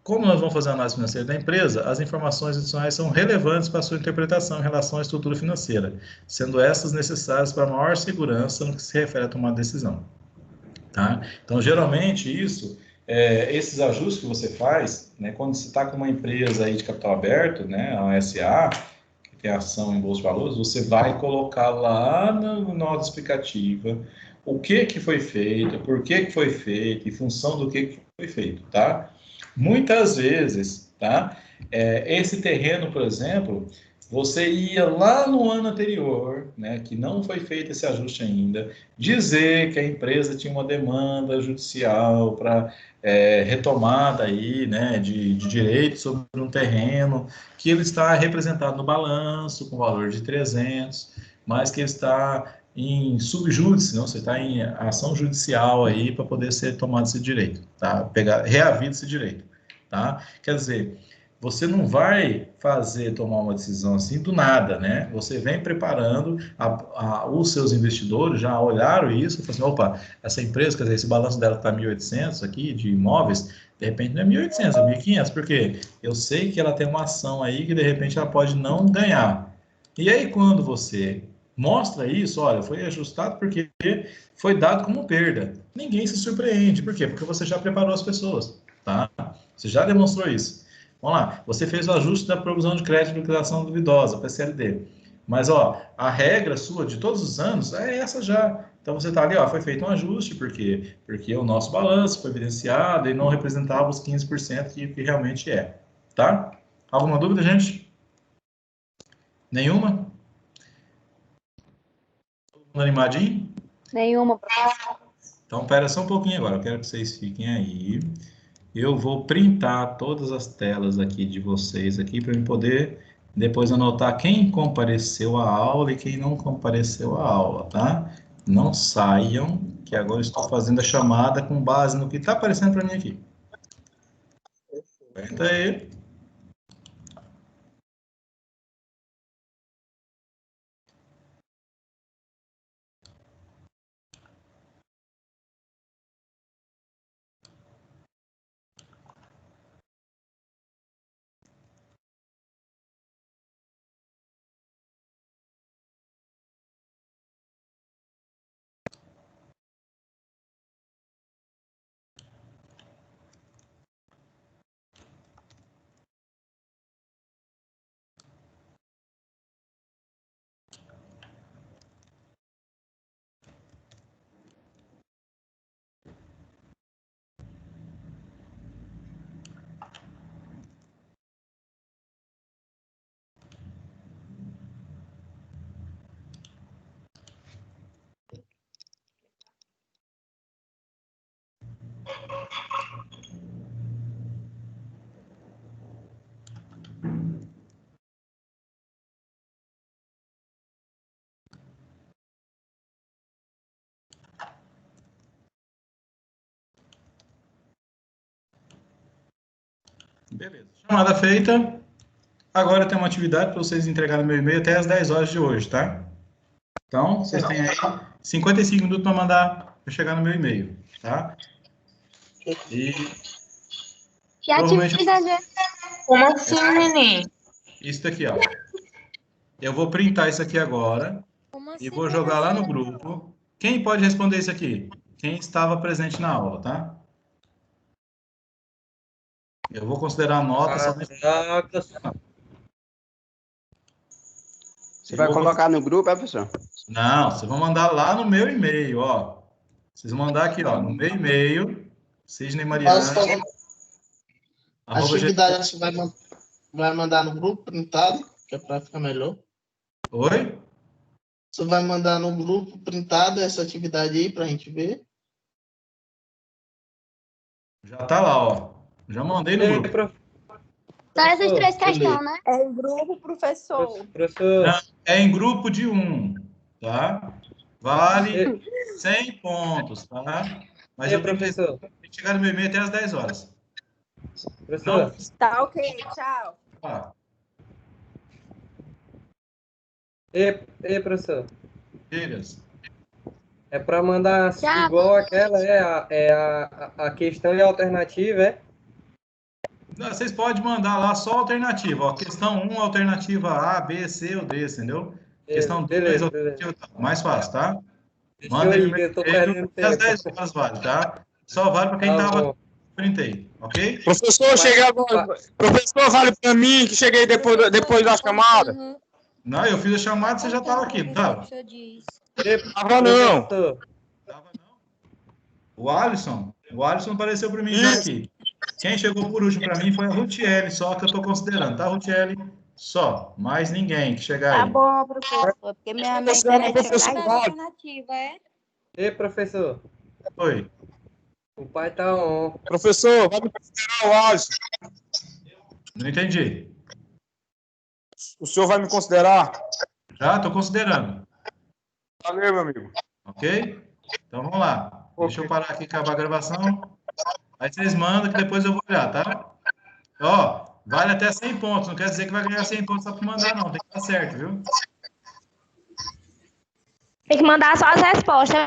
A: Como nós vamos fazer a análise financeira da empresa, as informações adicionais são relevantes para a sua interpretação em relação à estrutura financeira, sendo essas necessárias para maior segurança no que se refere a tomar decisão. Tá? Então, geralmente, esses ajustes que você faz, né, quando você está com uma empresa aí de capital aberto, né, a SA, que tem ação em bolsa de valores, você vai colocar lá na nota explicativa o que foi feito, por que foi feito, em função do que foi feito, tá? Muitas vezes, tá? Esse terreno, por exemplo, você ia lá no ano anterior, né, que não foi feito esse ajuste ainda, dizer que a empresa tinha uma demanda judicial para retomada aí, né, de direito sobre um terreno, que ele está representado no balanço com valor de 300, mas que ele está em subjúdice, não, você está em ação judicial aí para poder ser tomado esse direito, tá? Reavido esse direito, tá? Quer dizer, você não vai tomar uma decisão assim do nada, né? Você vem preparando, os seus investidores já olharam isso e falaram assim, opa, essa empresa, quer dizer, esse balanço dela está 1.800 aqui, de imóveis, de repente não é 1.800, é 1.500, porque eu sei que ela tem uma ação aí que de repente ela pode não ganhar. E aí quando você mostra isso, olha, foi ajustado porque foi dado como perda. Ninguém se surpreende, por quê? Porque você já preparou as pessoas, tá? Você já demonstrou isso. Vamos lá, você fez o ajuste da provisão de crédito de liquidação duvidosa, PCLD. Mas, ó, a regra sua de todos os anos é essa já. Então, você está ali, ó, foi feito um ajuste, por quê? Porque o nosso balanço foi evidenciado e não representava os 15% que realmente é, tá? Alguma dúvida, gente? Nenhuma? Todo mundo animadinho?
G: Nenhuma, professor.
A: Então, pera só um pouquinho agora, eu quero que vocês fiquem aí. Eu vou printar todas as telas aqui de vocês aqui para eu poder depois anotar quem compareceu à aula e quem não compareceu à aula, tá? Não saiam, que agora eu estou fazendo a chamada com base no que está aparecendo para mim aqui. Aguenta aí. Beleza. Chamada feita. Agora tem uma atividade para vocês entregarem meu e-mail até as 10 horas de hoje, tá? Então, vocês têm aí 55 minutos para mandar, para chegar no meu e-mail, tá? E
G: Que atividade é essa?
I: Como assim, neném?
A: isso daqui, ó. Eu vou printar isso aqui agora e vou jogar lá no grupo. Quem pode responder isso aqui? Quem estava presente na aula, tá? Eu vou considerar a nota somente.
D: Você vai colocar no grupo, professor?
A: Não, vocês vão mandar lá no meu e-mail, ó. Vocês vão mandar aqui, ó, no meu e-mail, Sidney Mariana.
K: A atividade você vai mandar no grupo printado, que é para ficar melhor.
A: Oi?
K: Você vai mandar no grupo printado essa atividade aí para a gente ver?
A: Já tá lá, ó. Já mandei no grupo.
G: Só essas 3 questões, né? É em grupo, professor.
A: Não, é em grupo de 1, tá? Vale 100 pontos, tá? Mas eu tenho que chegar no meu e-mail até às 10 horas.
E: Professor.
A: Então,
G: Tá ok, tchau.
A: tá.
E: Ei, professor.
A: Digas.
E: É para mandar
G: Tchau.
E: igual aquela, a questão e a alternativa, é?
A: Não, vocês podem mandar lá só a alternativa, ó. Questão 1, alternativa A, B, C ou D, entendeu? Questão 2, alternativa mais fácil, tá? Manda aí, eu tô perdendo tempo. Às 10 horas vale, tá? Só vale para quem tava printei, ok?
L: Professor, professor, vale para mim que cheguei depois da chamada.
A: Não, eu fiz a chamada e você já estava aqui, não estava?
L: Tava não.
A: O Alisson apareceu para mim já aqui. Quem chegou por último para mim foi a Rutiele, só que eu estou considerando, tá, Rutiele? Só, mais ninguém que chegar aí.
G: Tá bom, professor, porque minha internet é alternativa, é?
E: Ei, professor.
A: Oi.
E: O pai tá on.
L: Professor, vai me considerar o Alisson.
A: Não entendi.
L: O senhor vai me considerar?
A: Já, estou considerando.
L: Valeu, meu amigo.
A: Ok? Então vamos lá. Deixa eu parar aqui e acabar a gravação. Aí vocês mandam que depois eu vou olhar, tá? Ó, vale até 100 pontos. Não quer dizer que vai ganhar 100 pontos só para mandar, não. Tem que estar certo, viu?
C: Tem que mandar só as respostas.